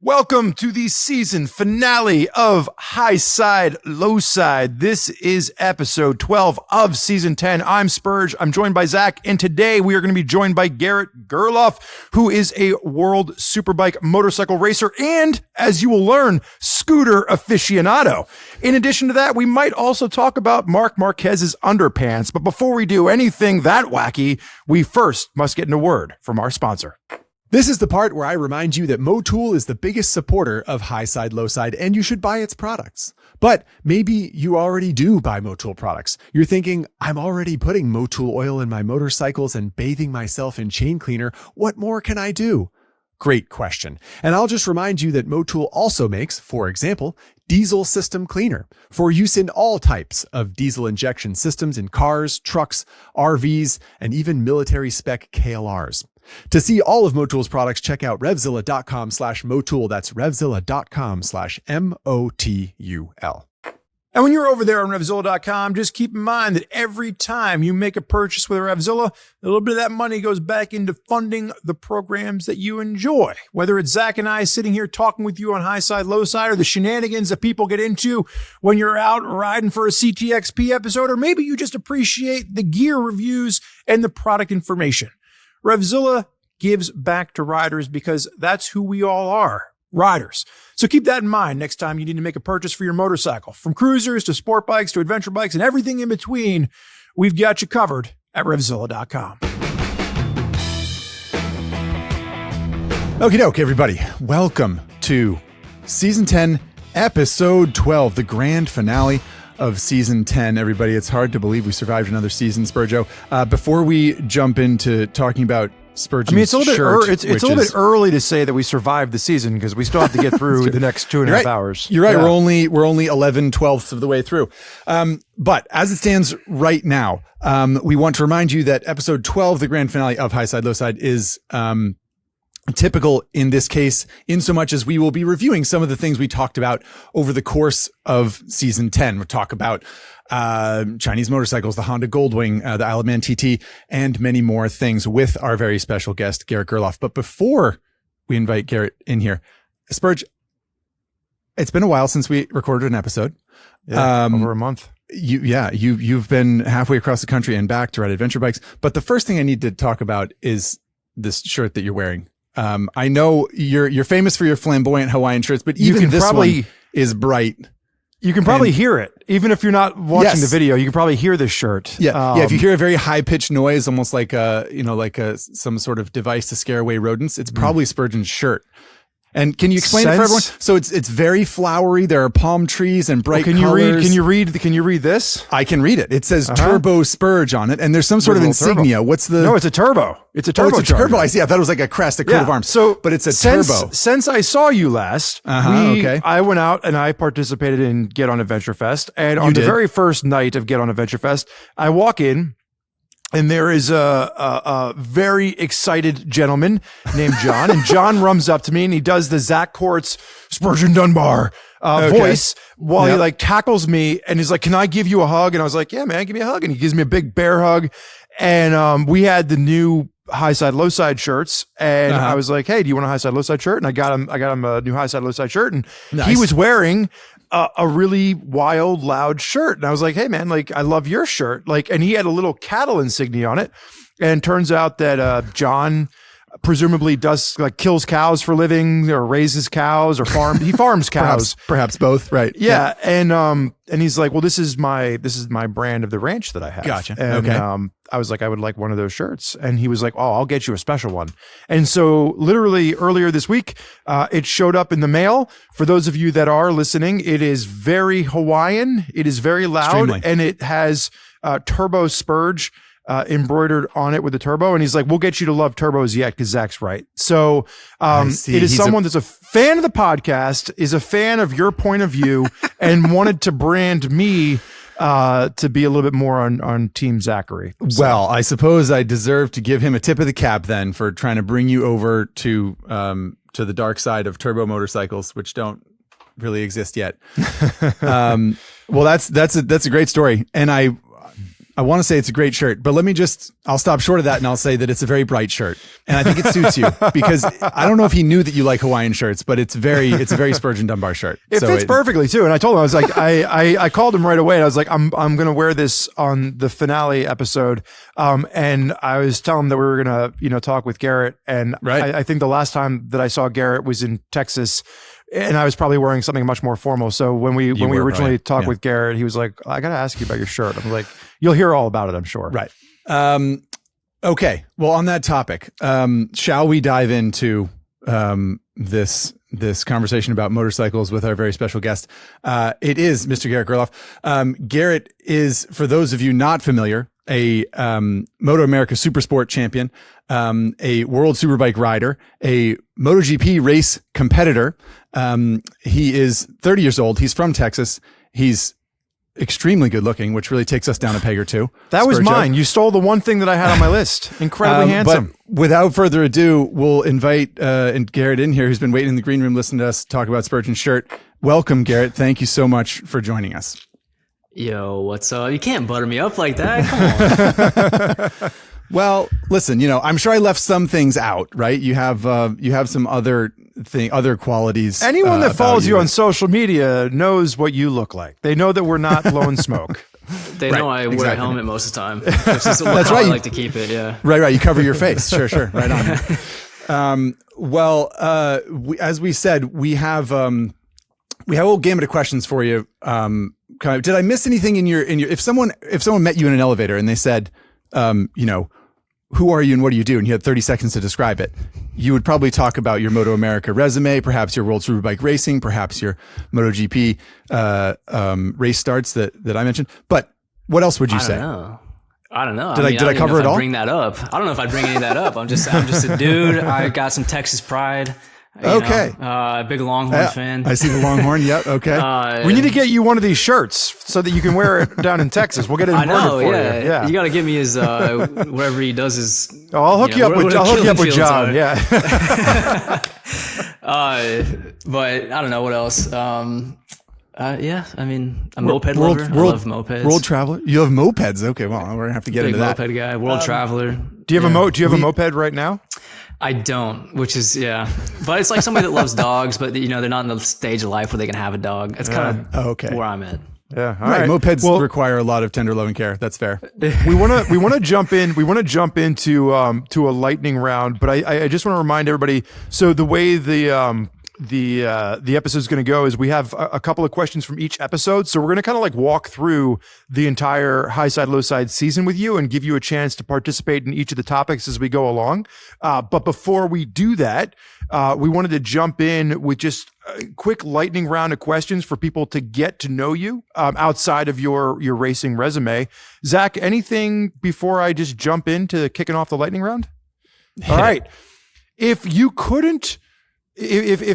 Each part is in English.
Welcome to the season finale of Highside, Lowside. This is episode 12 of season 10. I'm Spurg. I'm joined by Zach, and today we are going to be joined by Garrett Gerloff, who is a world superbike motorcycle racer and, as you will learn, scooter aficionado. In addition to that, we might also talk about Marc Marquez's underpants. But before we do anything that wacky, we first must get in a word from our sponsor. This is the part where I remind you that Motul is the biggest supporter of Highside, Lowside, and you should buy its products. But maybe you already do buy Motul products. You're thinking, I'm already putting Motul oil in my motorcycles and bathing myself in chain cleaner. What more can I do? Great question. And I'll just remind you that Motul also makes, for example, diesel system cleaner for use in all types of diesel injection systems in cars, trucks, RVs, and even military spec KLRs. To see all of Motul's products, check out RevZilla.com/Motul. That's RevZilla.com/MOTUL. And when you're over there on RevZilla.com, just keep in mind that every time you make a purchase with RevZilla, a little bit of that money goes back into funding the programs that you enjoy. Whether it's Zach and I sitting here talking with you on Highside, Lowside, or the shenanigans that people get into when you're out riding for a CTXP episode, or maybe you just appreciate the gear reviews and the product information. RevZilla gives back to riders because that's who we all are, riders. So keep that in mind next time you need to make a purchase for your motorcycle. From cruisers to sport bikes to adventure bikes and everything in between, we've got you covered at RevZilla.com. Okie doke, everybody. Welcome to Season 10, Episode 12, the grand finale of Season 10. Everybody, it's hard to believe we survived another season, Spurjo. Before we jump into talking about Spurgeon's it's a little bit early to say that we survived the season because we still have to get through the next 2.5 hours. You're right. Yeah. We're only 11/12 of the way through. But as it stands right now, we want to remind you that episode 12, the grand finale of Highside Lowside, is typical in this case, in so much as we will be reviewing some of the things we talked about over the course of season 10. We'll talk about Chinese motorcycles, the Honda Goldwing, the Isle of Man TT, and many more things with our very special guest, Garrett Gerloff. But before we invite Garrett in here, Spurge, it's been a while since we recorded an episode. Yeah, over a month. You've been halfway across the country and back to ride adventure bikes. But the first thing I need to talk about is this shirt that you're wearing. I know you're famous for your flamboyant Hawaiian shirts, but even this one is bright. You can probably hear it, even if you're not watching the video. You can probably hear this shirt. Yeah, if you hear a very high pitched noise, almost like some sort of device to scare away rodents, it's probably Spurgeon's shirt. And can you explain it for everyone? So it's very flowery. There are palm trees and bright colors. Can you read this? I can read it. It says Turbo Spurge on it, and there's some sort of insignia. Turbo. What's the? No, it's a turbo. It's a turbo. Oh, it's a turbo. I see. I thought it was like a crest, a coat of arms. So, but it's a turbo. Since I saw you last, I went out and I participated in Get On Adventure Fest, and on the very first night of Get On Adventure Fest, I walk in. And there is a very excited gentleman named John, and John runs up to me and he does the Zach Courts Spurgeon Dunbar voice while he like tackles me and he's like, "Can I give you a hug?" And I was like, "Yeah, man, give me a hug." And he gives me a big bear hug. And we had the new Highside Lowside shirts, and I was like, "Hey, do you want a Highside Lowside shirt?" And I got him a new Highside Lowside shirt, and he was wearing a really wild, loud shirt. And I was like, "Hey man, like I love your shirt." Like, and he had a little cattle insignia on it. And turns out that John presumably does like kills cows for a living or raises cows or he farms cows. perhaps both. Right. Yeah. And he's like, "Well, this is my brand of the ranch that I have." Gotcha. And I was like, "I would like one of those shirts." And he was like, "Oh, I'll get you a special one." And so literally earlier this week, it showed up in the mail. For those of you that are listening, it is very Hawaiian. It is very loud. Extremely. And it has Turbo Spurge embroidered on it with a turbo. And he's like, "We'll get you to love turbos yet," because Zach's right. So it is someone that's a fan of the podcast, is a fan of your point of view, and wanted to brand me to be a little bit more on Team Zachary. So. Well, I suppose I deserve to give him a tip of the cap then for trying to bring you over to the dark side of turbo motorcycles, which don't really exist yet. Well, that's a great story. And I want to say it's a great shirt, but I'll stop short of that and I'll say that it's a very bright shirt. And I think it suits you because I don't know if he knew that you like Hawaiian shirts, but it's a very Spurgeon Dunbar shirt. It fits perfectly too. And I told him, I was like, I called him right away and I was like, I'm going to wear this on the finale episode. And I was telling him that we were going to, talk with Garrett. And I think the last time that I saw Garrett was in Texas. And I was probably wearing something much more formal. So when we originally talked with Garrett, he was like, I got to ask you about your shirt. I'm like, you'll hear all about it, I'm sure. Right. Okay. Well, on that topic, shall we dive into this conversation about motorcycles with our very special guest? It is Mr. Garrett Gerloff. Garrett is, for those of you not familiar, a Moto America Supersport champion, a World Superbike rider, a MotoGP race competitor. He is 30 years old. He's from Texas. He's extremely good looking, which really takes us down a peg or two. That was mine. You stole the one thing that I had on my list. Incredibly handsome. But without further ado, we'll invite Garrett in here, who's been waiting in the green room listening to us talk about Spurgeon's shirt. Welcome, Garrett. Thank you so much for joining us. Yo, what's up? You can't butter me up like that. Come on. Well, listen, I'm sure I left some things out, right? You have some other qualities. Anyone that follows you on social media knows what you look like. They know that we're not blowing smoke. They know I wear a helmet most of the time. Which is That's right. I like to keep it. Yeah. Right. You cover your face. Sure. Right on. As we said, we have a whole gamut of questions for you. Did I miss anything in your? If someone met you in an elevator and they said, who are you and what do you do? And you had 30 seconds to describe it. You would probably talk about your Moto America resume, perhaps your World Superbike racing, perhaps your MotoGP race starts that I mentioned. But what else would you say? I don't know. Did I cover it all? Bring that up. I don't know if I'd bring any of that up. I'm just a dude. I got some Texas pride. Big Longhorn fan. I see the Longhorn. Yep. Okay. We need to get you one of these shirts so that you can wear it down in Texas. We'll get it imported for you. Yeah. You got to give me his whatever he does his. Oh, I'll hook you up with John. Yeah. But I don't know what else. I'm a moped lover. I love mopeds. World traveler. You love mopeds. Okay. Well, we're gonna have to get into that. Moped guy. World traveler. Do you have a moped right now? I don't, which is, but it's like somebody that loves dogs, but they're not in the stage of life where they can have a dog. That's kind of where I'm at. Yeah. All right. Mopeds require a lot of tender love and care. That's fair. We want to jump into a lightning round, but I just want to remind everybody. So the way the episode is going to go is we have a couple of questions from each episode. So we're going to kind of like walk through the entire Highside Lowside season with you and give you a chance to participate in each of the topics as we go along. But before we do that, we wanted to jump in with just a quick lightning round of questions for people to get to know you outside of your racing resume. Zach, anything before I just jump into kicking off the lightning round? All right. If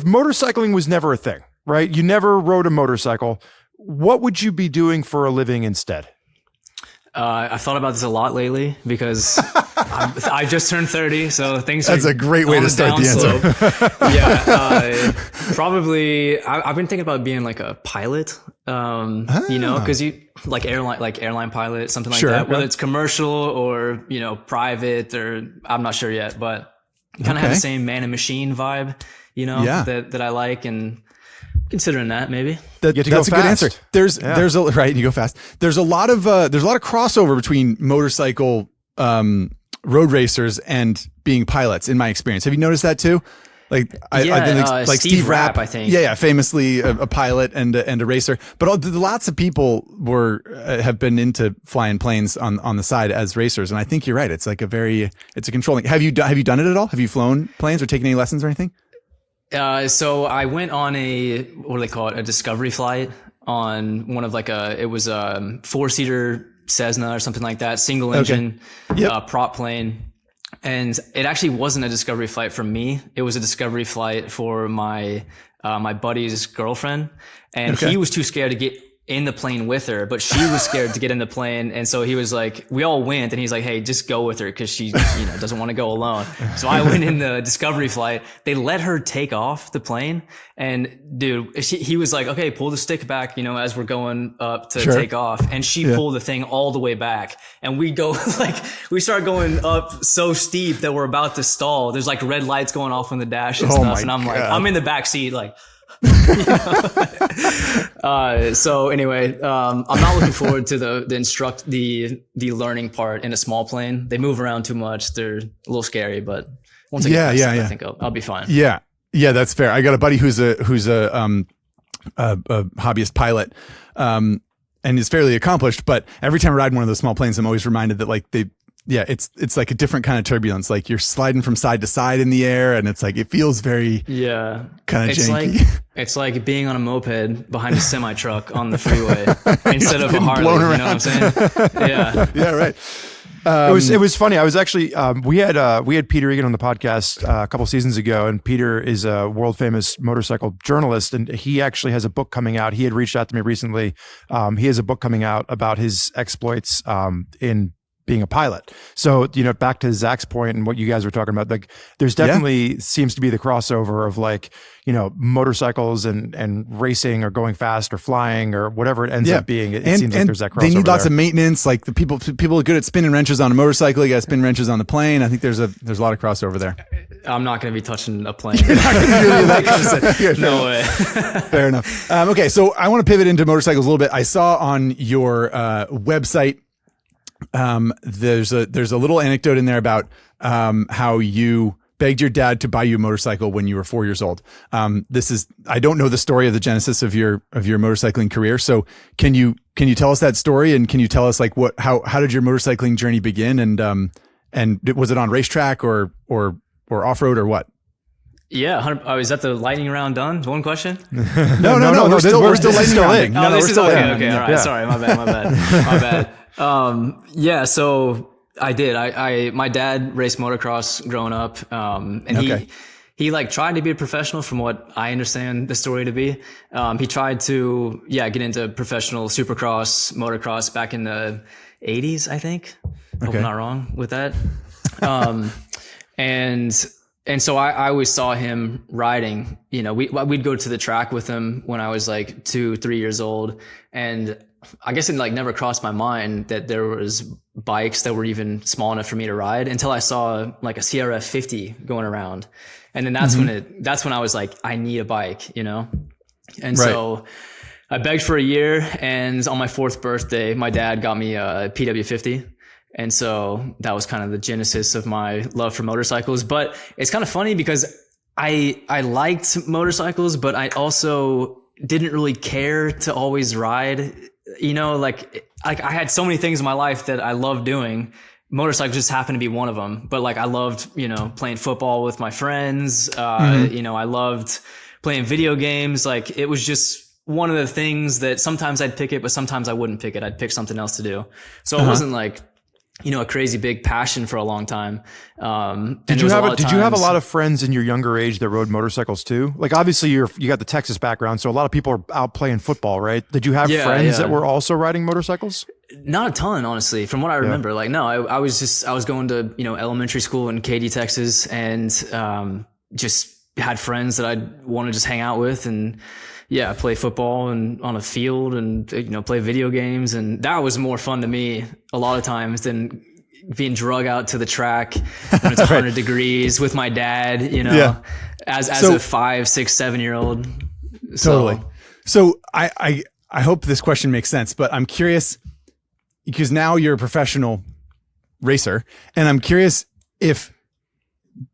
motorcycling was never a thing, right? You never rode a motorcycle. What would you be doing for a living instead? I've thought about this a lot lately because I just turned 30, so things That's a great way to start the answer. Probably. I've been thinking about being like a pilot, because you like airline pilot, something like that, whether it's commercial or, private or I'm not sure yet, but kind of have the same man and machine vibe. That I like, and considering that maybe that's a good answer. There's you go fast. There's a lot of crossover between motorcycle road racers and being pilots in my experience. Have you noticed that too? Like Steve Rapp, I think. Yeah, famously a pilot and a racer. But lots of people have been into flying planes on the side as racers, and I think you're right. It's like it's a controlling. Have you done it at all? Have you flown planes or taken any lessons or anything? So I went on what do they call it? A discovery flight on one of it was a 4-seater Cessna or something like that, single engine, prop plane. And it actually wasn't a discovery flight for me. It was a discovery flight for my buddy's girlfriend. And he was too scared to get in the plane with her, but she was scared to get in the plane. And so he was like, we all went, and he's like, hey, just go with her, because she, doesn't want to go alone. So I went in the Discovery flight. They let her take off the plane. And dude, he was like, okay, pull the stick back, as we're going up to take off. And she pulled the thing all the way back. And we go we start going up so steep that we're about to stall. There's like red lights going off on the dash and stuff. And I'm like, I'm in the back seat, like, so anyway, I'm not looking forward to the learning part in a small plane. They move around too much. They're a little scary, but once I get past them, I think I'll be fine. Yeah, that's fair. I got a buddy who's a hobbyist pilot, and is fairly accomplished. But every time I ride one of those small planes, I'm always reminded that it's like a different kind of turbulence. Like you're sliding from side to side in the air, and it's like it feels very kind of janky. It's like being on a moped behind a semi truck on the freeway instead of a Harley. You know what I'm saying? Yeah, right. It was funny. I was actually we had Peter Egan on the podcast a couple seasons ago, and Peter is a world famous motorcycle journalist, and he actually has a book coming out. He had reached out to me recently. He has a book coming out about his exploits in being a pilot. So, back to Zach's point and what you guys were talking about, like there's definitely seems to be the crossover of like, motorcycles and racing or going fast or flying or whatever it ends up being. It seems like there's that crossover. They need lots of maintenance. Like the people are good at spinning wrenches on a motorcycle. You got to spin wrenches on the plane. I think there's a lot of crossover there. I'm not going to be touching a plane. No way. Fair enough. Okay. So I want to pivot into motorcycles a little bit. I saw on your website, there's a little anecdote in there about how you begged your dad to buy you a motorcycle when you were 4 years old. I don't know the story of the genesis of your motorcycling career. So can you tell us that story, and can you tell us like how did your motorcycling journey begin, and was it on racetrack or off-road or what? Yeah, is that the lightning round done? One question? No. We're still lightning rounding. No, this is okay. Okay, all right. Yeah. Sorry, my bad. Yeah, so I did. My dad raced motocross growing up, and he like tried to be a professional, from what I understand the story to be. He tried to get into professional supercross, motocross back in the 80s, I think. Hope I'm not wrong with that. And so I always saw him riding. We'd go to the track with him when I was like 2-3 years old, and I guess it like never crossed my mind that there was bikes that were even small enough for me to ride until I saw like a CRF 50 going around. And then that's when I was like, I need a bike, And so I begged for a year, and on my 4th birthday, my dad got me a PW50. And so that was kind of the genesis of my love for motorcycles. But it's kind of funny because I liked motorcycles, but I also didn't really care to always ride. Like I had so many things in my life that I loved doing. Motorcycles just happened to be one of them. But like I loved, playing football with my friends. I loved playing video games. Like it was just one of the things that sometimes I'd pick it, but sometimes I wouldn't pick it. I'd pick something else to do. So it wasn't like, a crazy big passion for a long time. Did you have a lot of friends in your younger age that rode motorcycles too? Like obviously you got the Texas background, so a lot of people are out playing football, right? Did you have friends that were also riding motorcycles? Not a ton, honestly, from what I remember. Yeah. Like, no, I was going to, elementary school in Katy, Texas, and just had friends that I'd want to just hang out with and play football and on a field and, play video games. And that was more fun to me a lot of times than being drug out to the track when it's 100 degrees with my dad, as a 5, 6, 7-year-old. Totally. So I hope this question makes sense, but I'm curious because now you're a professional racer, and I'm curious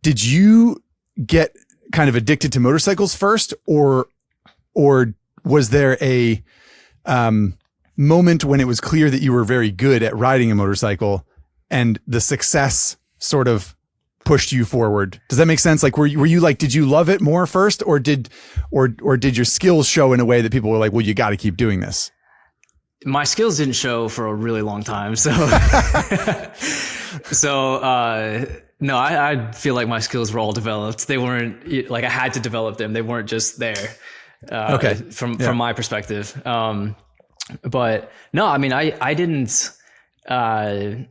did you get kind of addicted to motorcycles first, or was there a moment when it was clear that you were very good at riding a motorcycle and the success sort of pushed you forward? Does that make sense? Like, were you like, did you love it more first, or did your skills show in a way that people were like, well, you got to keep doing this? My skills didn't show for a really long time. So, no, I feel like my skills were all developed. They weren't like I had to develop them. They weren't just there. From my perspective. But no, I mean, I didn't, I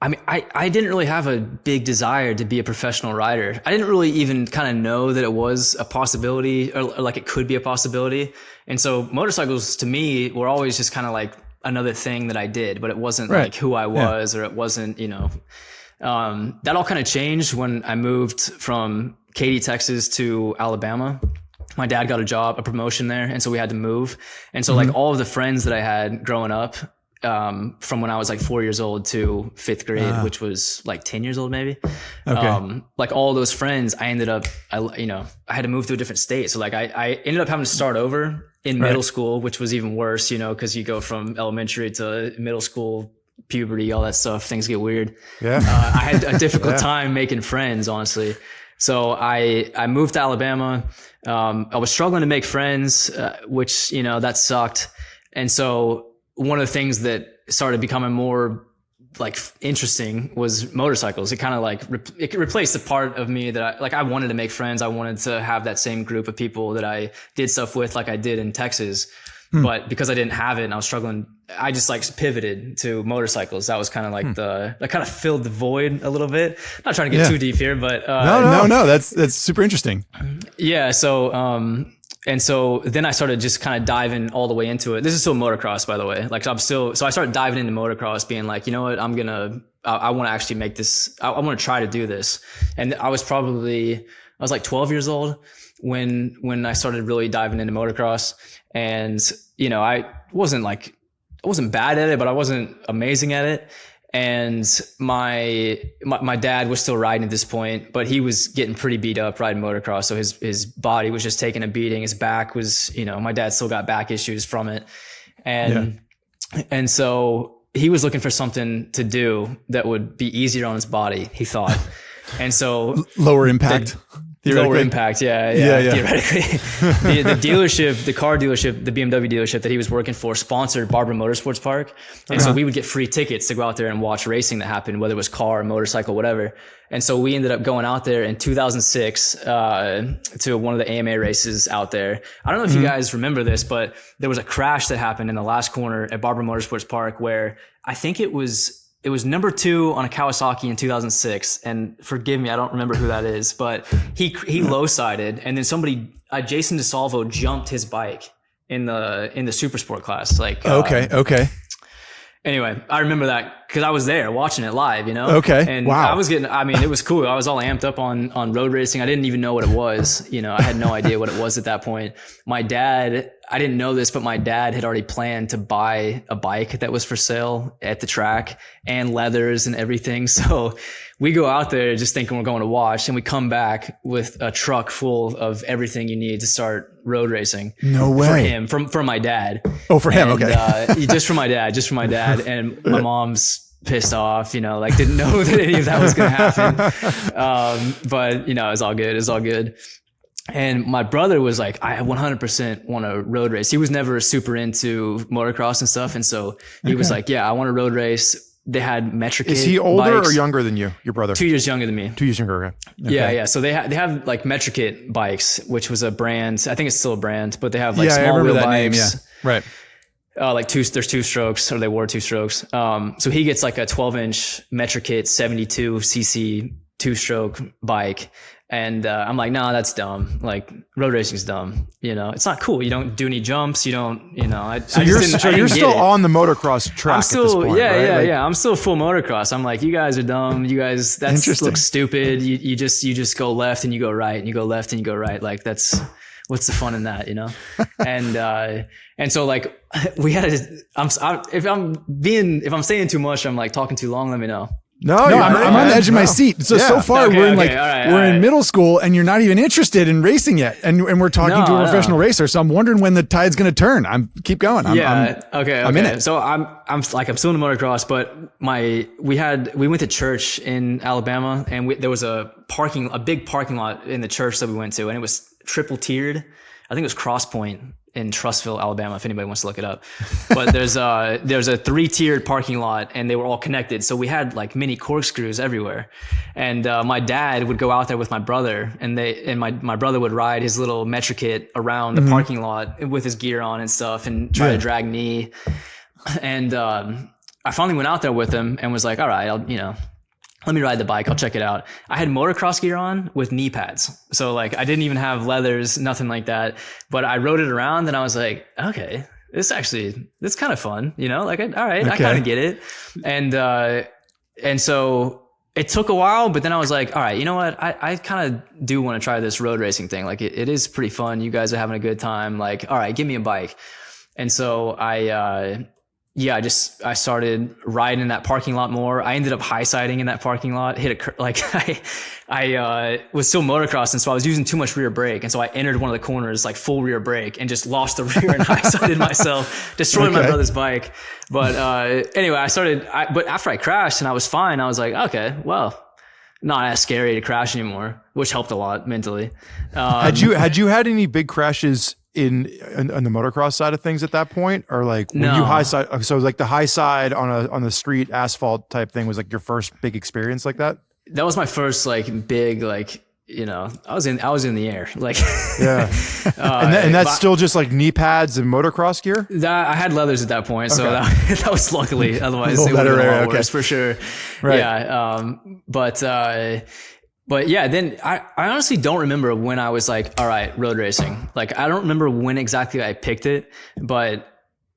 didn't really have a big desire to be a professional rider. I didn't really even kind of know that it was a possibility or like it could be a possibility. And so motorcycles to me were always just kind of like another thing that I did, but it wasn't like who I was, or it wasn't, you know, that all kind of changed when I moved from Katy, Texas to Alabama. My dad got a promotion there. And so we had to move. And so like all of the friends that I had growing up, from when I was like 4 years old to 5th grade, which was like 10 years old, maybe. Okay. Like all those friends, I ended up, I had to move to a different state. So like I ended up having to start over in middle school, which was even worse, you know, cause you go from elementary to middle school, puberty, all that stuff. Things get weird. Yeah. I had a difficult time making friends, honestly. So I moved to Alabama. I was struggling to make friends, which, you know, that sucked. And so one of the things that started becoming more like interesting was motorcycles. It kind of like it replaced the part of me that I wanted to make friends. I wanted to have that same group of people that I did stuff with, like I did in Texas. But because I didn't have it and I was struggling, I just like pivoted to motorcycles. That was kind of like that kind of filled the void a little bit. Not trying to get too deep here, but no, that's super interesting. Yeah. So and so then I started just kind of diving all the way into it. This is still motocross, by the way. Like so I started diving into motocross, being like, you know what, I want to actually make this. I want to try to do this. And I was like 12 years old when I started really diving into motocross. And, you know, I wasn't bad at it, but I wasn't amazing at it. And my dad was still riding at this point, but he was getting pretty beat up riding motocross. So his body was just taking a beating. His back was, you know, my dad still got back issues from it. And so he was looking for something to do that would be easier on his body, he thought. And so lower impact. Lower impact, yeah. Theoretically, the car dealership, the BMW dealership that he was working for sponsored Barbara Motorsports Park, and so we would get free tickets to go out there and watch racing that happened, whether it was car, motorcycle, whatever. And so we ended up going out there in 2006 to one of the AMA races out there. I don't know if you guys remember this, but there was a crash that happened in the last corner at Barbara Motorsports Park where I think it was number 2 on a Kawasaki in 2006. And forgive me, I don't remember who that is, but he low-sided, and then Jason DeSalvo jumped his bike in the super sport class. Like, okay. Anyway, I remember that because I was there watching it live, you know? Okay. And wow. It was cool. I was all amped up on road racing. I didn't even know what it was. You know, I had no idea what it was at that point. My dad, I didn't know this, but my dad had already planned to buy a bike that was for sale at the track and leathers and everything. So we go out there just thinking we're going to watch, and we come back with a truck full of everything you need to start road racing. No way. For him, from my dad. Oh, for him. Okay. Just for my dad. And my mom's pissed off, you know, like didn't know that any of that was going to happen. But you know, it's all good. And my brother was like, I 100% want to road race. He was never super into motocross and stuff. And so he was like, yeah, I want to road race. They had Metrikit. Is he older bikes. Or younger than you, your brother? 2 years younger than me. 2 years younger. Okay. Yeah. So they have like Metrikit bikes, which was a brand. I think it's still a brand, but they have like small wheel bikes. Name, yeah. Right. Like there's 2 strokes, or they were 2 strokes. So he gets like a 12-inch Metrikit 72cc 2-stroke bike. And I'm like, no, that's dumb. Like road racing's dumb. You know, it's not cool. You don't do any jumps. You don't, you know. You're still on the motocross track. I'm still, at this point, right? Yeah. I'm still full motocross. I'm like, you guys are dumb. You guys, that looks stupid. You just go left and you go right, and you go left and you go right. Like what's the fun in that, you know? And so like we had if I'm saying too much, I'm like talking too long, let me know. No, I'm on the edge of my seat. So far we're in middle school and you're not even interested in racing yet. And we're talking to a professional racer. So I'm wondering when the tide's going to turn. Keep going. I'm in it. So I'm still in the motocross, but we went to church in Alabama, and there was a big parking lot in the church that we went to, and it was triple tiered. I think it was Cross Point in Trussville, Alabama, if anybody wants to look it up. But there's a 3-tiered parking lot, and they were all connected. So we had like mini corkscrews everywhere. And my dad would go out there with my brother, and my brother would ride his little Metrikit around the parking lot with his gear on and stuff, and try to drag me. And I finally went out there with him and was like, all right, let me ride the bike. I'll check it out. I had motocross gear on with knee pads. So like I didn't even have leathers, nothing like that. But I rode it around and I was like, okay, it's kind of fun, like, all right, okay. I kind of get it. And so it took a while, but then I was like, all right, you know what? I kind of do want to try this road racing thing. Like it is pretty fun. You guys are having a good time. Like, all right, give me a bike. And so I started riding in that parking lot more. I ended up high-siding in that parking lot, I was still motocrossing, so I was using too much rear brake. And so I entered one of the corners, like full rear brake, and just lost the rear and high-sided myself, destroyed my brother's bike. But anyway, but after I crashed and I was fine, I was like, okay, well, not as scary to crash anymore, which helped a lot mentally. Had you had any big crashes in the motocross side of things at that point, or like when you high side? So like the high side on the street asphalt type thing was like your first big experience like that. That was my first like big like I was in the air like yeah, and that's still just like knee pads and motocross gear. I had leathers at that point, so that was luckily. Otherwise, it would have been a lot worse for sure. Right. Yeah. But yeah, then I honestly don't remember when I was like, all right, road racing. Like, I don't remember when exactly I picked it, but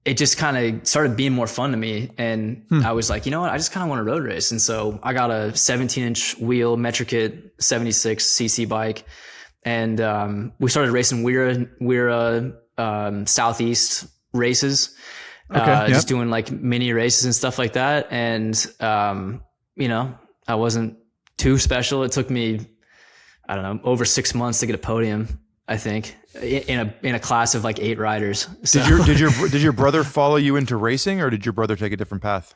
it just kind of started being more fun to me. And I was like, you know what? I just kind of want to road race. And so I got a 17-inch wheel Metrikit 76cc bike. And we started racing Weira Southeast races. Just doing like mini races and stuff like that. And, I wasn't too special. It took me, I don't know, over 6 months to get a podium, I think, in a class of like 8 riders. So. Did your brother follow you into racing, or did your brother take a different path?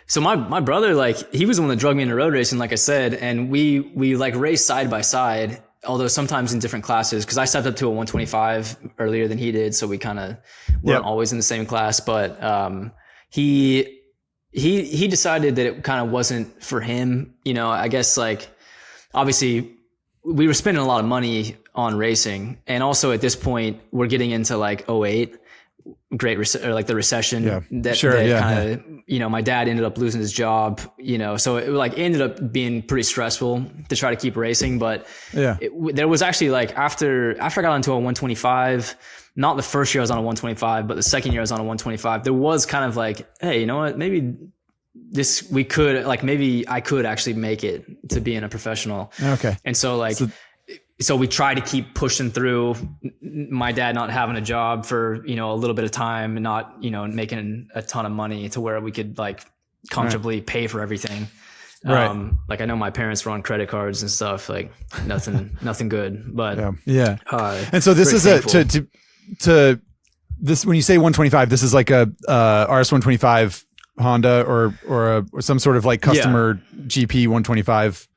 So my brother, like, he was the one that drug me into road racing, like I said, and we like raced side by side, although sometimes in different classes, because I stepped up to a 125 earlier than he did, so we kind of weren't always in the same class. But he decided that it kind of wasn't for him. I guess like, obviously we were spending a lot of money on racing. And also at this point we're getting into like 2008, like the recession my dad ended up losing his job, so it like ended up being pretty stressful to try to keep racing. But there was actually like, after I got onto a 125, not the first year I was on a 125, but the second year I was on a 125, there was kind of like, hey, you know what, maybe maybe I could actually make it to being a professional. Okay. And so like, so we tried to keep pushing through, my dad not having a job for, a little bit of time and not, making a ton of money to where we could like comfortably pay for everything. Right. Like I know my parents were on credit cards and stuff, like nothing good, but and so this is to this, when you say 125, this is like a RS 125 Honda or some sort of like customer GP 125.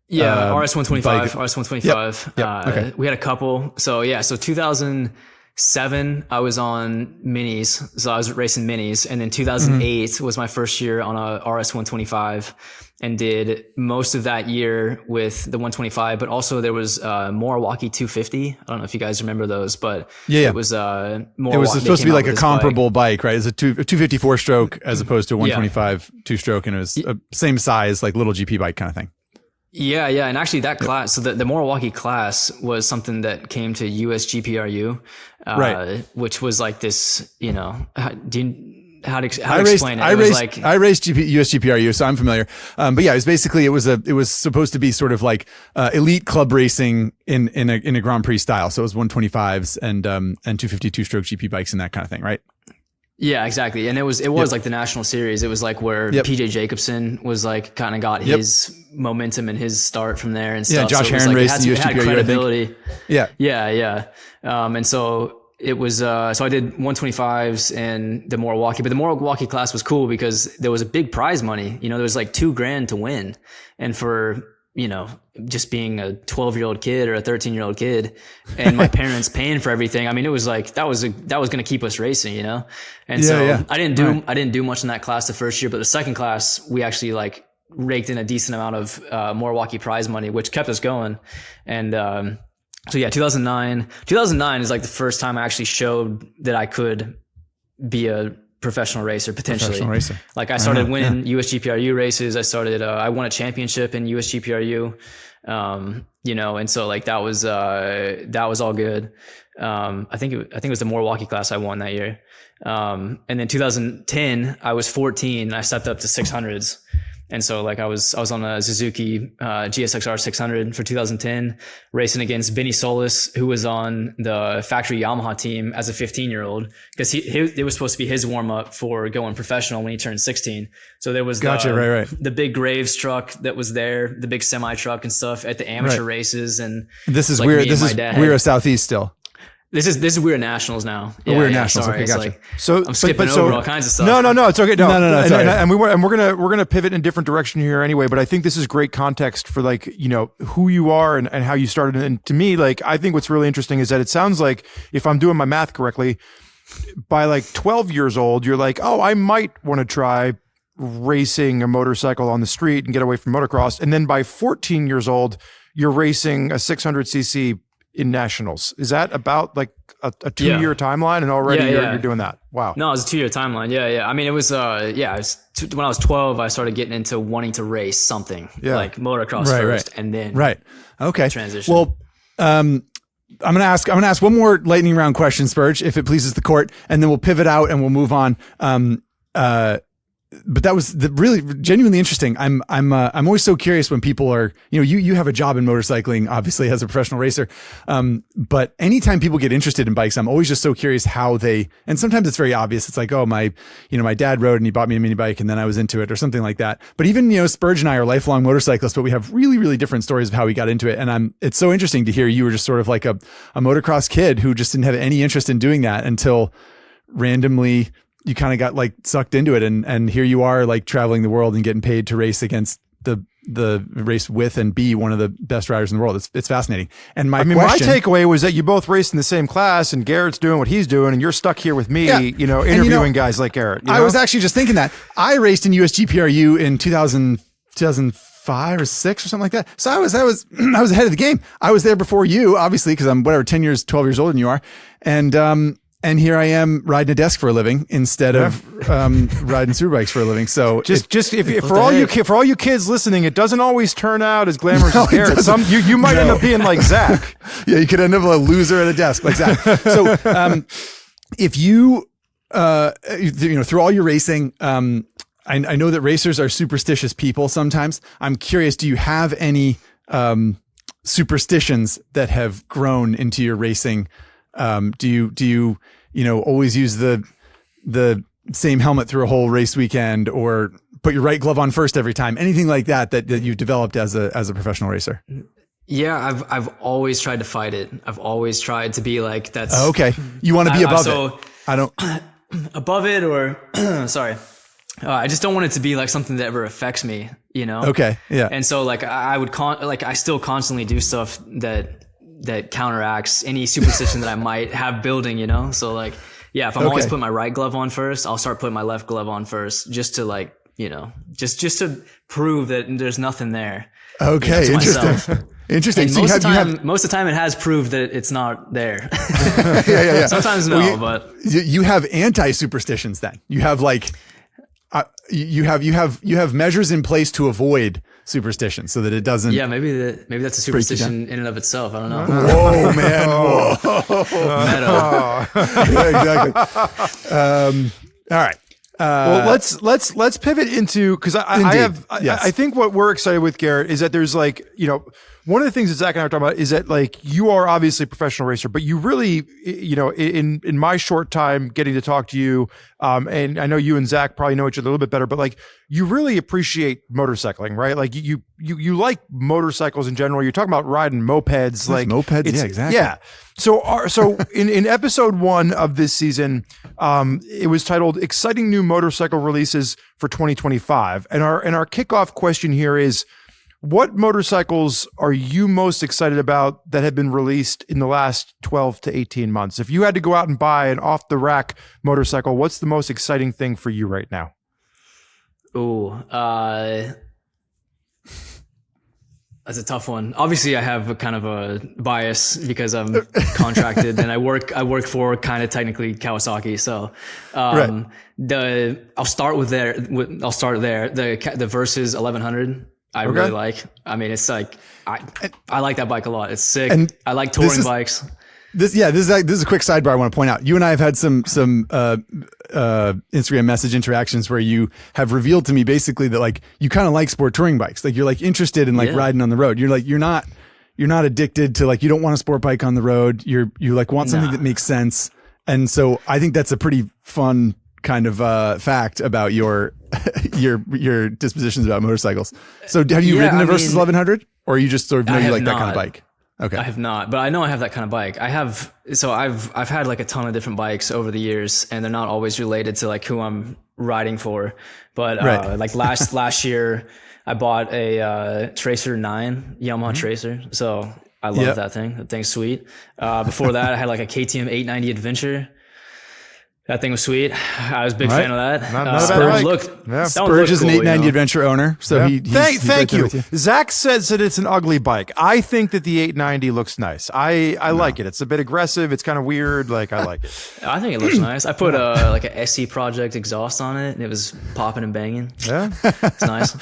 Yeah, RS 125, bike. RS 125. Yep. Okay. We had a couple. So yeah, so 2007 I was on minis, so I was racing minis, and then 2008 was my first year on a RS 125, and did most of that year with the 125. But also there was Milwaukee 250. I don't know if you guys remember those, but it was Milwaukee. It was supposed to be like a comparable bike, right? It's a 254 stroke as opposed to a 125 2-stroke, and it was a same size, like little GP bike kind of thing. Yeah. And actually that class, so the Milwaukee class was something that came to USGPRU, which was like this, how to explain it? I raced USGPRU, so I'm familiar. But yeah, it was supposed to be sort of like elite club racing in a Grand Prix style. So it was 125s and 252 stroke GP bikes and that kind of thing, right? Yeah, exactly. And it was like the national series. It was like where PJ Jacobson was like kind of got his momentum and his start from there and stuff. Yeah, Josh Herron raced the USGPRU, credibility. Yeah. And so it was, so I did 125s and the Milwaukee, but the Milwaukee class was cool because there was a big prize money. There was like $2,000 to win. And for, just being a 12-year-old kid or a 13-year-old kid and my parents paying for everything. I mean, it was like, that was going to keep us racing, And I didn't do much in that class the first year, but the second class, we actually like raked in a decent amount of Milwaukee prize money, which kept us going. And, so yeah, 2009 is like the first time I actually showed that I could be a professional racer potentially. Like I started winning USGPRU races. I won a championship in USGPRU, and so like that was all good. I think it was the Milwaukee class I won that year. And then 2010, I was 14 and I stepped up to 600s. And so like I was on a Suzuki GSXR 600 for 2010, racing against Benny Solis, who was on the factory Yamaha team as a 15-year-old, because it was supposed to be his warm up for going professional when he turned 16. So there was the big Graves truck that was there, the big semi truck and stuff at the amateur races. And this is weird. This is Weir Southeast still. This is Weir Nationals now. Weir Nationals. Sorry. Okay, gotcha. Like, so I'm skipping over all kinds of stuff. No, it's okay. No. And we're gonna pivot in a different direction here anyway. But I think this is great context for like who you are and how you started. And to me, like I think what's really interesting is that it sounds like, if I'm doing my math correctly, by like 12 years old, you're like, oh, I might want to try racing a motorcycle on the street and get away from motocross. And then by 14 years old, you're racing a 600cc in nationals. Is that about like a 2-year timeline, and already you're doing that? Wow. No, it was a 2-year timeline. Yeah. I mean, it was, when I was 12, I started getting into wanting to race something like motocross first and then transition. Well, I'm going to ask one more lightning round question, Spurg, if it pleases the court, and then we'll pivot out and we'll move on. But that was really genuinely interesting. I'm always so curious when people are, you have a job in motorcycling, obviously as a professional racer. But anytime people get interested in bikes, I'm always just so curious how and sometimes it's very obvious. It's like, oh, my dad rode and he bought me a mini bike and then I was into it or something like that. But even, Spurg and I are lifelong motorcyclists, but we have really, really different stories of how we got into it. And it's so interesting to hear you were just sort of like a motocross kid who just didn't have any interest in doing that until randomly you kind of got like sucked into it, and here you are like traveling the world and getting paid to race against the race with and be one of the best riders in the world. It's fascinating. And my takeaway was that you both raced in the same class, and Garrett's doing what he's doing, and you're stuck here with me, interviewing guys like Garrett. I was actually just thinking that I raced in USGPRU in 2005 or 6 or something like that. So I was ahead of the game. I was there before you, obviously, because I'm 12 years older than you are. And here I am riding a desk for a living instead of riding superbikes for a living. So if for all you kids listening, it doesn't always turn out as glamorous as Garrett. You might end up being like Zach. Yeah, you could end up a loser at a desk like Zach. So if you through all your racing, I know that racers are superstitious people sometimes. I'm curious, do you have any superstitions that have grown into your racing? Do you always use the same helmet through a whole race weekend, or put your right glove on first every time? Anything like that you've developed as a professional racer? Yeah, I've always tried to fight it. I've always tried to be like, that's okay. You want to be above it. I don't above it, or sorry. I just don't want it to be like something that ever affects me, Okay. Yeah. And so like I still constantly do stuff that counteracts any superstition that I might have building, So like, yeah, if I'm always putting my right glove on first, I'll start putting my left glove on first, just to like, just to prove that there's nothing there. Okay. Interesting. Interesting. And so most of the time it has proved that it's not there. Yeah. Sometimes no, but you have anti-superstitions then. You have like, you have measures in place to avoid superstition so that it doesn't. Yeah, maybe that's a superstition in and of itself. I don't know. Whoa, man! Whoa. Meta. Yeah, exactly. All right. Well, let's pivot into, because I think what we're excited with, Garrett, is that there's like, one of the things that Zach and I are talking about is that like, you are obviously a professional racer, but you really, in my short time getting to talk to you, and I know you and Zach probably know each other a little bit better, but like, you really appreciate motorcycling, right? Like you like motorcycles in general. You're talking about riding mopeds, like mopeds. Yeah, exactly. Yeah. So in episode 1 of this season, it was titled "Exciting New Motorcycle Releases for 2025," and our kickoff question here is, What motorcycles are you most excited about that have been released in the last 12 to 18 months? If you had to go out and buy an off-the-rack motorcycle, what's the most exciting thing for you right now? That's a tough one. Obviously, I have a kind of a bias because I'm contracted and I work for kind of technically Kawasaki. So, I'll start there. The Versus 1100. I really like. I mean, it's like I like that bike a lot. It's sick. And I like touring bikes. This is a quick sidebar I want to point out. You and I have had some Instagram message interactions where you have revealed to me basically that like you kind of like sport touring bikes. Like you're like interested in like riding on the road. You're like you're not addicted to like you don't want a sport bike on the road. You like want something that makes sense. And so I think that's a pretty fun kind of fact about your dispositions about motorcycles. So have you ridden a Versus 1100, or you just sort of know you like that kind of bike? Okay. I have not, but I know I have that kind of bike. I've had like a ton of different bikes over the years, and they're not always related to like who I'm riding for. But like last year, I bought a Tracer 9 Yamaha Tracer. So I love that thing. That thing's sweet. Before that, I had like a KTM 890 Adventure. That thing was sweet. I was a big fan of that. Spurg is an 890 Adventure owner. So thank you. Zach says that it's an ugly bike. I think that the 890 looks nice. I like it. It's a bit aggressive. It's kind of weird. Like I like it. I think it looks nice. I put like a SC Project exhaust on it, and it was popping and banging. Yeah, it's nice.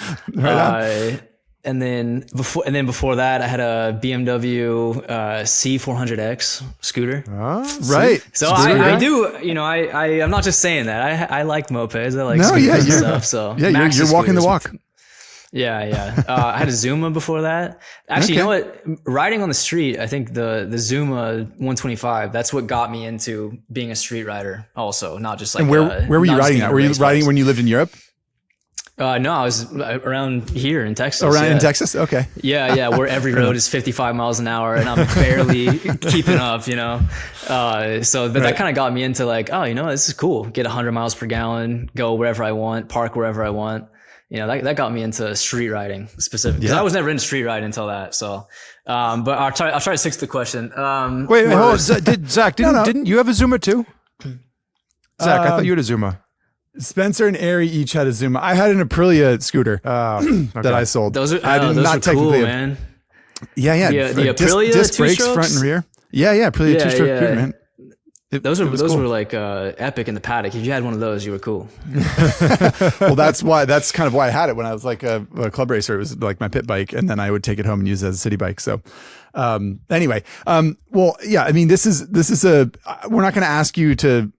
And then before that, I had a BMW C400X scooter. Right. So I do, I'm not just saying that. I like mopeds. I like scooters and stuff. So you're walking the walk. Yeah. I had a Zuma before that. Actually, you know what? Riding on the street, I think the Zuma 125, that's what got me into being a street rider also, not just like. And where were you riding that? Were you riding when you lived in Europe? No, I was around here in Texas. In Texas? Okay. Yeah, where every road is 55 miles an hour and I'm barely keeping up, that kind of got me into like, this is cool. Get 100 miles per gallon, go wherever I want, park wherever I want. That got me into street riding specifically. Because I was never into street riding until that. So, but I'll try to stick to the question. Wait, hold on. Zach, didn't you have a Zuma too? Zach, I thought you had a Zuma. Spencer and Ari each had a Zuma. I had an Aprilia scooter that I sold. Those are cool, man. Yeah. The Aprilia disc brakes, two-strokes? Front and rear. Yeah. Aprilia two-stroke scooter, man. Those were like epic in the paddock. If you had one of those, you were cool. Well, that's kind of why I had it when I was like a club racer. It was like my pit bike, and then I would take it home and use it as a city bike. So anyway, this is we're not going to ask you to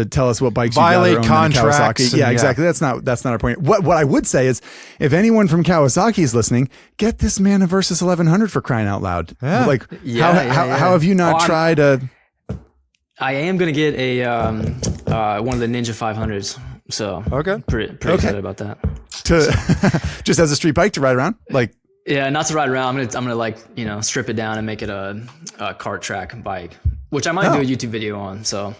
tell us what bikes violate you own contracts. Yeah, exactly. That's not our point. What I would say is, if anyone from Kawasaki is listening, get this man a Versus 1100 for crying out loud. Yeah. Like, how have you not tried a? I am gonna get a one of the Ninja 500s. So pretty excited about that. Just as a street bike to ride around, like. Yeah, not to ride around. I'm gonna like strip it down and make it a kart track bike, which I might do a YouTube video on. So.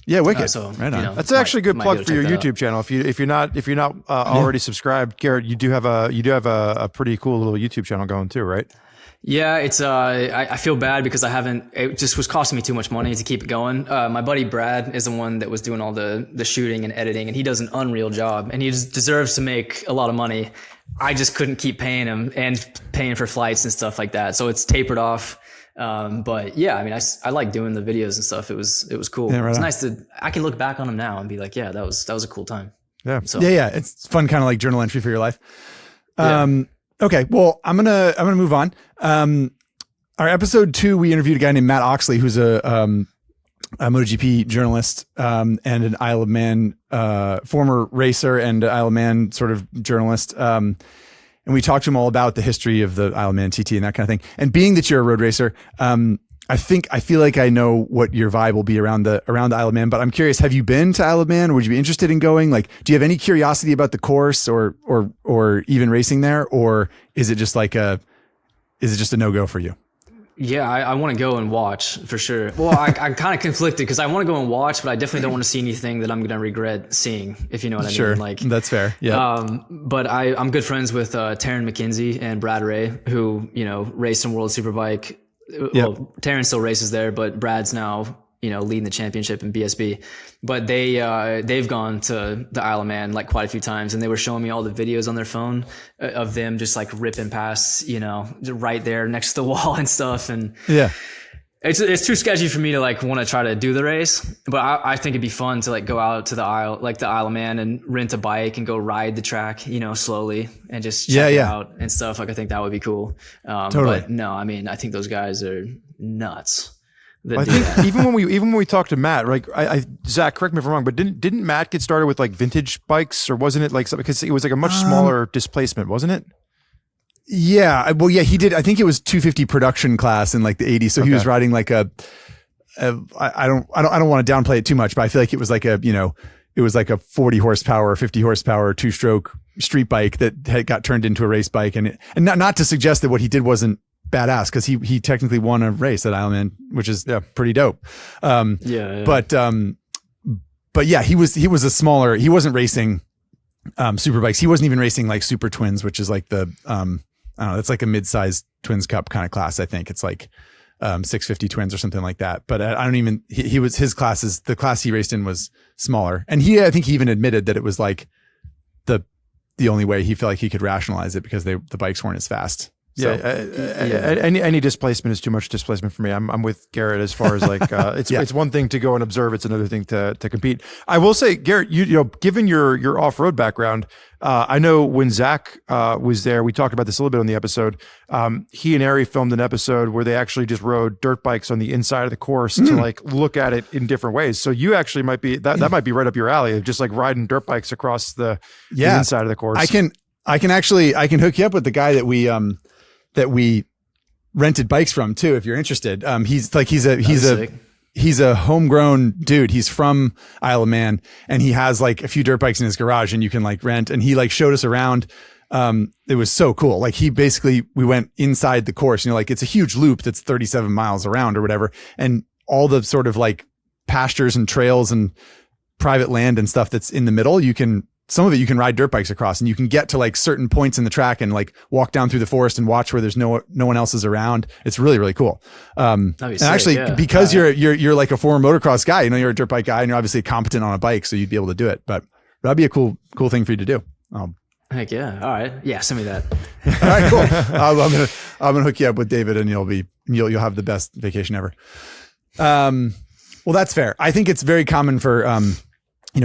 Yeah, wicked. Right on. That's actually a good plug for your YouTube channel. If you're not already subscribed, Garrett, you do have a pretty cool little YouTube channel going too, right? Yeah, it's I feel bad because it just was costing me too much money to keep it going. My buddy Brad is the one that was doing all the shooting and editing, and he does an unreal job, and he deserves to make a lot of money. I just couldn't keep paying him and paying for flights and stuff like that. So it's tapered off. But yeah, I mean, I like doing the videos and stuff. It was cool. Yeah, it's nice I can look back on them now and be like, yeah, that was a cool time. Yeah. So, yeah. It's fun, kind of like journal entry for your life. Okay. Well, I'm going to move on. Our episode 2, we interviewed a guy named Matt Oxley, who's a MotoGP journalist, and an Isle of Man, former racer and Isle of Man sort of journalist. And we talked to him all about the history of the Isle of Man TT and that kind of thing. And being that you're a road racer, I feel like I know what your vibe will be around the Isle of Man, but I'm curious, have you been to Isle of Man? Would you be interested in going? Like, do you have any curiosity about the course or even racing there? Or is it just a no-go for you? Yeah, I want to go and watch for sure. Well, I'm kind of conflicted because I want to go and watch, but I definitely don't want to see anything that I'm going to regret seeing, if you know what I Sure. mean. Like, that's fair. Yeah. But I'm good friends with Taryn McKenzie and Brad Ray, who, raced in World Superbike. Well, Taryn still races there, but Brad's now, leading the championship in BSB. But they've gone to the Isle of Man like quite a few times, and they were showing me all the videos on their phone of them just like ripping past, right there next to the wall and stuff. And yeah, it's too sketchy for me to like want to try to do the race, but I think it'd be fun to like go out to the Isle of Man and rent a bike and go ride the track, slowly and just check it out and stuff. Like, I think that would be cool. Totally. But no, I mean, I think those guys are nuts. I think even when we talked to Matt, like Zach, correct me if I'm wrong, but didn't Matt get started with like vintage bikes, or wasn't it like something, because it was like a much smaller displacement, wasn't it? Yeah. Well, yeah, he did. I think it was 250 production class in like the 80s. So he was riding like I don't want to downplay it too much, but I feel like it was like it was like a 40 horsepower, 50 horsepower, 2-stroke street bike that had got turned into a race bike. And not to suggest that what he did wasn't badass, because he technically won a race at Isle of Man, which is pretty dope. But yeah, he was a smaller, he wasn't racing Superbikes. He wasn't even racing like Super Twins, which is like the I don't know, that's like a mid-sized Twins Cup kind of class. I think it's like 650 Twins or something like that. But I don't even, his classes, the class he raced in was smaller. And I think he even admitted that it was like the only way he felt like he could rationalize it, because the bikes weren't as fast. So, any displacement is too much displacement for me. I'm with Garrett as far as like it's one thing to go and observe, it's another thing to compete. I will say, Garrett, you know, given your off-road background, I know when Zach was there, we talked about this a little bit on the episode. He and Ari filmed an episode where they actually just rode dirt bikes on the inside of the course to like look at it in different ways. So you actually might be that might be right up your alley of just like riding dirt bikes across the inside of the course. I can hook you up with the guy that we rented bikes from too, if you're interested. He's a homegrown dude. He's from Isle of Man, and he has like a few dirt bikes in his garage, and you can like rent, and he like showed us around. It was so cool. Like we went inside the course, you know, like it's a huge loop that's 37 miles around or whatever. And all the sort of like pastures and trails and private land and stuff that's in the middle, some of it you can ride dirt bikes across, and you can get to like certain points in the track and like walk down through the forest and watch where there's no one else is around. It's really, really cool. And actually, because you're like a former motocross guy, you know, you're a dirt bike guy, and you're obviously competent on a bike, so you'd be able to do it. But that'd be a cool thing for you to do. Heck yeah. All right. Yeah. Send me that. All right, cool. I'm gonna hook you up with David, and you'll have the best vacation ever. Well, that's fair. I think it's very common for,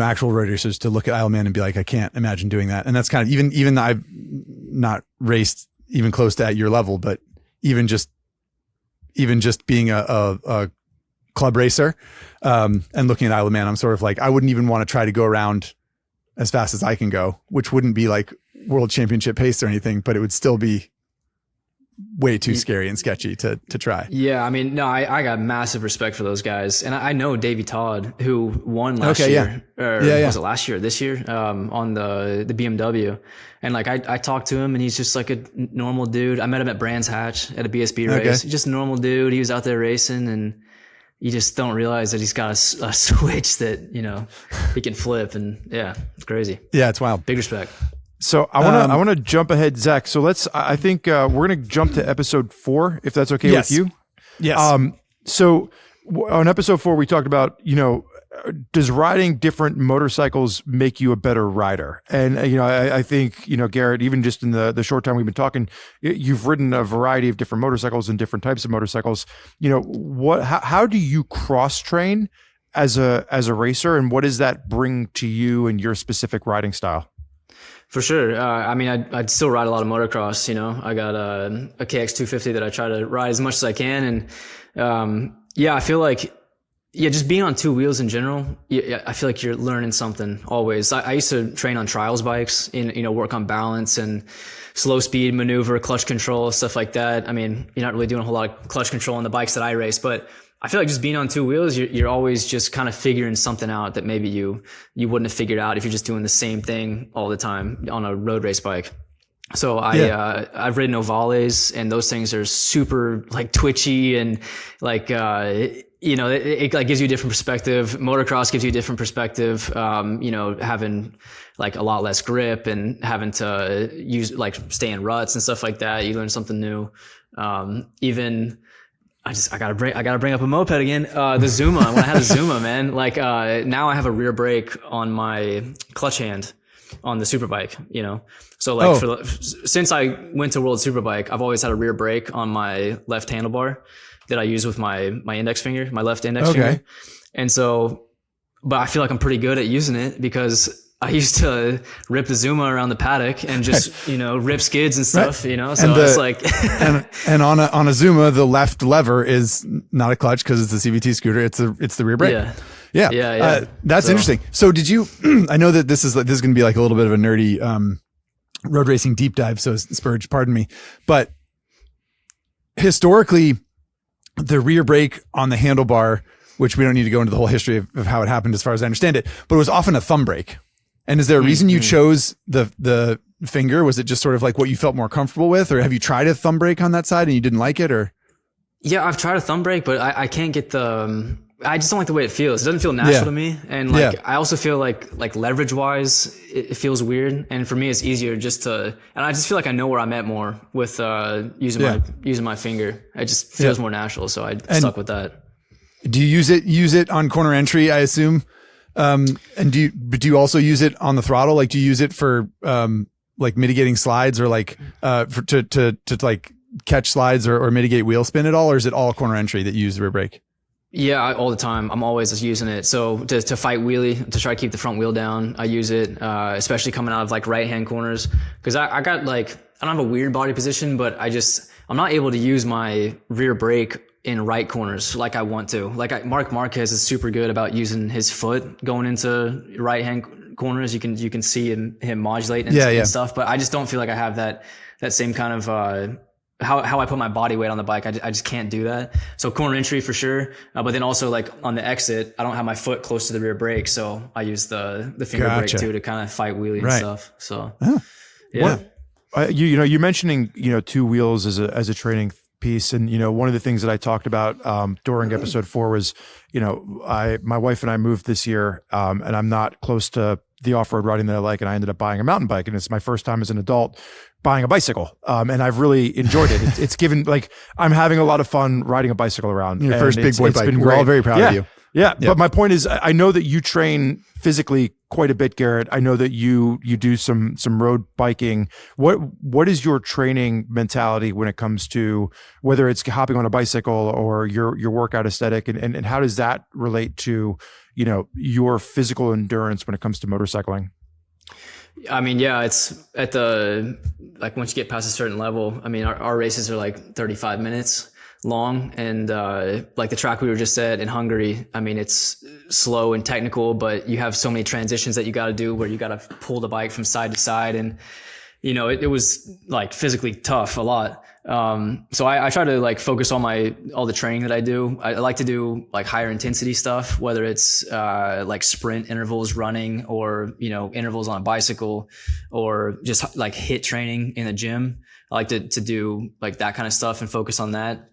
actual road racers to look at Isle of Man and be like, I can't imagine doing that. And that's kind of even I've not raced even close to at your level, but even just being a club racer, and looking at Isle of Man, I'm sort of like, I wouldn't even want to try to go around as fast as I can go, which wouldn't be like world championship pace or anything, but it would still be way too scary and sketchy to try. Yeah. I mean, no, I got massive respect for those guys. And I know Davey Todd, who won last year, was it last year or this year, on the BMW. And like, I talked to him, and he's just like a normal dude. I met him at Brands Hatch at a BSB race. Just a normal dude. He was out there racing, and you just don't realize that he's got a switch that, he can flip, and yeah, it's crazy. Yeah. It's wild. Big respect. So I want to jump ahead, Zach. So I think we're going to jump to episode 4, if that's okay with you. Yes. So on episode 4, we talked about, does riding different motorcycles make you a better rider? And, I think, Garrett, even just in the short time we've been talking, you've ridden a variety of different motorcycles and different types of motorcycles. How do you cross train as a racer, and what does that bring to you and your specific riding style? For sure. I mean, I'd still ride a lot of motocross. I got a KX250 that I try to ride as much as I can. And I feel like, just being on two wheels in general, I feel like you're learning something always. I used to train on trials bikes and, work on balance and slow speed maneuver, clutch control, stuff like that. I mean, you're not really doing a whole lot of clutch control on the bikes that I race, but I feel like just being on two wheels, you're always just kind of figuring something out that maybe you wouldn't have figured out if you're just doing the same thing all the time on a road race bike. So I've ridden ovales, and those things are super like twitchy and like, it like gives you a different perspective. Motocross gives you a different perspective. Having like a lot less grip and having to stay in ruts and stuff like that. You learn something new. I gotta bring up a moped again. The Zuma, when I had a Zuma, man, now I have a rear brake on my clutch hand on the Superbike, So since I went to World Superbike, I've always had a rear brake on my left handlebar that I use with my index finger, my left index finger. And so, but I feel like I'm pretty good at using it because I used to rip the Zuma around the paddock and just, rip skids and stuff, So it's like, and on a Zuma, the left lever is not a clutch because it's a CVT scooter. It's the rear brake. Yeah. That's interesting. So did you, I know that this is going to be like a little bit of a nerdy, road racing deep dive. So Spurge, pardon me, but historically the rear brake on the handlebar, which we don't need to go into the whole history of how it happened as far as I understand it, but it was often a thumb brake. And is there a reason you chose the finger? Was it just sort of like what you felt more comfortable with, or have you tried a thumb brake on that side and you didn't like it, or? Yeah, I've tried a thumb brake, but I can't get I just don't like the way it feels. It doesn't feel natural to me. And I also feel like leverage wise, it feels weird. And for me, it's easier and I just feel like I know where I'm at more with, using my finger. It just feels more natural. So I stuck with that. Do you use it on corner entry, I assume? And do you also use it on the throttle? Like, do you use it for, like mitigating slides or like, to like catch slides or mitigate wheel spin at all? Or is it all corner entry that you use the rear brake? Yeah, all the time. I'm always just using it. So to fight wheelie, to try to keep the front wheel down, I use it, especially coming out of like right-hand corners. Cause I got I don't have a weird body position, but I'm not able to use my rear brake in right corners like I want to. Mark Marquez is super good about using his foot going into right-hand corners. You can see him modulate and stuff, but I just don't feel like I have that same kind of, how I put my body weight on the bike. I just can't do that. So corner entry for sure. But then also like on the exit, I don't have my foot close to the rear brake. So I use the finger brake too to kind of fight wheelie and stuff. So yeah. You mentioning, two wheels as a training piece. And, one of the things that I talked about, during episode 4 was, my wife and I moved this year, and I'm not close to the off-road riding that I like. And I ended up buying a mountain bike, and it's my first time as an adult buying a bicycle. And I've really enjoyed it. It's given I'm having a lot of fun riding a bicycle around. Your first big boy bike. We're all very proud of you. Yeah. But my point is, I know that you train physically quite a bit, Garrett. I know that you do some road biking. What is your training mentality when it comes to whether it's hopping on a bicycle or your workout aesthetic, and how does that relate to, your physical endurance when it comes to motorcycling? I mean, it's at once you get past a certain level, I mean, our races are like 35 minutes long, and like the track we were just at in Hungary, I mean, it's slow and technical, but you have so many transitions that you got to do where you got to pull the bike from side to side, and it was like physically tough a lot. So I try to focus on all the training that I do. I like to do like higher intensity stuff, whether it's like sprint intervals running, or intervals on a bicycle, or just like HIIT training in the gym. I like to do like that kind of stuff and focus on that.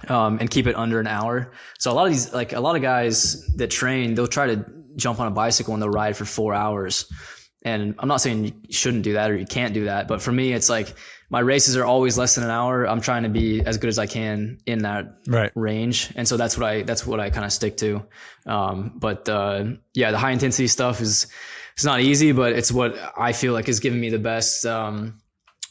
And keep it under an hour. So a lot of guys that train, they'll try to jump on a bicycle and they'll ride for 4 hours. And I'm not saying you shouldn't do that or you can't do that, but for me, it's like my races are always less than an hour. I'm trying to be as good as I can in that range. And so that's what I kind of stick to. The high intensity stuff it's not easy, but it's what I feel like is giving me the best, the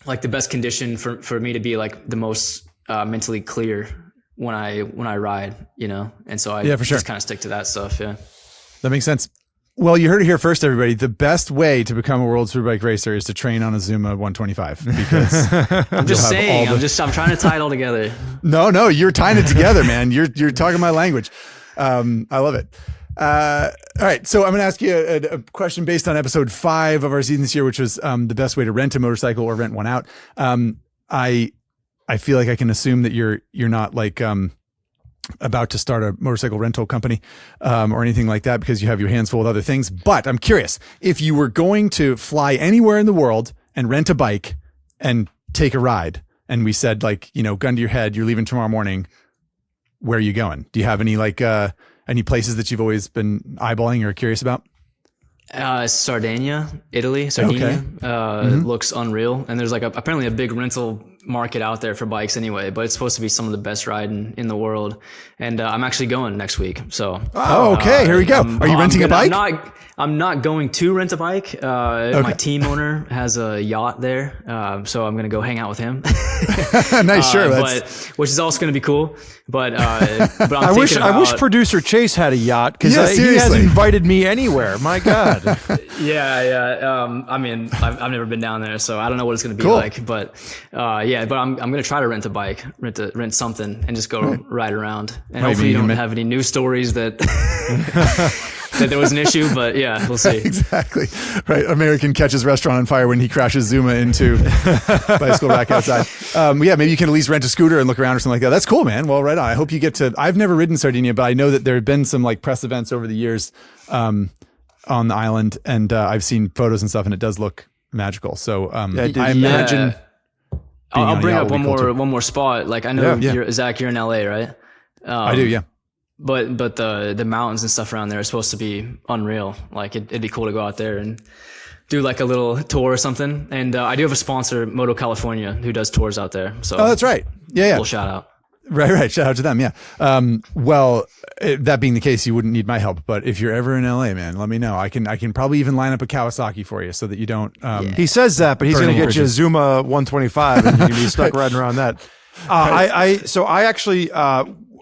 best condition for me to be like the most, mentally clear when I ride, and so I just kind of stick to that stuff. Yeah. That makes sense. Well, you heard it here first, everybody. The best way to become a world superbike racer is to train on a Zuma 125, because I'm just saying, I'm trying to tie it all together. No, you're tying it together, man. You're talking my language. I love it. All right. So I'm going to ask you a question based on episode 5 of our season this year, which was, the best way to rent a motorcycle or rent one out. I feel like I can assume that you're not about to start a motorcycle rental company, or anything like that, because you have your hands full with other things. But I'm curious, if you were going to fly anywhere in the world and rent a bike, and take a ride, and we said like, gun to your head, you're leaving tomorrow morning, where are you going? Do you have any any places that you've always been eyeballing or curious about? Sardinia, Italy. Sardinia looks unreal, and there's like apparently a big rental market out there for bikes anyway. But it's supposed to be some of the best riding in the world, and I'm actually going next week. So okay, here we go. Are you renting a bike? I'm not going to rent a bike. Okay. My team owner has a yacht there, so I'm gonna go hang out with him. Nice, sure. Which is also gonna be cool. But I wish producer Chase had a yacht, because he hasn't invited me anywhere. My God. Yeah. I mean, I've never been down there, so I don't know what it's gonna be like. But but I'm gonna try to rent a bike, rent something, and just go ride around. And hopefully you don't have any news stories that that there was an issue. But yeah, we'll see. Exactly. Right. American catches restaurant on fire when he crashes Zuma into bicycle rack outside. Maybe you can at least rent a scooter and look around or something like that. That's cool, man. Well, right on. I hope you get to. I've never ridden Sardinia, but I know that there have been some like press events over the years on the island, and I've seen photos and stuff, and it does look magical. So I imagine. I'll bring up one more spot. Like I know Zach, you're in LA, right? I do, yeah. But the mountains and stuff around there are supposed to be unreal. Like it'd be cool to go out there and do like a little tour or something. And I do have a sponsor, Moto California, who does tours out there. So that's right. Yeah. Little shout out. Right. Shout out to them. Yeah. That being the case, you wouldn't need my help. But if you're ever in LA, man, let me know. I can probably even line up a Kawasaki for you so that you don't. He says that, but he's going to get you a Zuma 125, and you're going to be stuck riding around that.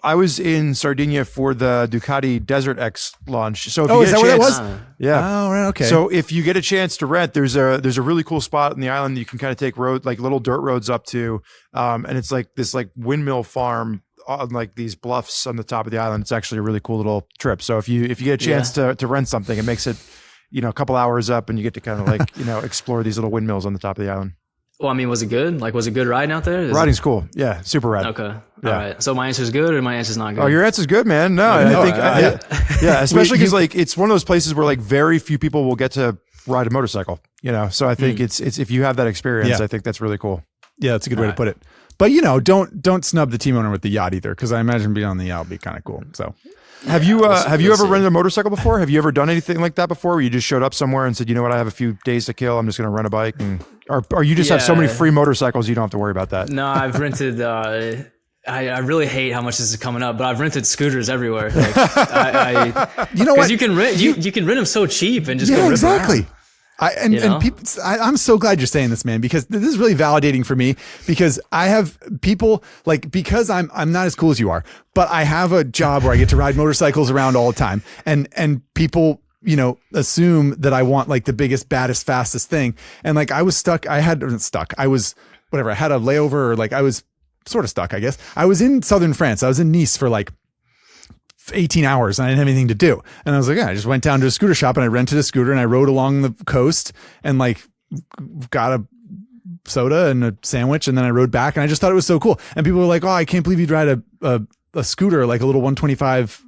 I was in Sardinia for the Ducati Desert X launch. So if you is that where that was? Yeah. Oh, right. Okay. So if you get a chance to rent, there's a really cool spot in the island that you can kind of take like little dirt roads up to, and it's like this like windmill farm on like these bluffs on the top of the island. It's actually a really cool little trip. So if you get a chance to rent something, it makes it a couple hours up, and you get to kind of like explore these little windmills on the top of the island. Well, I mean, was it good? Like, was it good riding out there? Riding's cool. Yeah, super rad. Okay. Yeah. All right. So my answer's good, or my answer's not good? Oh, your answer's good, man. No, I think, especially because like it's one of those places where like very few people will get to ride a motorcycle. So I think it's if you have that experience, I think that's really cool. Yeah, that's a good way to put it. But don't snub the team owner with the yacht either, because I imagine being on the yacht would be kind of cool. So. Have you ever rented a motorcycle before? Have you ever done anything like that before, where you just showed up somewhere and said, you know what, I have a few days to kill, I'm just going to rent a bike? Or you just have so many free motorcycles you don't have to worry about that? No, I've rented. I really hate how much this is coming up, but I've rented scooters everywhere. Like, you know what? Because you can rent them so cheap and just go rip exactly. around. And people, I'm so glad you're saying this, man, because this is really validating for me, because I have people like, because I'm not as cool as you are, but I have a job where I get to ride motorcycles around all the time, and people, assume that I want like the biggest, baddest, fastest thing. And like I was I had a layover, or like I was sort of stuck, I guess. I was in southern France. I was in Nice for like 18 hours and I didn't have anything to do. And I was like, I just went down to a scooter shop and I rented a scooter and I rode along the coast and like got a soda and a sandwich. And then I rode back, and I just thought it was so cool. And people were like, oh, I can't believe you'd ride a scooter, like a little 125,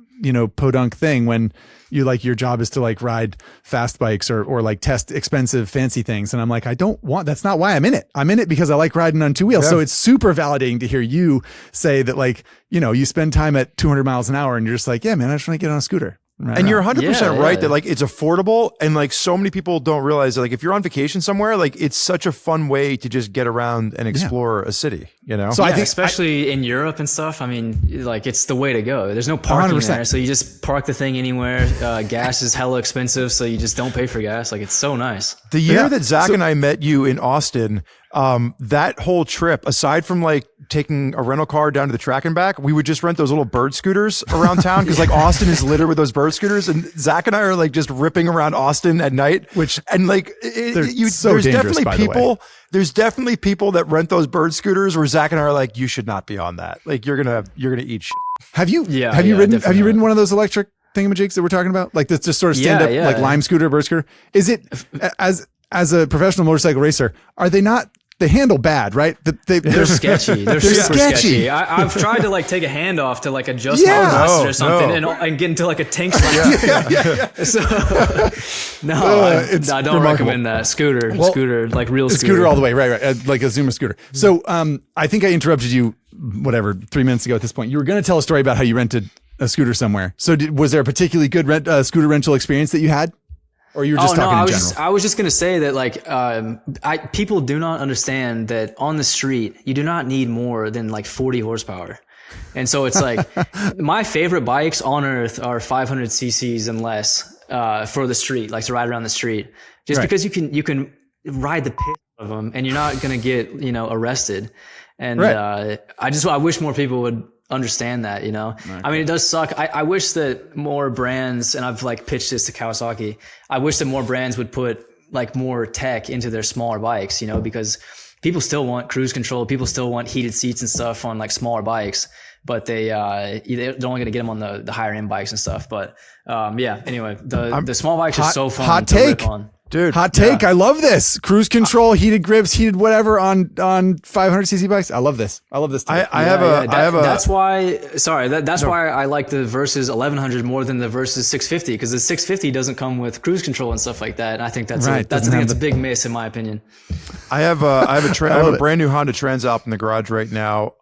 podunk thing, when you like your job is to like ride fast bikes or like test expensive fancy things. And I'm like, that's not why I'm in it. I'm in it because I like riding on two wheels. Yeah. So it's super validating to hear you say that, like, you spend time at 200 miles an hour and you're just like, yeah, man, I just want to get on a scooter. Right. And you're 100% right that like it's affordable, and like so many people don't realize that like if you're on vacation somewhere, like it's such a fun way to just get around and explore a city, So I think especially in Europe and stuff, I mean, like it's the way to go. There's no parking 100%. There, so you just park the thing anywhere. Gas is hella expensive, so you just don't pay for gas. Like it's so nice. The year that Zach and I met you in Austin, that whole trip, aside from like taking a rental car down to the track and back, we would just rent those little bird scooters around town, because like Austin is littered with those bird scooters, and Zach and I are like just ripping around Austin at night, there's definitely people that rent those bird scooters where Zach and I are like, you should not be on that. Like you're gonna eat shit. Have you ridden one of those electric thingamajigs that we're talking about? Like this just sort of stand up like Lime scooter, bird scooter. Is it as a professional motorcycle racer, are they not they handle bad, right? They're sketchy. They're super sketchy. I've tried to like take a hand off to like adjust my glasses or something and get into like a tank slide. So I don't recommend that. Scooter, like real scooter. Scooter all the way, right. Like a Zuma scooter. So I think I interrupted you, 3 minutes ago at this point. You were going to tell a story about how you rented a scooter somewhere. So was there a particularly good scooter rental experience that you had? Or you were just talking in general? I was just going to say that like, people do not understand that on the street, you do not need more than like 40 horsepower. And so it's like my favorite bikes on earth are 500 cc's and less, for the street, like to ride around the street, just because you can ride the piss out of them and you're not going to get, arrested. And, I wish more people would understand that, Okay. I mean, it does suck. I wish that more brands, and I've like pitched this to Kawasaki, I wish that more brands would put like more tech into their smaller bikes, because people still want cruise control. People still want heated seats and stuff on like smaller bikes, but they're only going to get them on the higher end bikes and stuff. But, anyway, the small bikes are so fun to rip on. Dude, hot take. I love this. Cruise control, heated grips, heated whatever on 500cc bikes. I love this. That's why I like the Versus 1100 more than the Versus 650, because the 650 doesn't come with cruise control and stuff like that. And I think that's a big miss in my opinion. I have a brand new Honda Transalp in the garage right now,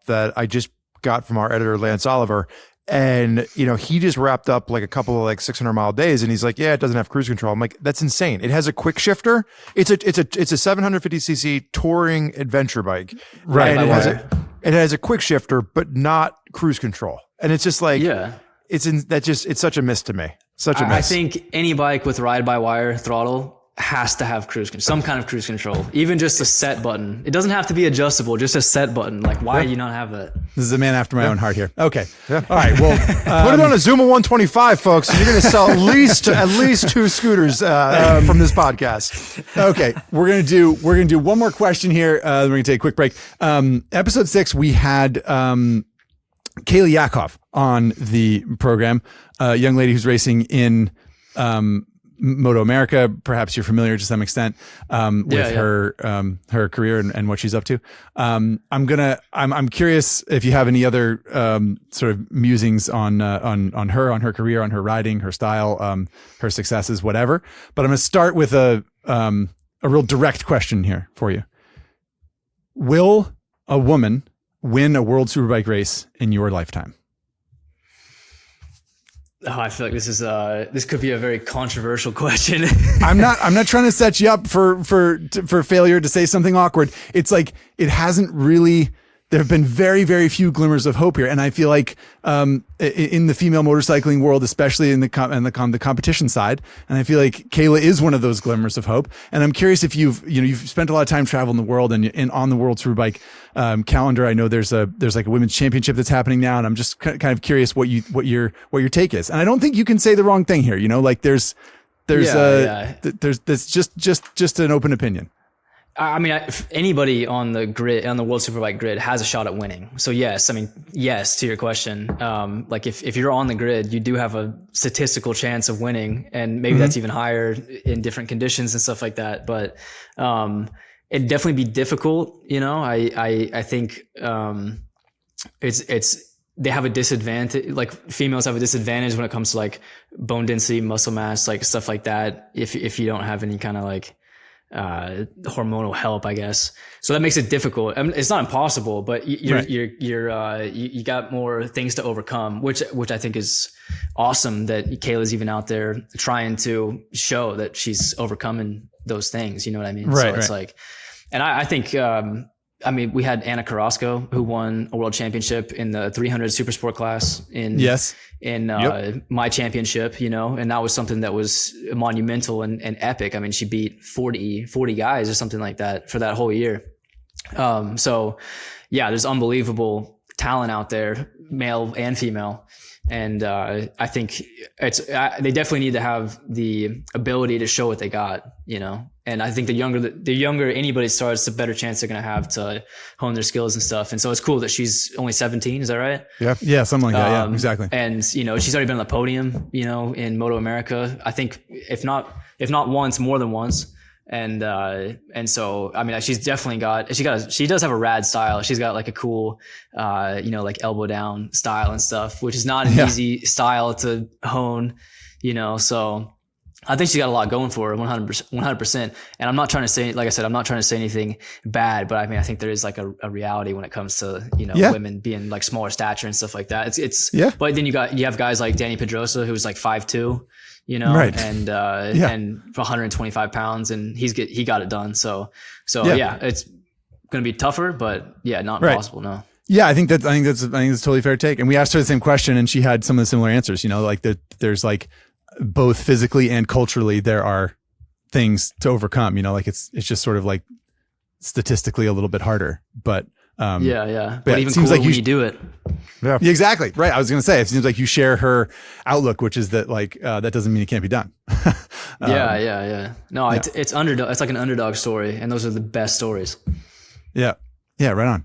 that I just got from our editor, Lance Oliver. And, he just wrapped up like a couple of like 600-mile days, and he's like, yeah, it doesn't have cruise control. I'm like, that's insane. It has a quick shifter. It's a 750cc touring adventure bike. Right. And it has a quick shifter, but not cruise control. And it's just like, it's such a miss to me. Such a miss. I think any bike with ride-by-wire throttle has to have some kind of cruise control, even just a set button. It doesn't have to be adjustable, just a set button. Like, why do you not have that? This is a man after my own heart here. Okay. Yeah. All right. Well, put it on a Zuma 125, folks. You're going to sell at least 2 scooters from this podcast. Okay. We're going to do one more question here. Then we're going to take a quick break. Episode 6, we had Kayla Yakov on the program, a young lady who's racing in Moto America. Perhaps you're familiar to some extent with her career and what she's up to. I'm curious if you have any other sort of musings on her career, on her riding, her style, her successes, whatever. But I'm going to start with a real direct question here for you. Will a woman win a World Superbike race in your lifetime? Oh, I feel like this could be a very controversial question. I'm not trying to set you up for failure to say something awkward. It's like, it hasn't really, there have been very, very few glimmers of hope here. And I feel like, in the female motorcycling world, especially in the competition side, and I feel like Kayla is one of those glimmers of hope. And I'm curious if you've spent a lot of time traveling the world and on the World Superbike calendar. I know there's like a women's championship that's happening now, and I'm just kind of curious what your take is. And I don't think you can say the wrong thing here. Like there's just an open opinion. I mean, if anybody on the World Superbike grid has a shot at winning. So yes to your question. Like if you're on the grid, you do have a statistical chance of winning, and maybe that's even higher in different conditions and stuff like that. But, it'd definitely be difficult. I think, they have a disadvantage, like females have a disadvantage when it comes to like bone density, muscle mass, like stuff like that. If you don't have any kind of like, hormonal help, I guess. So that makes it difficult. I mean, it's not impossible, but you got more things to overcome, which I think is awesome that Kayla's even out there trying to show that she's overcoming those things. You know what I mean? Right. So it's like, and I think, we had Anna Carrasco, who won a world championship in the 300 super sport class in my championship, and that was something that was monumental and epic. I mean, she beat 40 guys or something like that for that whole year. So yeah, there's unbelievable talent out there, male and female. And, I think they definitely need to have the ability to show what they got, and I think the younger anybody starts, the better chance they're going to have to hone their skills and stuff. And so it's cool that she's only 17. Is that right? Yeah. Yeah. Something like that. Yeah, exactly. And, she's already been on the podium, in Moto America, I think if not once, more than once. And so, I mean, she does have a rad style. She's got like a cool, like elbow down style and stuff, which is not an easy style to hone, so I think she's got a lot going for her, 100%. And I'm not trying to say, like I said, I'm not trying to say anything bad, but I mean, I think there is like a reality when it comes to, women being like smaller stature and stuff like that. But then you have guys like Danny Pedrosa, who's like 5'2", right. and 125 pounds, and he got it done. So it's going to be tougher, but not impossible. No. Yeah, I think that's a totally fair take. And we asked her the same question, and she had some of the similar answers. Like there's like both physically and culturally, there are things to overcome. Like it's just sort of like statistically a little bit harder, but but even cooler like when you do it. Yeah, exactly. Right. I was going to say, it seems like you share her outlook, which is that like that doesn't mean it can't be done. No, it's underdog. It's like an underdog story, and those are the best stories. Yeah. Right on.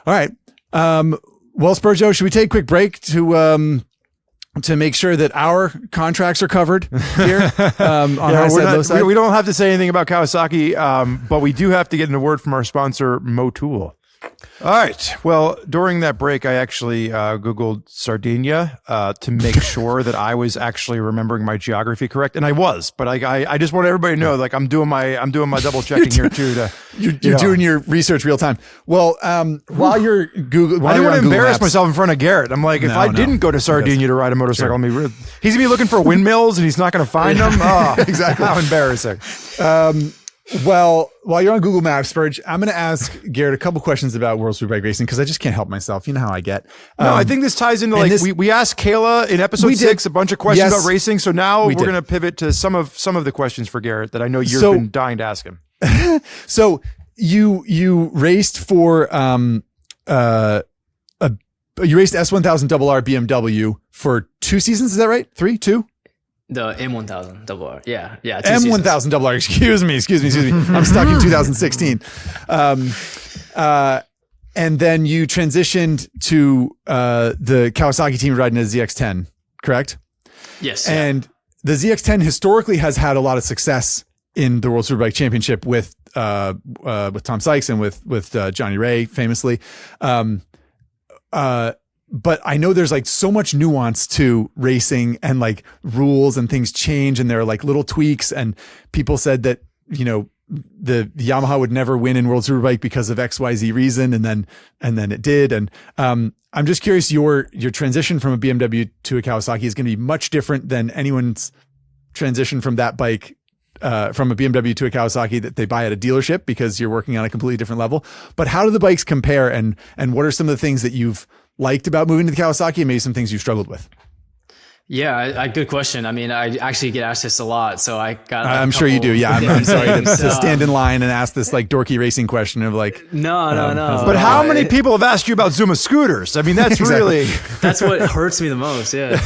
All right. Well, Spurjo, should we take a quick break to make sure that our contracts are covered here on Highside, we don't have to say anything about Kawasaki, but we do have to get in a word from our sponsor, Moto. All right. Well, during that break, I actually Googled Sardinia to make sure that I was actually remembering my geography correct, and I was. But I just want everybody to know, like I'm doing my double checking here too. You're doing your research real time. Well, while you're Googling, I didn't want to embarrass myself in front of Garrett. I'm like, if I didn't go to Sardinia to ride a motorcycle, he's gonna be looking for windmills and he's not gonna find them. Oh, exactly. How embarrassing. Well, while you're on Google Maps, Spurge, I'm going to ask Garrett a couple questions about World Superbike racing because I just can't help myself. You know how I get. No, I think this ties into like we asked Kayla in episode 6 a bunch of questions about racing. So now we're going to pivot to some of the questions for Garrett that I know you've been dying to ask him. So you raced for you raced S1000RR BMW for 2 seasons. Is that right? 3, 2? The M1000 RR. Yeah. M1000 RR. Excuse me. I'm stuck in 2016. And then you transitioned to the Kawasaki team riding a ZX10, correct? Yes. And the ZX10 historically has had a lot of success in the World Superbike Championship with Tom Sykes and with Johnny Ray famously. But I know there's like so much nuance to racing and like rules and things change and there are like little tweaks, and people said that, the Yamaha would never win in World Superbike because of XYZ reason. And then it did. And, I'm just curious, your transition from a BMW to a Kawasaki is going to be much different than anyone's transition from that bike, from a BMW to a Kawasaki that they buy at a dealership, because you're working on a completely different level. But how do the bikes compare, and what are some of the things that you've liked about moving to the Kawasaki and maybe some things you've struggled with? Yeah, good question. I mean, I actually get asked this a lot, so I got. I'm sure you do. Yeah, I'm sorry to stand in line and ask this like dorky racing question of like. No. But how many people have asked you about Zuma scooters? I mean, that's really that's what hurts me the most. Yeah.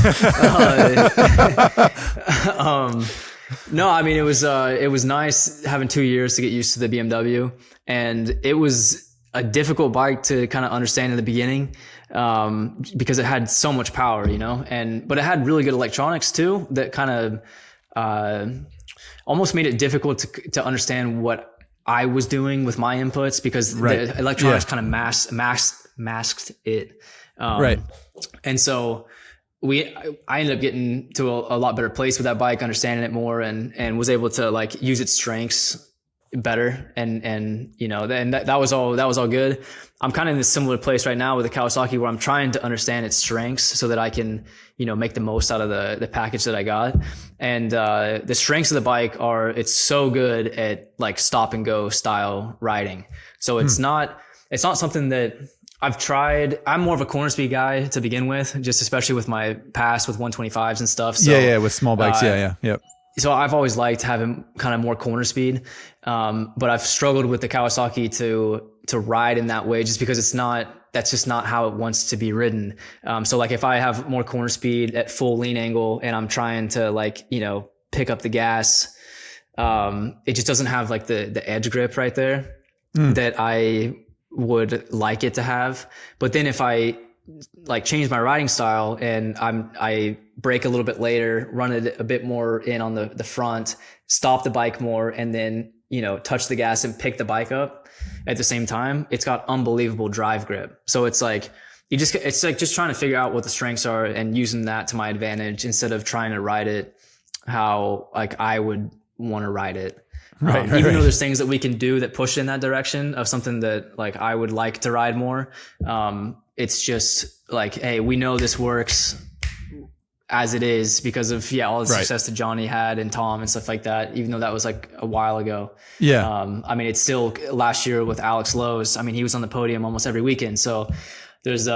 No, I mean, it was nice having 2 years to get used to the BMW, and it was a difficult bike to kind of understand in the beginning. Because it had so much power, but it had really good electronics too, that kind of, almost made it difficult to understand what I was doing with my inputs, because the electronics kind of masked it. Right. And so I ended up getting to a lot better place with that bike, understanding it more, and was able to like use its strengths better. And that was all good. I'm kind of in a similar place right now with the Kawasaki, where I'm trying to understand its strengths so that I can, make the most out of the package that I got. And, the strengths of the bike it's so good at like stop and go style riding. So it's not something that I've tried. I'm more of a corner speed guy to begin with, just especially with my past with 125s and stuff. So, with small bikes. Yep. So I've always liked having kind of more corner speed. But I've struggled with the Kawasaki to ride in that way, just because that's just not how it wants to be ridden. So like if I have more corner speed at full lean angle and I'm trying to like, pick up the gas, it just doesn't have like the edge grip right there that I would like it to have. But then if I like change my riding style and I brake a little bit later, run it a bit more in on the front, stop the bike more, and then touch the gas and pick the bike up at the same time, it's got unbelievable drive grip. So it's like, it's like just trying to figure out what the strengths are and using that to my advantage instead of trying to ride it how like I would want to ride it. Even though there's things that we can do that push in that direction of something that like I would like to ride more. It's just like, hey, we know this works as it is because of all the success that Johnny had and Tom and stuff like that, even though that was like a while ago. I mean, it's still last year with Alex Lowe's. I mean, he was on the podium almost every weekend. So there's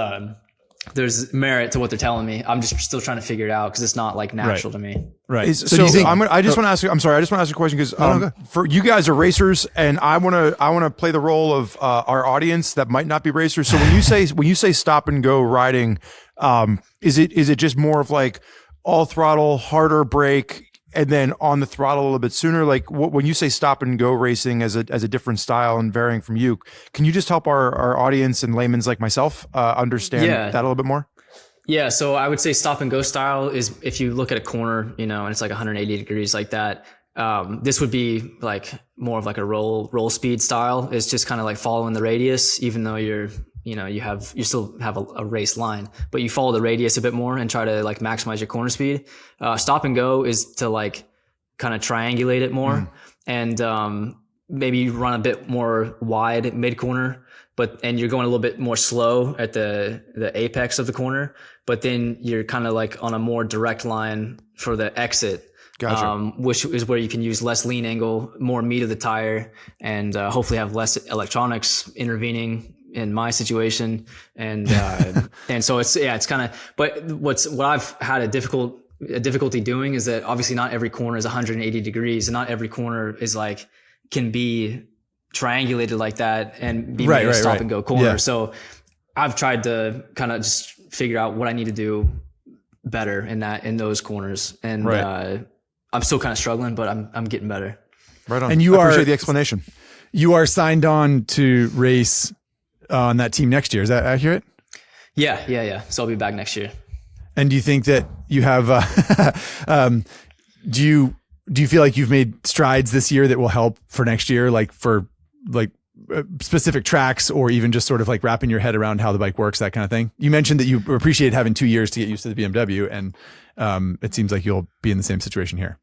merit to what they're telling me. I'm just still trying to figure it out because it's not like natural to me. So do you think, I just want to ask you, I'm sorry, I just want to ask you a question because for you guys are racers and I want to play the role of our audience that might not be racers. So when you say stop and go riding, is it just more of like all throttle, harder brake, and then on the throttle a little bit sooner? Like when you say stop and go racing as a different style and varying from you, can you just help our audience and layman's like myself understand that a little bit more? Yeah. So I would say stop and go style is if you look at a corner, and it's like 180 degrees like that. This would be like more of like a roll speed style. It's just kind of like following the radius, even though you still have a race line, but you follow the radius a bit more and try to like maximize your corner speed. Stop and go is to like kind of triangulate it more and maybe run a bit more wide mid corner, and you're going a little bit more slow at the apex of the corner, but then you're kind of like on a more direct line for the exit. Gotcha. Which is where you can use less lean angle, more meat of the tire, and hopefully have less electronics intervening in my situation. And so it's kind of, but what I've had a difficulty doing is that obviously not every corner is 180 degrees and not every corner is like, can be triangulated like that and be made a stop and go corner. Yeah. So I've tried to kind of just figure out what I need to do better in those corners. And, I'm still kind of struggling, but I'm getting better. Right on. And I appreciate the explanation. You are signed on to race on that team next year. Is that accurate? Yeah. So I'll be back next year. And do you think that you have, do you feel like you've made strides this year that will help for next year? Like for like specific tracks or even just sort of like wrapping your head around how the bike works, that kind of thing? You mentioned that you appreciate having 2 years to get used to the BMW, and it seems like you'll be in the same situation here.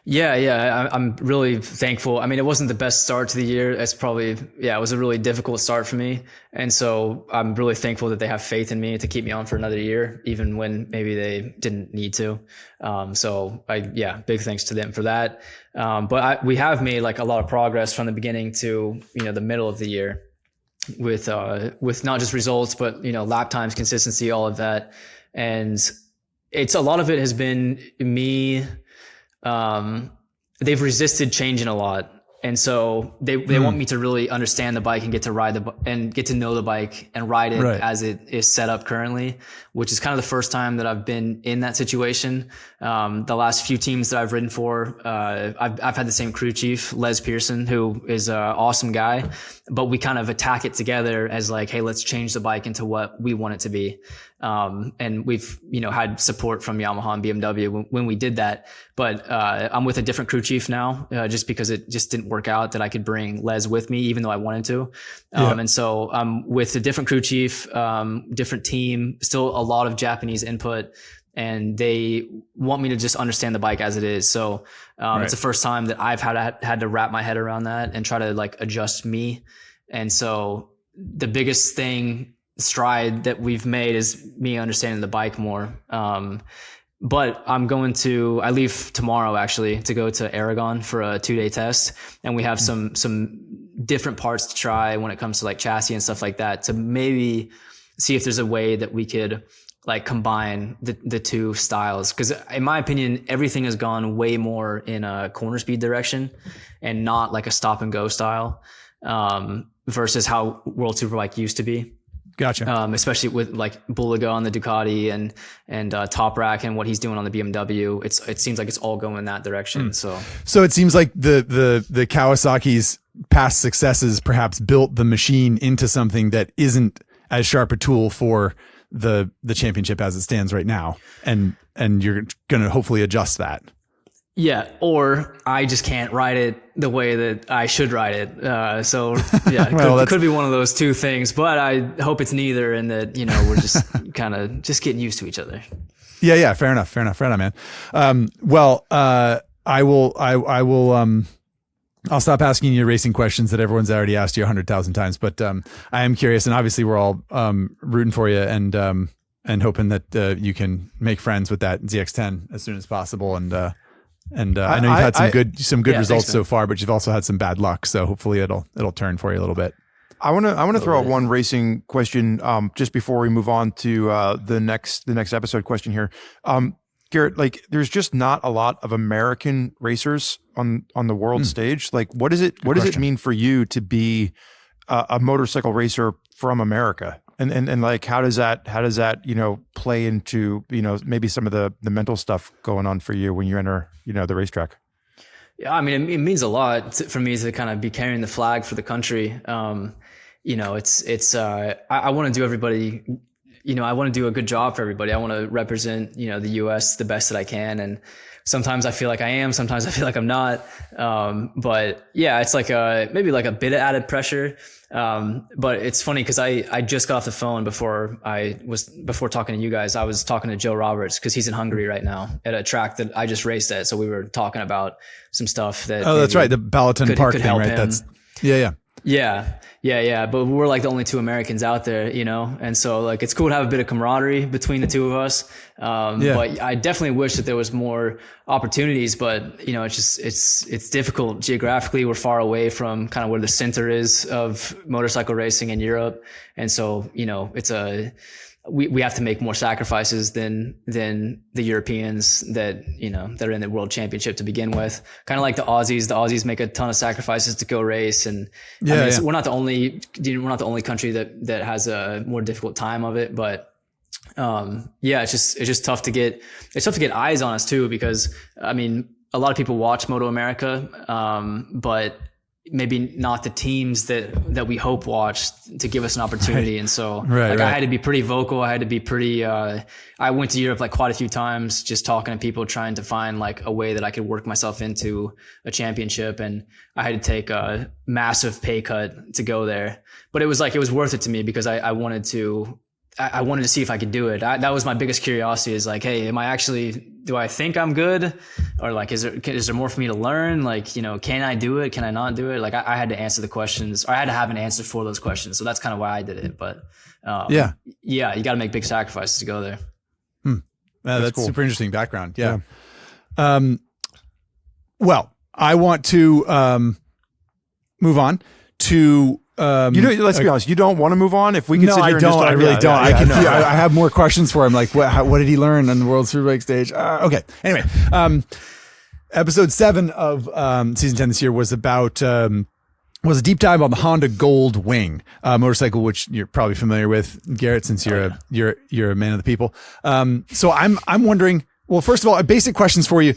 Yeah. I'm really thankful. I mean, it wasn't the best start to the year. It's probably, it was a really difficult start for me. And so I'm really thankful that they have faith in me to keep me on for another year, even when maybe they didn't need to. Big thanks to them for that. But we have made like a lot of progress from the beginning to, the middle of the year with not just results, but, lap times, consistency, all of that. And a lot of it has been me. They've resisted changing a lot. And so they want me to really understand the bike and get to ride and get to know the bike and ride it as it is set up currently, which is kind of the first time that I've been in that situation. The last few teams that I've ridden for, I've had the same crew chief, Les Pearson, who is an awesome guy, but we kind of attack it together as like, hey, let's change the bike into what we want it to be. And we've, had support from Yamaha and BMW when we did that. But, I'm with a different crew chief now, just because it just didn't work out that I could bring Les with me, even though I wanted to. And so I'm with a different crew chief, different team, still a lot of Japanese input, and they want me to just understand the bike as it is. So, it's the first time that I've had to wrap my head around that and try to like adjust me. And so the biggest stride that we've made is me understanding the bike more. But I leave tomorrow actually to go to Aragon for a 2-day test. And we have some different parts to try when it comes to like chassis and stuff like that, to maybe see if there's a way that we could like combine the two styles. Cause in my opinion, everything has gone way more in a corner speed direction and not like a stop and go style, versus how World Superbike used to be. Gotcha. Especially with like Bulaga on the Ducati and Toprak and what he's doing on the BMW. It seems like it's all going in that direction. So it seems like the Kawasaki's past successes perhaps built the machine into something that isn't as sharp a tool for the championship as it stands right now. And you're going to hopefully adjust that. Yeah, or I just can't ride it the way that I should ride it. So yeah, it could be one of those two things, but I hope it's neither, and that, you know, we're just kind of just getting used to each other. Yeah. Fair enough, man. I'll stop asking you racing questions that everyone's already asked you 100,000 times, but I am curious, and obviously we're all rooting for you and hoping that you can make friends with that ZX10 as soon as possible. And I know you've had some good results so far, but you've also had some bad luck. So hopefully it'll turn for you a little bit. I want to throw out one racing question just before we move on to the next episode question here. Garrett, like, there's just not a lot of American racers on the world stage. Like, what does it mean for you to be a motorcycle racer from America? And like, how does that, you know, play into, you know, maybe some of the mental stuff going on for you when you enter, you know, the racetrack? Yeah, I mean, it means a lot for me to kind of be carrying the flag for the country. You know, I want to do everybody, you know, I want to do a good job for everybody. I want to represent, you know, the US the best that I can. And sometimes I feel like I am, sometimes I feel like I'm not. But yeah, it's like maybe like a bit of added pressure. But it's funny because I just got off the phone before talking to you guys. I was talking to Joe Roberts because he's in Hungary right now at a track that I just raced at. So we were talking about some stuff that. Oh, that's right. The Balaton Park thing, right? That's Yeah. But we're like the only two Americans out there, you know? And so like, it's cool to have a bit of camaraderie between the two of us. But I definitely wish that there was more opportunities, but you know, it's difficult geographically. We're far away from kind of where the center is of motorcycle racing in Europe. And so, you know, we have to make more sacrifices than the Europeans that, you know, that are in the world championship to begin with. Kind of like the Aussies make a ton of sacrifices to go race. And we're not the only country that has a more difficult time of it, but it's just tough to get eyes on us too, because I mean, a lot of people watch Moto America, but maybe not the teams that we hope watch to give us an opportunity. Right. And so I had to be pretty vocal. I had to be pretty, I went to Europe like quite a few times, just talking to people, trying to find like a way that I could work myself into a championship. And I had to take a massive pay cut to go there, but it was worth it to me because I wanted to see if I could do it. That was my biggest curiosity, is like, hey, do I think I'm good? Or like, is there more for me to learn? Like, you know, can I do it? Can I not do it? Like I had to answer the questions, or I had to have an answer for those questions. So that's kind of why I did it. But you got to make big sacrifices to go there. That's cool. Super interesting background. Yeah. Well, I want to move on to, let's be honest. You don't want to move on. If we could sit here I really don't. I have more questions for him. Like, what did he learn on the World Superbike stage? Okay. Anyway, episode 7 of season 10 this year was about was a deep dive on the Honda Gold Wing motorcycle, which you're probably familiar with, Garrett, since you're a man of the people. So I'm wondering. Well, first of all, basic questions for you.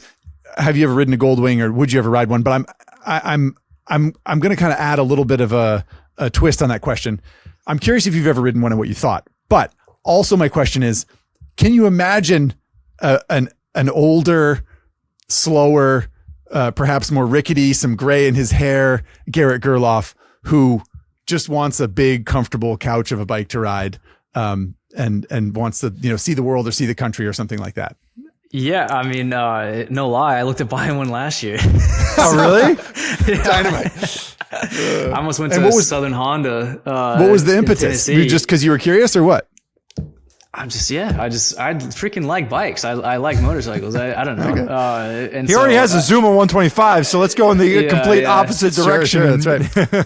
Have you ever ridden a Gold Wing, or would you ever ride one? But I'm going to kind of add a little bit of a twist on that question. I'm curious if you've ever ridden one and what you thought. But also my question is, can you imagine an older, slower, perhaps more rickety, some gray in his hair, Garrett Gerloff, who just wants a big, comfortable couch of a bike to ride, and wants to, you know, see the world or see the country or something like that? Yeah, I mean, no lie, I looked at buying one last year. Oh, really? Yeah. Dynamite. I almost went to Southern Honda. What was the impetus? Just because you were curious, or what? I freaking like bikes. I like motorcycles. I don't know. Okay. And he already has a Zuma 125, so let's go in the complete opposite direction. Sure, that's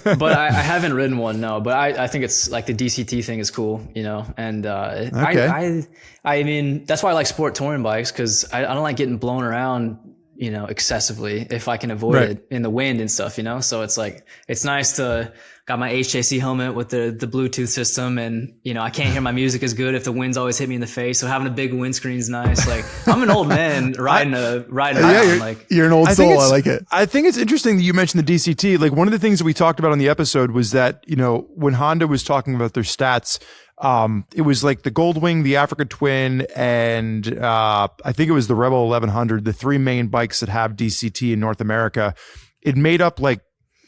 right. But I haven't ridden one, no. But I think it's like the DCT thing is cool, you know. And I mean, that's why I like sport touring bikes, because I don't like getting blown around, you know, excessively if I can avoid it in the wind and stuff, you know. So it's like, it's nice to got my HJC helmet with the Bluetooth system, and you know, I can't hear my music as good if the wind's always hit me in the face. So having a big windscreen is nice. Like, I'm an old man riding around. You're an old soul. I like it. I think it's interesting that you mentioned the DCT. Like, one of the things that we talked about on the episode was that, you know, when Honda was talking about their stats, It was like the Goldwing, the Africa Twin, and I think it was the Rebel 1100, the three main bikes that have DCT in North America. It made up like,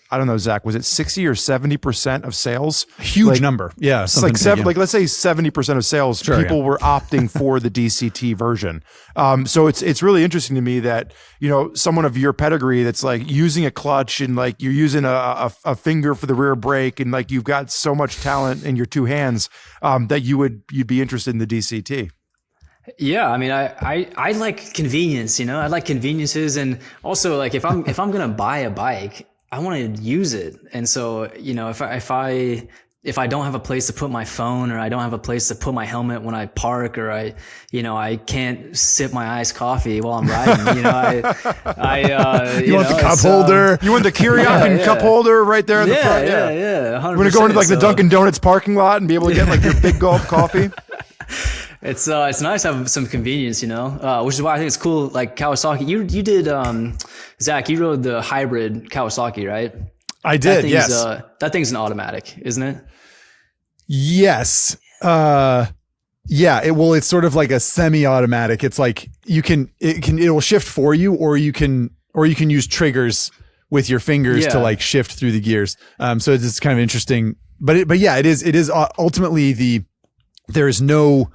I don't know, Zach, was it 60 or 70% of sales? Huge number. Yeah. It's like like let's say 70% of sales, people were opting for the DCT version. So it's really interesting to me that, you know, someone of your pedigree that's like using a clutch and like you're using a finger for the rear brake and like you've got so much talent in your two hands that you'd be interested in the DCT. Yeah, I mean, I like convenience, you know, I like conveniences, and also like if I'm gonna buy a bike, I want to use it. And so, you know, if I don't have a place to put my phone, or I don't have a place to put my helmet when I park, or I can't sip my iced coffee while I'm riding, you know, you want the cup holder? You want the Kiriakin cup holder right there in the front? Yeah. 100%. You want to go into like the Dunkin' Donuts parking lot and be able to get like your big gulp coffee? It's nice to have some convenience, you know, which is why I think it's cool. Like Kawasaki, you did, Zach, you rode the hybrid Kawasaki, right? I did. Yes. That thing's an automatic, isn't it? Yes. Yeah. It's sort of like a semi-automatic. It's like it will shift for you, or you can use triggers with your fingers to like shift through the gears. So it's kind of interesting, but yeah, it is ultimately there's no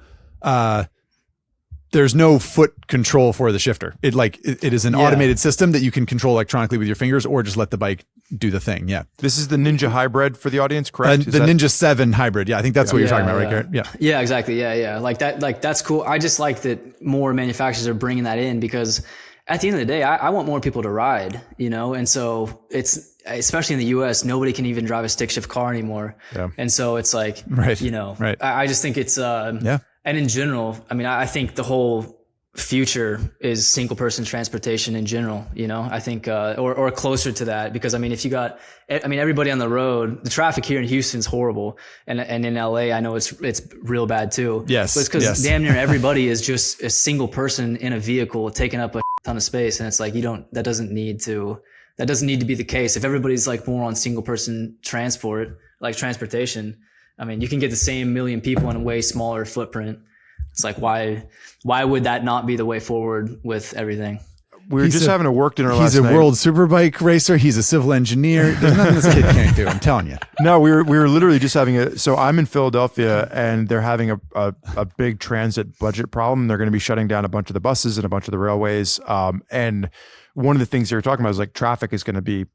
foot control for the shifter. It is an automated system that you can control electronically with your fingers, or just let the bike do the thing. Yeah. This is the Ninja Hybrid for the audience, correct? The Ninja 7 Hybrid. Yeah. I think that's what you're talking about, right, Garrett? Yeah. Yeah, exactly. Yeah. Like that's cool. I just like that more manufacturers are bringing that in, because at the end of the day, I want more people to ride, you know? And so it's, especially in the US, nobody can even drive a stick shift car anymore. Yeah. And so it's like, you know, I just think it's, and in general, I mean, I think the whole future is single person transportation in general, you know, I think, or closer to that, because I mean, if you got, everybody on the road, the traffic here in Houston is horrible. And in LA, I know it's real bad too. Yes. But it's because damn near everybody is just a single person in a vehicle taking up a ton of space. And it's like, that doesn't need to be the case. If everybody's like more on single person transportation, I mean, you can get the same million people in a way smaller footprint. It's like, why would that not be the way forward with everything? We were just having a work dinner last night. He's a world superbike racer. He's a civil engineer. There's nothing this kid can't do. I'm telling you. No, we were literally just having so I'm in Philadelphia, and they're having a big transit budget problem. They're going to be shutting down a bunch of the buses and a bunch of the railways. And one of the things they were talking about is like traffic is going to be,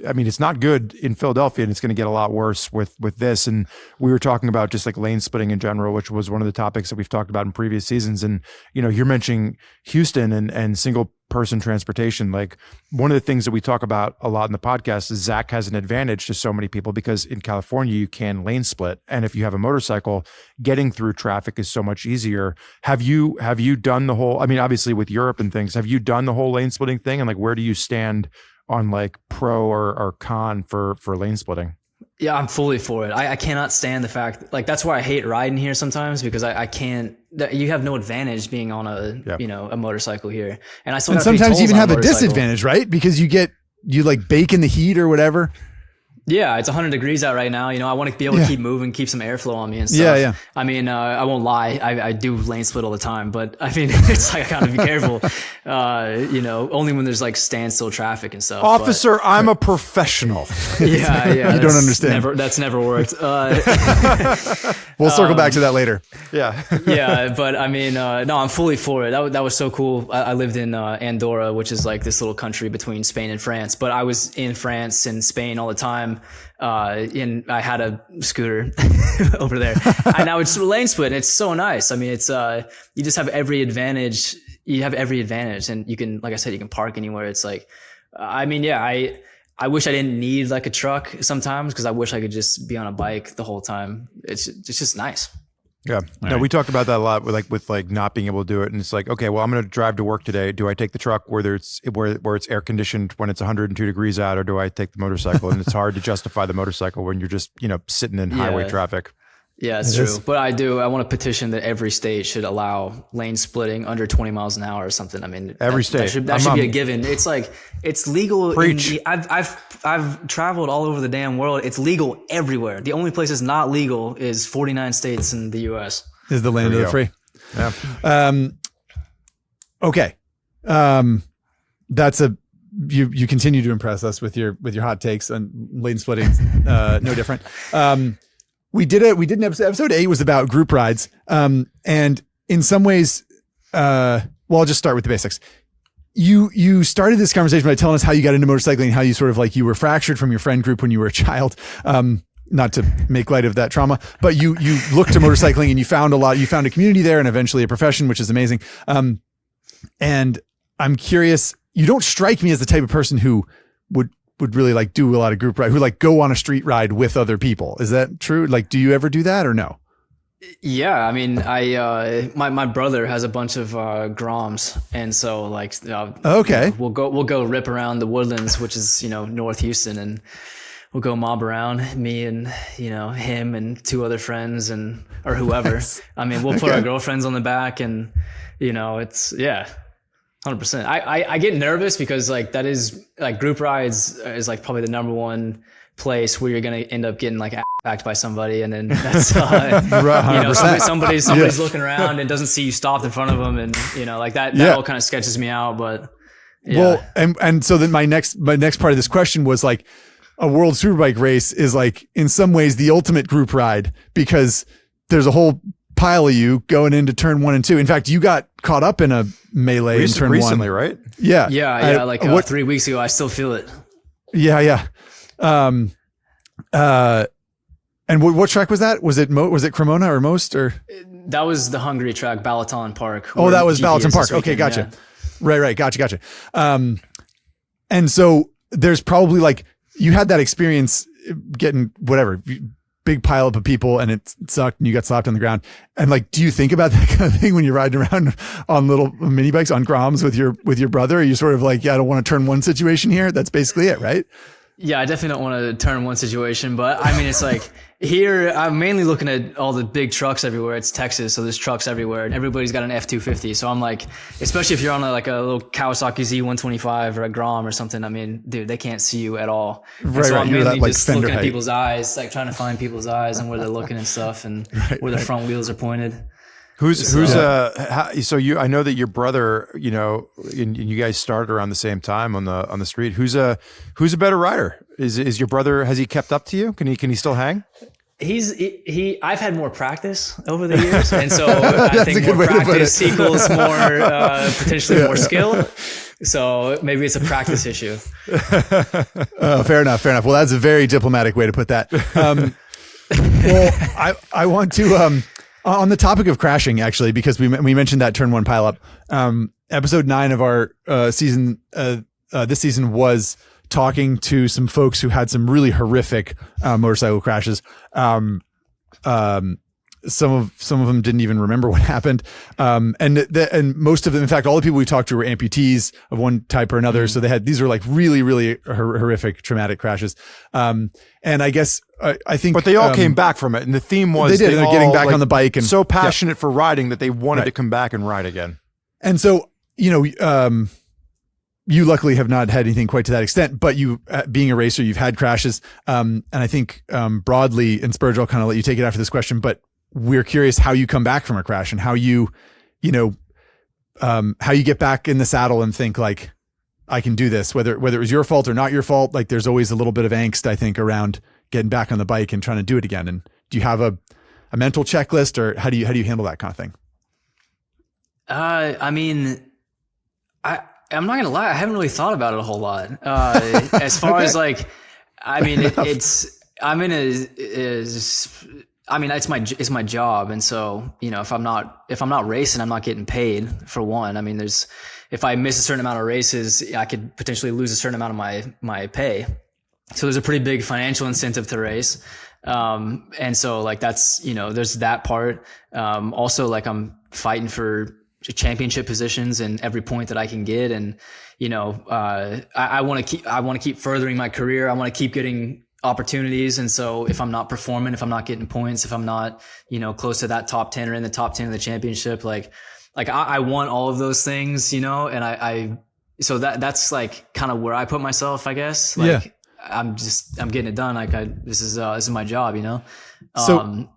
I mean, it's not good in Philadelphia, and it's going to get a lot worse with this. And we were talking about just like lane splitting in general, which was one of the topics that we've talked about in previous seasons. And, you know, you're mentioning Houston and single person transportation. Like, one of the things that we talk about a lot in the podcast is Zach has an advantage to so many people, because in California you can lane split. And if you have a motorcycle, getting through traffic is so much easier. Have you done the whole, I mean, obviously with Europe and things, have you done the whole lane splitting thing? And like, where do you stand on like pro or con for lane splitting? Yeah, I'm fully for it. I cannot stand the fact, like, that's why I hate riding here sometimes, because I can't, you have no advantage being on a motorcycle here. And sometimes you even have a disadvantage, right? Because you like bake in the heat or whatever. Yeah, it's 100 degrees out right now. You know, I want to be able to keep moving, keep some airflow on me and stuff. Yeah. I mean, I won't lie. I do lane split all the time, but I mean, it's like, I gotta be careful, you know, only when there's like standstill traffic and stuff. Officer, I'm a professional. Yeah. You don't understand. That's never worked. We'll circle back to that later. Yeah. Yeah. But I mean, no, I'm fully for it. That was so cool. I lived in Andorra, which is like this little country between Spain and France, but I was in France and Spain all the time. And I had a scooter over there, and I would lane split, and it's so nice. I mean, it's, you just have every advantage. You have every advantage, and you can, like I said, you can park anywhere. It's like, I mean, yeah, I wish I didn't need like a truck sometimes, because I wish I could just be on a bike the whole time. It's just nice. Yeah. No, we talked about that a lot with not being able to do it. And it's like, okay, well, I'm going to drive to work today. Do I take the truck where it's air conditioned when it's 102 degrees out, or do I take the motorcycle? And it's hard to justify the motorcycle when you're just, you know, sitting in highway traffic. Yeah, it's true. But I want to petition that every state should allow lane splitting under 20 miles an hour or something. I mean, every state. That should be a given. It's like, it's legal. Preach. I've I've traveled all over the damn world. It's legal everywhere. The only place it's not legal is 49 states in the US. Is the land of the free. Yeah. Okay. That's you continue to impress us with your hot takes, and lane splitting, no different. We did an episode 8 was about group rides. And in some ways, well, I'll just start with the basics. You started this conversation by telling us how you got into motorcycling, how you sort of like you were fractured from your friend group when you were a child. Not to make light of that trauma, but you looked to motorcycling and you found a community there and eventually a profession, which is amazing. And I'm curious, you don't strike me as the type of person who would really like do a lot of group ride, who like go on a street ride with other people. Is that true? Like, do you ever do that or no? Yeah, I mean, my brother has a bunch of Groms, and so like, okay, we'll go rip around the Woodlands, which is North Houston, and we'll go mob around, me and him and 2 other friends or whoever. I mean, we'll put our girlfriends on the back, and it's 100%. I get nervous because like that is like group rides is like probably the number one place where you're going to end up getting like backed by somebody. And then that's, somebody's looking around and doesn't see you stopped in front of them. And like that all kind of sketches me out, but well, and so then my next part of this question was like, a world superbike race is like in some ways the ultimate group ride because there's a whole pile of you going into turn 1 and 2. In fact, you got caught up in a melee in turn 1 recently, right? Yeah. Yeah. Like 3 weeks ago, I still feel it. Yeah. And what track was that? Was it Cremona or Most or? That was the Hungary track, Balaton Park. Oh, that was Balaton Park. Okay. Gotcha. Yeah. Right. Gotcha. And so there's probably like, you had that experience getting whatever big pile up of people and it sucked and you got slapped on the ground. And like, do you think about that kind of thing when you're riding around on little mini bikes on Groms with your brother? Are you sort of like, I don't want to turn 1 situation here? That's basically it, right? Yeah, I definitely don't want to turn 1 situation, but I mean, it's like here, I'm mainly looking at all the big trucks everywhere. It's Texas, so there's trucks everywhere and everybody's got an F-250. So I'm like, especially if you're on a little Kawasaki Z125 or a Grom or something, I mean, dude, they can't see you at all. Right, so I'm mainly like just looking at people's eyes, like trying to find people's eyes and where they're looking and stuff and where their front wheels are pointed. So you, I know that your brother, and you guys started around the same time on the street. Who's a better rider? Is your brother, has he kept up to you? Can he still hang? I've had more practice over the years. And so I think more practice equals more, potentially more skill. So maybe it's a practice issue. Fair enough. Well, that's a very diplomatic way to put that. Well, I want to, on the topic of crashing, actually, because we mentioned that turn 1 pileup, episode 9 of our season, this season was talking to some folks who had some really horrific motorcycle crashes. Some of them didn't even remember what happened, and most of them, in fact, all the people we talked to were amputees of one type or another. So these were like really, really horrific, traumatic crashes. And I guess I think, but they all came back from it, and the theme was they're getting back on the bike and so passionate for riding that they wanted to come back and ride again. And so you luckily have not had anything quite to that extent, but you, being a racer, you've had crashes. And I think broadly, and Spurg, I'll kind of let you take it after this question, but we're curious how you come back from a crash and how you get back in the saddle and think like, I can do this, whether it was your fault or not your fault. Like there's always a little bit of angst, I think, around getting back on the bike and trying to do it again. And do you have a mental checklist, or how do you handle that kind of thing? I mean, I'm not gonna lie, I haven't really thought about it a whole lot. As far as like, I mean, it's it's my job, and so if I'm not racing, I'm not getting paid for one. I mean, if I miss a certain amount of races, I could potentially lose a certain amount of my pay. So there's a pretty big financial incentive to race. And so like that's, there's that part. Also like I'm fighting for championship positions and every point that I can get. And, I want to keep furthering my career. I want to keep getting opportunities. And so if I'm not performing, if I'm not getting points, if I'm not, close to that top 10 or in the top 10 of the championship, like I want all of those things, and so that's like kind of where I put myself, I guess. Like, I'm getting it done. Like this is my job, you know? So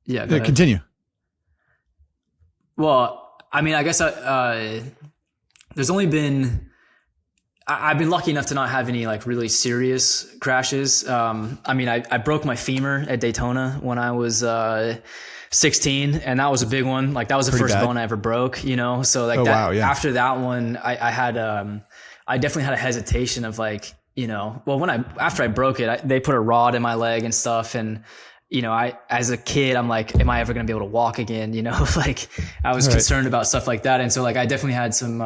yeah, continue. Well, I mean, I guess there's only been, I've been lucky enough to not have any like really serious crashes. I mean, I broke my femur at Daytona when I was 16, and that was a big one. Like that was the first bone I ever broke, you know? So like after that one, I had, I definitely had a hesitation of like, you know, well, after I broke it, they put a rod in my leg and stuff. And, you know, as a kid, I'm like, am I ever going to be able to walk again? You know, like I was concerned about stuff like that. And so like, I definitely had some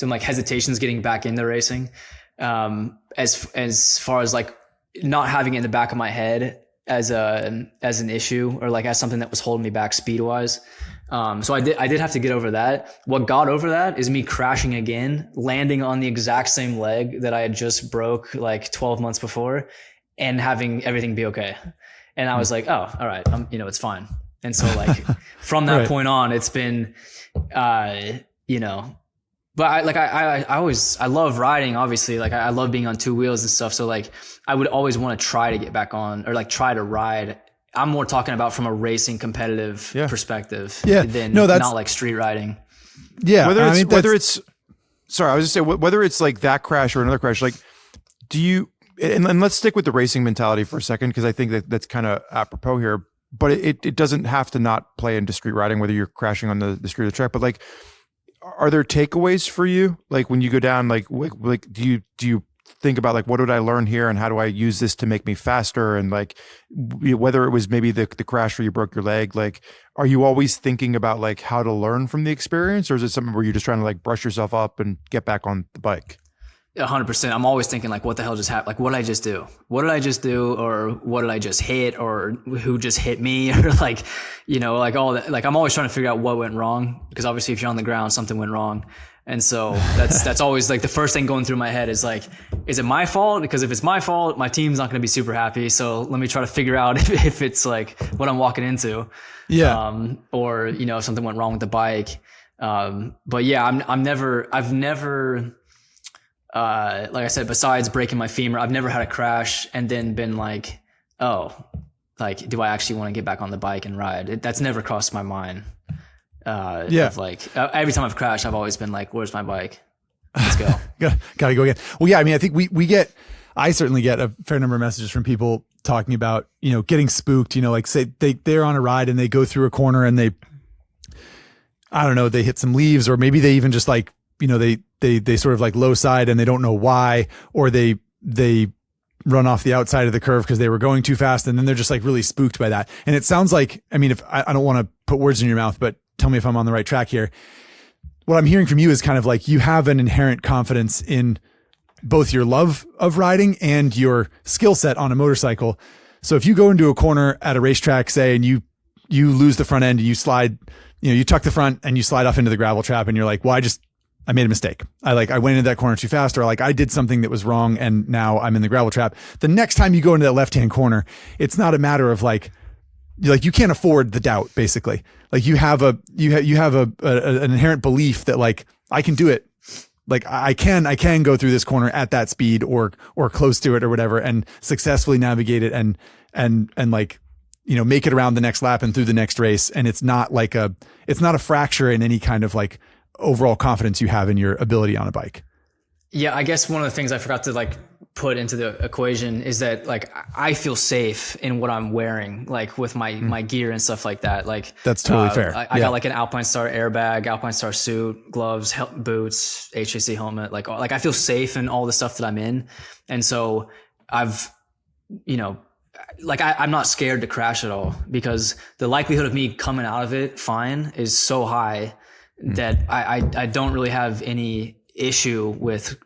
like hesitations getting back into racing. As far as like not having it in the back of my head as an issue, or like as something that was holding me back speed wise. So I did have to get over that. What got over that is me crashing again, landing on the exact same leg that I had just broke like 12 months before, and having everything be okay. And I was like, oh, all right. You know, it's fine. And so like from that point on, it's been, you know, but I love riding, obviously. Like I love being on two wheels and stuff. So like I would always want to try to get back on, or like try to ride. I'm more talking about from a racing competitive perspective than not like street riding. Yeah. Whether it's sorry, I was just saying, whether it's like that crash or another crash, like do you, and let's stick with the racing mentality for a second, because I think that's kind of apropos here, but it doesn't have to not play into street riding, whether you're crashing on the street or the track. But like, are there takeaways for you? Like when you go down, like do you think about like, what did I learn here, and how do I use this to make me faster? And like, whether it was maybe the crash where you broke your leg, like, are you always thinking about like how to learn from the experience, or is it something where you're just trying to like brush yourself up and get back on the bike? 100%. I'm always thinking like, what the hell just happened? Like, what did I just do? What did I just do? Or what did I just hit? Or who just hit me? Or like, you know, like all that. Like I'm always trying to figure out what went wrong, because obviously if you're on the ground, something went wrong. And so that's always like the first thing going through my head is like, is it my fault? Because if it's my fault, my team's not going to be super happy. So let me try to figure out if it's like what I'm walking into. Yeah. Or, you know, if something went wrong with the bike. But yeah, I've never, like I said, besides breaking my femur, I've never had a crash and then been like, oh, like, do I actually want to get back on the bike and ride? That's never crossed my mind. Like every time I've crashed, I've always been like, where's my bike? Let's go. Gotta go again. Well, yeah, I mean, I think I certainly get a fair number of messages from people talking about, you know, getting spooked, you know, like say they're on a ride and they go through a corner and they hit some leaves, or maybe they even just like, you know, they sort of like low side and they don't know why, or they run off the outside of the curve because they were going too fast. And then they're just like really spooked by that. And it sounds like, I mean, if I don't want to put words in your mouth, but tell me if I'm on the right track here. What I'm hearing from you is kind of like you have an inherent confidence in both your love of riding and your skill set on a motorcycle. So if you go into a corner at a racetrack, say, and you lose the front end, you slide, you know, you tuck the front and you slide off into the gravel trap and you're like, well, I made a mistake. I went into that corner too fast, or like I did something that was wrong and now I'm in the gravel trap. The next time you go into that left-hand corner, it's not a matter of like you can't afford the doubt, basically. Like you have an inherent belief that like, I can do it. Like I can go through this corner at that speed or close to it or whatever, and successfully navigate it and like, you know, make it around the next lap and through the next race. And it's not a fracture in any kind of like overall confidence you have in your ability on a bike. Yeah. I guess one of the things I forgot to like put into the equation is that like I feel safe in what I'm wearing, like with my gear and stuff like that. Like that's totally fair. I got like an Alpine Star airbag, Alpine Star suit, gloves, boots, HAC helmet. Like I feel safe in all the stuff that I'm in. And so I've, you know, like I'm not scared to crash at all, because the likelihood of me coming out of it fine is so high that I don't really have any issue with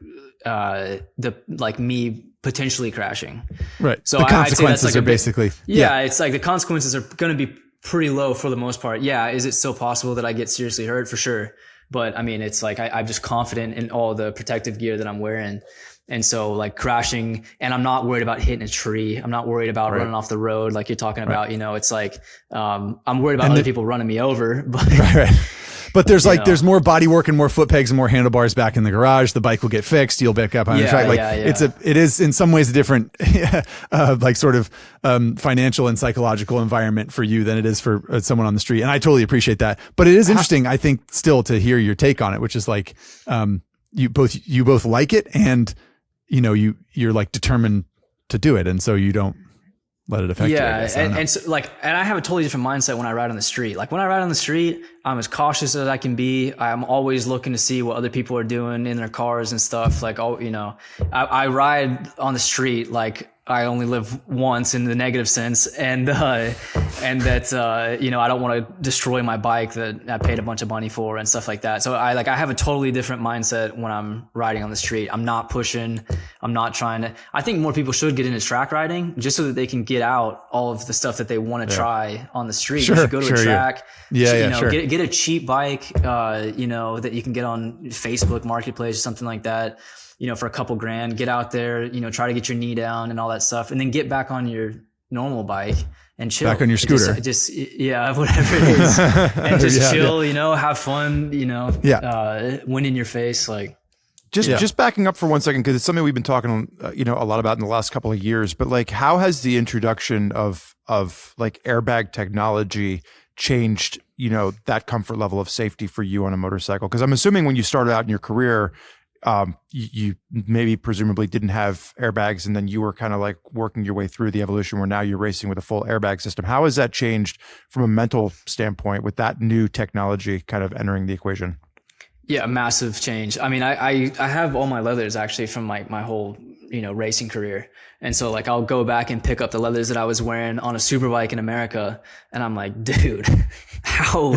me potentially crashing. Right. So the consequences I'd say are basically, it's like the consequences are going to be pretty low for the most part. Yeah. Is it still possible that I get seriously hurt? For sure. But I mean, it's like, I'm just confident in all the protective gear that I'm wearing. And so like crashing, and I'm not worried about hitting a tree. I'm not worried about running off the road. Like you're talking about, you know, it's like, I'm worried about other people running me over, but right. But there's there's more body work and more foot pegs and more handlebars back in the garage. The bike will get fixed. You'll back up on the track. It is in some ways a different financial and psychological environment for you than it is for someone on the street. And I totally appreciate that. But it is interesting, I think, still to hear your take on it, which is you both like it, and you're like determined to do it, and so you don't let it affect you. And I have a totally different mindset when I ride on the street. Like when I ride on the street, I'm as cautious as I can be. I'm always looking to see what other people are doing in their cars and stuff. Like, I ride on the street like I only live once in the negative sense. And that, I don't want to destroy my bike that I paid a bunch of money for and stuff like that. So I have a totally different mindset when I'm riding on the street. I'm not pushing. I'm not trying to, I think more people should get into track riding just so that they can get out all of the stuff that they want to try on the street. Sure, you should go to a track. Sure. Get a cheap bike, that you can get on Facebook Marketplace or something like that. For a couple grand, get out there, try to get your knee down and all that stuff, and then get back on your normal bike and chill. Back on your scooter. Whatever it is. And just chill, have fun, wind in your face. Just backing up for 1 second, because it's something we've been talking, a lot about in the last couple of years, but how has the introduction of airbag technology changed, that comfort level of safety for you on a motorcycle? Because I'm assuming when you started out in your career, you maybe presumably didn't have airbags, and then you were kind of working your way through the evolution where now you're racing with a full airbag system. How has that changed from a mental standpoint with that new technology kind of entering the equation? Yeah, massive change. I mean, I have all my leathers actually from my whole, racing career. And so I'll go back and pick up the leathers that I was wearing on a Superbike in America. And I'm like, dude, how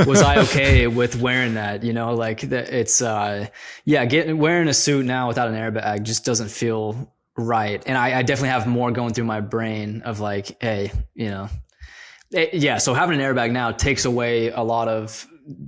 was I okay with wearing that? Wearing a suit now without an airbag just doesn't feel right. And I definitely have more going through my brain of hey, so having an airbag now takes away a lot of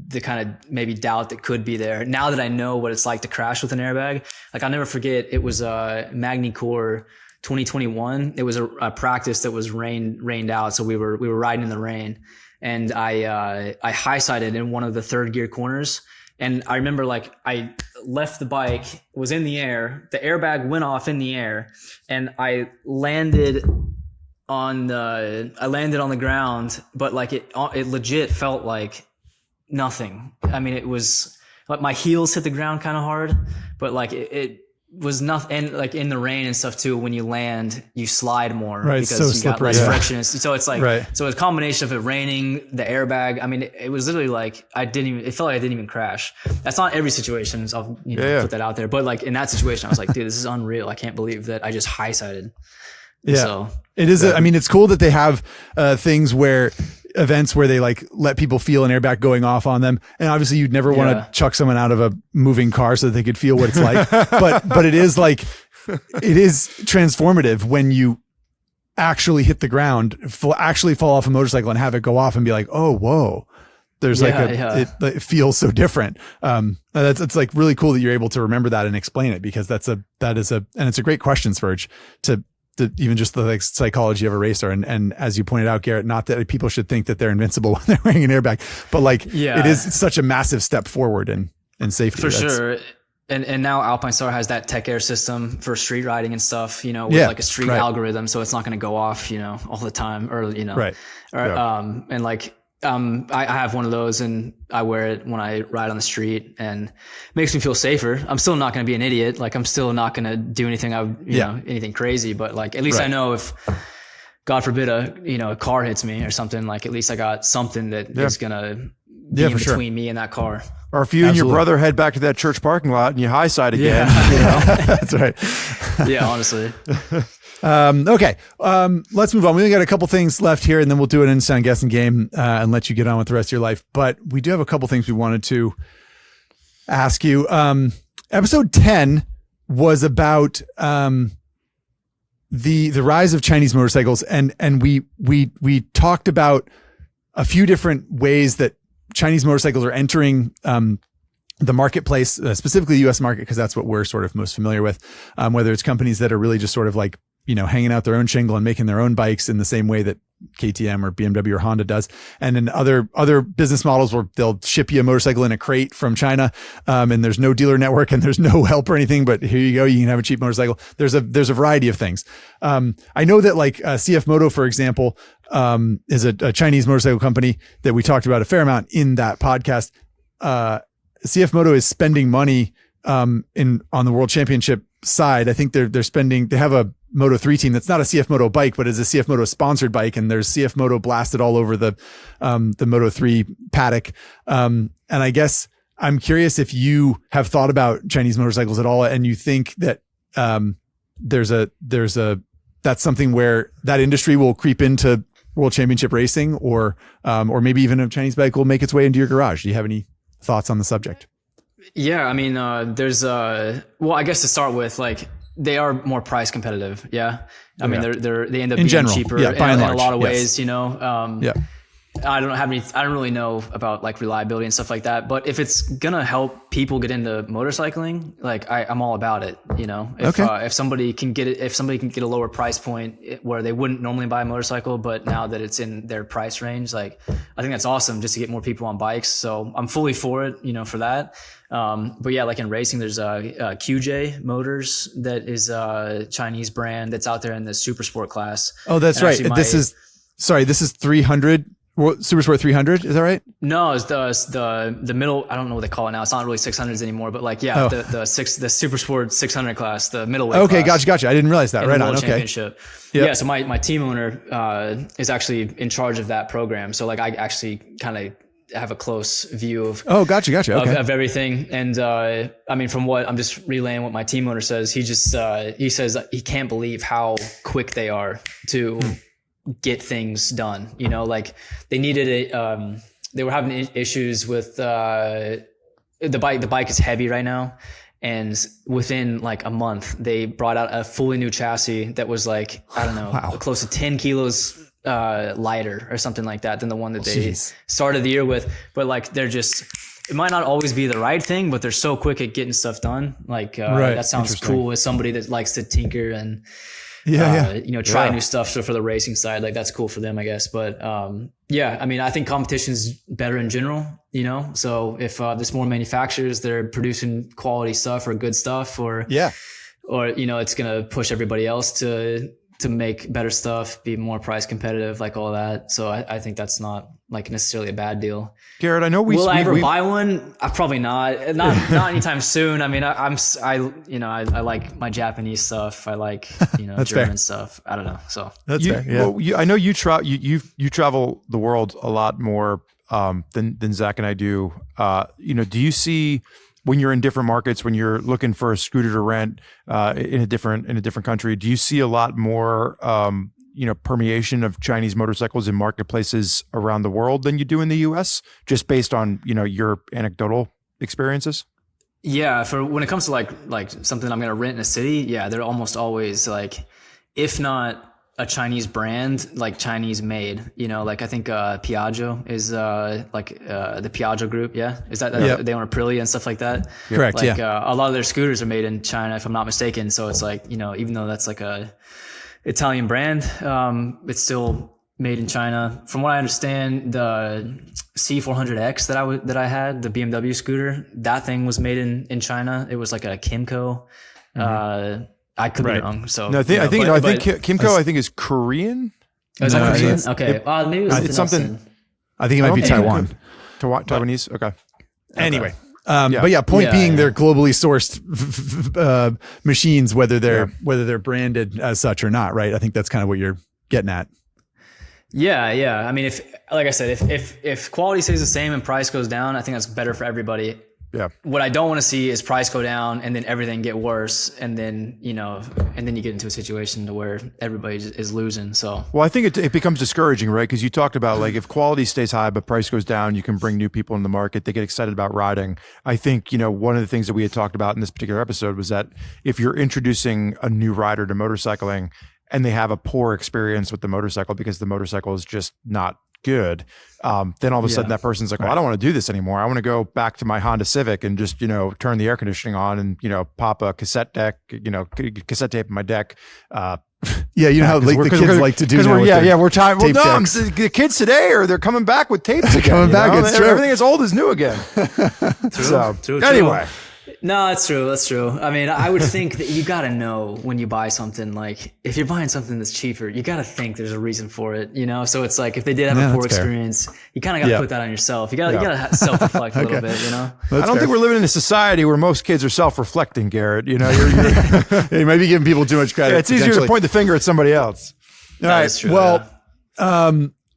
the kind of maybe doubt that could be there. Now that I know what it's like to crash with an airbag, I'll never forget, it was Magny Core 2021. It was a practice that was rained out. So we were riding in the rain, and I high-sided in one of the third gear corners. And I remember I left the bike, was in the air, the airbag went off in the air, and I landed on the ground, but it legit felt like nothing. I mean, it was my heels hit the ground kind of hard, but it was nothing. And in the rain and stuff too, when you land, you slide more, right? Because so you slippery, got less friction. So it's right. So a combination of it raining, the airbag. I mean, it was literally it felt like I didn't even crash. That's not every situation. So I'll put that out there. But in that situation, I was like, dude, this is unreal. I can't believe that I just high-sided. Yeah. So it is. I mean, it's cool that they have events where they let people feel an airbag going off on them. And obviously you'd never want to chuck someone out of a moving car so that they could feel what it's like. but it is it is transformative when you actually hit the ground, actually fall off a motorcycle and have it go off and be like, oh, whoa. There's it feels so different. It's really cool that you're able to remember that and explain it, because and it's a great question, Spurg, to even just the psychology of a racer. And as you pointed out, Garrett, not that people should think that they're invincible when they're wearing an airbag, but it's such a massive step forward in safety. For sure. And now Alpine Star has that Tech Air system for street riding and stuff, with a street algorithm. So it's not going to go off, all the time, or, right. And I have one of those, and I wear it when I ride on the street, and it makes me feel safer. I'm still not going to be an idiot. I'm still not going to do anything, anything crazy, but at least I know if, God forbid, a car hits me or something, at least I got something that is going to be in between me and that car. Or if you and your brother head back to that church parking lot and you high-side again. That's right. Yeah, honestly. Okay. Let's move on. We only got a couple things left here, and then we'll do an in-sound guessing game, and let you get on with the rest of your life. But we do have a couple things we wanted to ask you. Episode 10 was about, the rise of Chinese motorcycles. And we talked about a few different ways that Chinese motorcycles are entering, the marketplace, specifically the US market, because that's what we're sort of most familiar with. Whether it's companies that are really just sort of hanging out their own shingle and making their own bikes in the same way that KTM or BMW or Honda does. And then other business models where they'll ship you a motorcycle in a crate from China. And there's no dealer network and there's no help or anything, but here you go. You can have a cheap motorcycle. There's a variety of things. I know that like CF Moto, for example, is a Chinese motorcycle company that we talked about a fair amount in that podcast. CF Moto is spending money on the World Championship side. I think they have a Moto 3 team that's not a CF Moto bike, but is a CF Moto sponsored bike, and there's CF Moto blasted all over the Moto 3 paddock. And I guess I'm curious if you have thought about Chinese motorcycles at all, and you think that that's something where that industry will creep into World Championship racing, or maybe even a Chinese bike will make its way into your garage. Do you have any thoughts on the subject? Yeah, I mean, there's well, I guess to start with, like, they are more price competitive. Yeah, I mean, they end up being cheaper in a lot of ways. You know, I don't really know about like reliability and stuff like that, but if it's gonna help people get into motorcycling, like I'm all about it. You know, if somebody can get a lower price point where they wouldn't normally buy a motorcycle, but now that it's in their price range, like I think that's awesome just to get more people on bikes. So I'm fully for it, you know, for that. But yeah, like in racing, there's QJ Motors that is a Chinese brand that's out there in the super sport class. Oh, that's right. This is 300. Super Sport 300, is that right? No, it's the middle. I don't know what they call it now. It's not really 600s anymore, but like the Super Sport 600 class, the middleweight. Okay, class gotcha. I didn't realize that. Right on. Okay. Championship. Yep. Yeah. So my team owner is actually in charge of that program. So like I actually kind of have a close view of gotcha. Okay. of everything. And I mean, from what I'm just relaying what my team owner says, he says he can't believe how quick they are to get things done. You know, like they needed it. They were having issues with the bike. The bike is heavy right now. And within like a month, they brought out a fully new chassis that was like, I don't know, close to 10 kilos lighter or something like that than the one that they started the year with. But like, it might not always be the right thing, but they're so quick at getting stuff done. Like, that sounds cool as somebody that likes to tinker and, try new stuff. So for the racing side, like that's cool for them, I guess. But, I mean, I think competition's better in general, you know? So if, there's more manufacturers that are producing quality stuff or good stuff or, it's going to push everybody else to make better stuff, be more price competitive, like all that. So I think that's not like necessarily a bad deal. Garrett, I know will I ever buy one? Probably not. Not anytime soon. I mean, I like my Japanese stuff. I like, German stuff. I don't know. So that's fair. Yeah. Well, I know you travel the world a lot more than Zach and I do. Do you see, when you're in different markets, when you're looking for a scooter to rent in a different country, do you see a lot more permeation of Chinese motorcycles in marketplaces around the world than you do in the US, just based on your anecdotal experiences? Yeah, for when it comes to like something I'm going to rent in a city, yeah, they're almost always like, if not a Chinese brand, like Chinese made, like I think Piaggio is the Piaggio group. Yeah. Is that they own Aprilia and stuff like that? Correct. Like, a lot of their scooters are made in China, if I'm not mistaken. So it's like, even though that's like a Italian brand, it's still made in China. From what I understand, the C400X that I had, the BMW scooter, that thing was made in China. It was like a Kimco. I could be wrong. So no, I think Kimco I think is Korean. Is that Korean? Okay. Maybe it's something. Else I think it might be Taiwan. Taiwanese. Okay. Anyway. But yeah, point being, they're globally sourced machines, whether they're branded as such or not, right? I think that's kind of what you're getting at. Yeah. I mean, if quality stays the same and price goes down, I think that's better for everybody. Yeah. What I don't want to see is price go down and then everything get worse, and then you get into a situation to where everybody is losing. So I think it becomes discouraging, right? Because you talked about like if quality stays high but price goes down, you can bring new people in the market. They get excited about riding. I think one of the things that we had talked about in this particular episode was that if you're introducing a new rider to motorcycling and they have a poor experience with the motorcycle because the motorcycle is just not good. Then all of a sudden that person's like, well, I don't want to do this anymore. I want to go back to my Honda Civic and just, turn the air conditioning on and, pop a cassette deck, cassette tape in my deck. Yeah, how like the kids like to do. We're time. Well, no, the kids today they're coming back with tapes again. Coming back, it's true. Everything is old is new again. True. Anyway. No, that's true. That's true. I mean, I would think that you got to know when you buy something, like if you're buying something that's cheaper, you got to think there's a reason for it, So it's like if they did have a poor experience, you kind of got to put that on yourself. You got to self-reflect a little bit, I don't think we're living in a society where most kids are self-reflecting, Garrett. You might be giving people too much credit. It's easier to point the finger at somebody else. That is true. Well,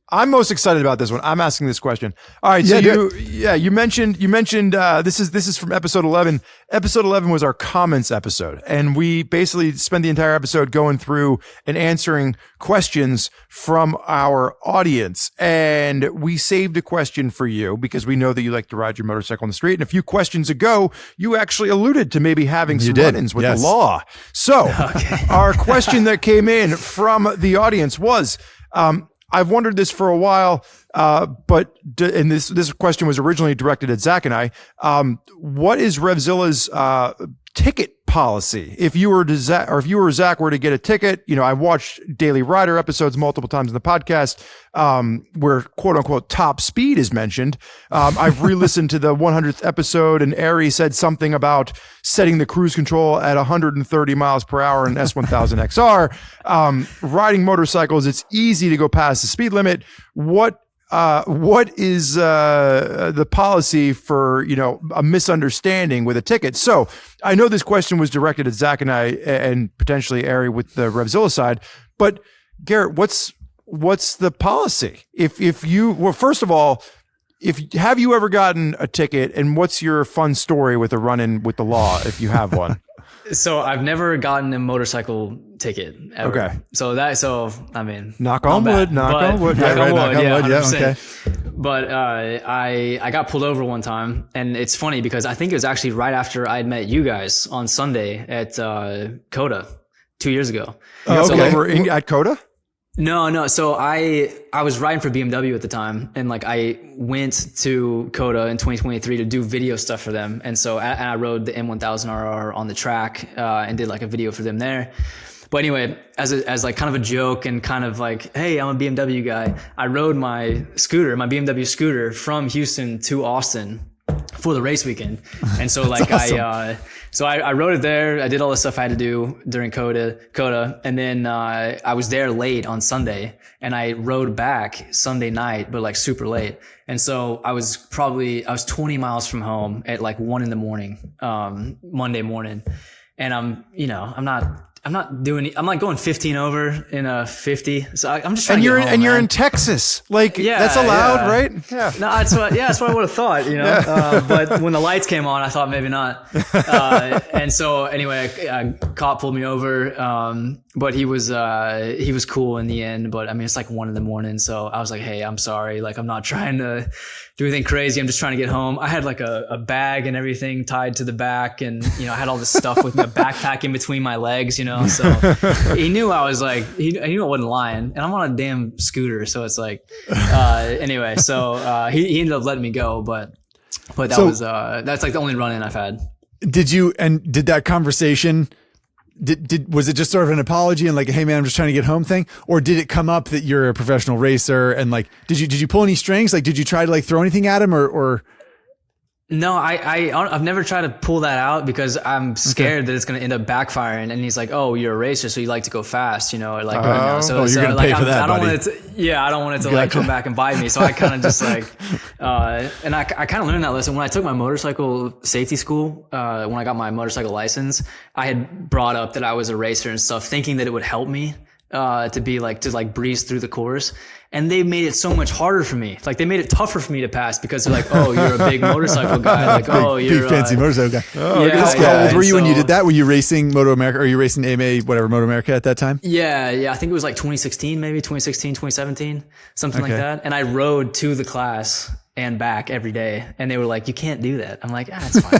I'm most excited about this one. I'm asking this question. All right. So you mentioned this is from episode 11. Episode 11 was our comments episode. And we basically spent the entire episode going through and answering questions from our audience. And we saved a question for you because we know that you like to ride your motorcycle on the street. And a few questions ago, you actually alluded to maybe having some run-ins with the law. So our question that came in from the audience was, I've wondered this for a while, and this question was originally directed at Zach and I. What is RevZilla's ticket policy? If you were Zach were to get a ticket, I've watched Daily Rider episodes multiple times in the podcast, where quote unquote top speed is mentioned. I've re-listened to the 100th episode, and Ari said something about setting the cruise control at 130 miles per hour in S1000 XR. Riding motorcycles, it's easy to go past the speed limit. What is the policy for a misunderstanding with a ticket? So I know this question was directed at Zach and I, and potentially Ari with the RevZilla side. But Garrett, what's the policy? First of all, have you ever gotten a ticket, and what's your fun story with a run-in with the law if you have one? So I've never gotten a motorcycle ticket ever. Okay. So I mean, knock on wood. Yeah, okay. But I got pulled over one time, and it's funny because I think it was actually right after I'd met you guys on Sunday at Coda 2 years ago. Oh, okay. So at Coda? No. So I was riding for BMW at the time, and I went to Coda in 2023 to do video stuff for them. And so I rode the M1000RR on the track, and did a video for them there. But anyway, as kind of a joke and kind of hey, I'm a BMW guy, I rode my BMW scooter from Houston to Austin for the race weekend. And so awesome. I rode it there. I did all the stuff I had to do during Coda. And then, I was there late on Sunday, and I rode back Sunday night, but super late. And so I was 20 miles from home at 1 a.m, Monday morning. And I'm not going 15 over in a 50. So I'm just trying to get home, you're in Texas. That's allowed, right? Yeah. No, that's what I would have thought, but when the lights came on, I thought maybe not. And so anyway, a cop pulled me over. But he was cool in the end. But I mean, it's 1 a.m. So I was like, hey, I'm sorry. I'm not trying to do anything crazy. I'm just trying to get home. I had a bag and everything tied to the back, and I had all this stuff with me, a backpack in between my legs, So he knew I was he knew I wasn't lying, and I'm on a damn scooter, so it's anyway. So he ended up letting me go, but that's the only run-in I've had. Did that conversation? Was it just sort of an apology and hey man, I'm just trying to get home thing, or did it come up that you're a professional racer and did you pull any strings? Did you try to throw anything at him or? No, I've never tried to pull that out because I'm scared that it's going to end up backfiring. And he's like, "Oh, you're a racer, so you like to go fast, So you're going to pay for that, I don't want it to come back and bite me. So I kind of just and I kind of learned that lesson when I took my motorcycle safety school. When I got my motorcycle license, I had brought up that I was a racer and stuff, thinking that it would help me to be to breeze through the course. And they made it so much harder for me. They made it tougher for me to pass because they're oh, you're a big motorcycle guy. You're big fancy motorcycle guy. Oh, yeah. How old were you when you did that? Were you racing Moto America, or were you racing AMA, whatever, Moto America at that time? Yeah. I think it was 2016, maybe 2016, 2017, something like that. And I rode to the class and back every day. And they were like, you can't do that. I'm like, it's fine.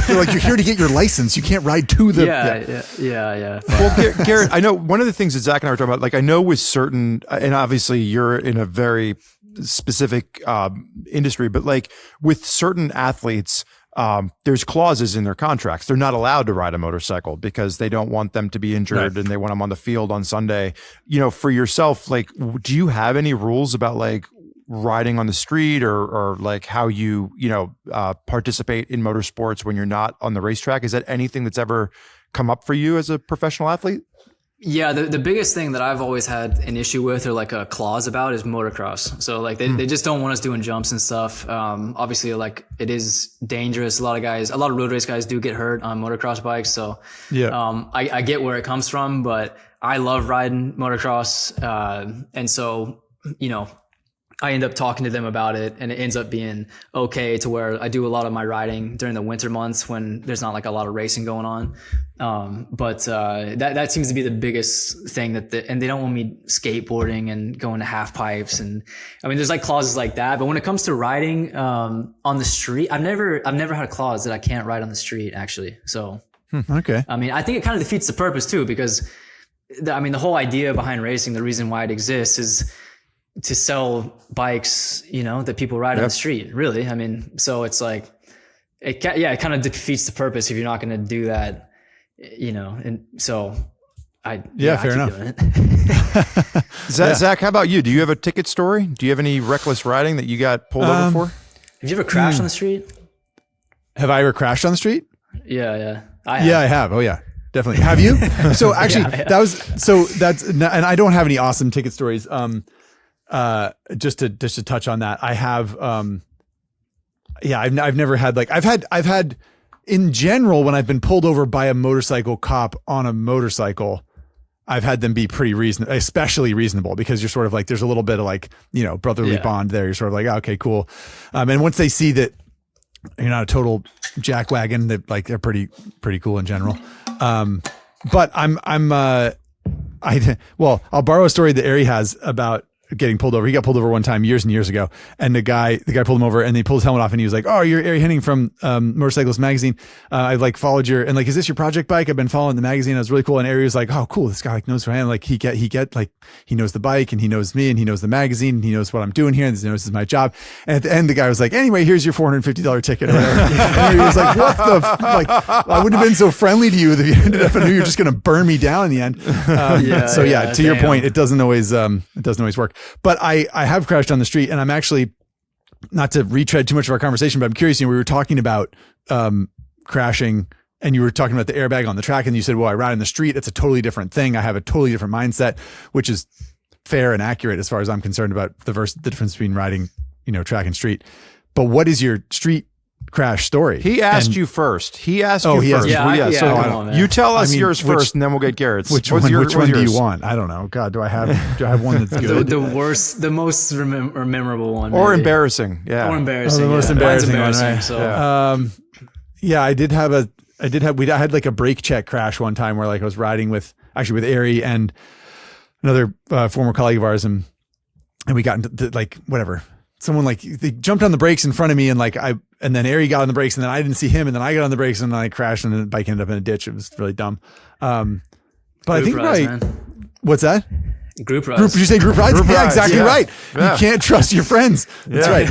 They're like, you're here to get your license. You can't ride to the. Yeah. Well, Garrett, I know one of the things that Zach and I were talking about, like I know with certain, and obviously you're in a very specific industry, but like with certain athletes, there's clauses in their contracts. They're not allowed to ride a motorcycle because they don't want them to be injured and they want them on the field on Sunday. You know, for yourself, like, do you have any rules about like riding on the street or like how you participate in motorsports when you're not on the racetrack? Is that anything that's ever come up for you as a professional athlete? Yeah, the biggest thing that I've always had an issue with or like a clause about is motocross. So like they just don't want us doing jumps and stuff. Obviously like it is dangerous. A lot of road race guys do get hurt on motocross bikes. So I get where it comes from, but I love riding motocross. And so, I end up talking to them about it, and it ends up being okay to where I do a lot of my riding during the winter months when there's not like a lot of racing going on. But that seems to be the biggest thing and they don't want me skateboarding and going to half pipes. And I mean, there's like clauses like that, but when it comes to riding, on the street, I've never had a clause that I can't ride on the street actually. So, okay. I mean, I think it kind of defeats the purpose too, because the whole idea behind racing, the reason why it exists is to sell bikes, that people ride on the street, really. I mean, so it's like, it kind of defeats the purpose if you're not going to do that, and so fair enough. Zach, how about you? Do you have a ticket story? Do you have any reckless riding that you got pulled over for? Have you ever crashed on the street? Have I ever crashed on the street? Yeah. I have. Oh yeah, definitely. Have you? So actually and I don't have any awesome ticket stories. Just to touch on that, I have, I've never had like, I've had in general, when I've been pulled over by a motorcycle cop on a motorcycle, I've had them be pretty reasonable, especially reasonable, because you're sort of like, there's a little bit of like, brotherly bond there. You're sort of like, okay, cool. And once they see that you're not a total jackwagon, that like, they're pretty cool in general. But I'll borrow a story that Ari has about getting pulled over. He got pulled over one time years and years ago, and the guy pulled him over, and he pulled his helmet off, and he was like, "Oh, you're Ari Henning from Motorcyclist Magazine. I've like followed your, and like, is this your project bike? I've been following the magazine. It was really cool." And Ari was like, "Oh, cool. This guy like knows who I am. Like he knows the bike, and he knows me, and he knows the magazine, and he knows what I'm doing here, and he knows this is my job." And at the end, the guy was like, "Anyway, here's your $450 ticket." Or whatever. And he was like, "What the like? I wouldn't have been so friendly to you if you ended up. I knew you were just going to burn me down in the end." To your point, it doesn't always work. But I have crashed on the street, and I'm actually, not to retread too much of our conversation, but I'm curious, we were talking about crashing, and you were talking about the airbag on the track, and you said, well, I ride in the street. It's a totally different thing. I have a totally different mindset, which is fair and accurate as far as I'm concerned about the difference between riding, track and street. But what is your street crash story? He asked you first. He asked you first. So you tell us yours first, and then we'll get Garrett's. Which one do you want? I don't know. God, do I have one that's good? the most memorable one, or maybe. Embarrassing? Yeah, or embarrassing. The most embarrassing one, right? So. I had like a brake check crash one time where like I was riding with Ari and another former colleague of ours, and we got into like whatever. Someone like they jumped on the brakes in front of me, and then Ari got on the brakes, and then I didn't see him, and then I got on the brakes, and then I crashed, and the bike ended up in a ditch. It was really dumb. But I think what's that? Group rides. Did you say group rides? Yeah, exactly right. Yeah. You can't trust your friends. That's right.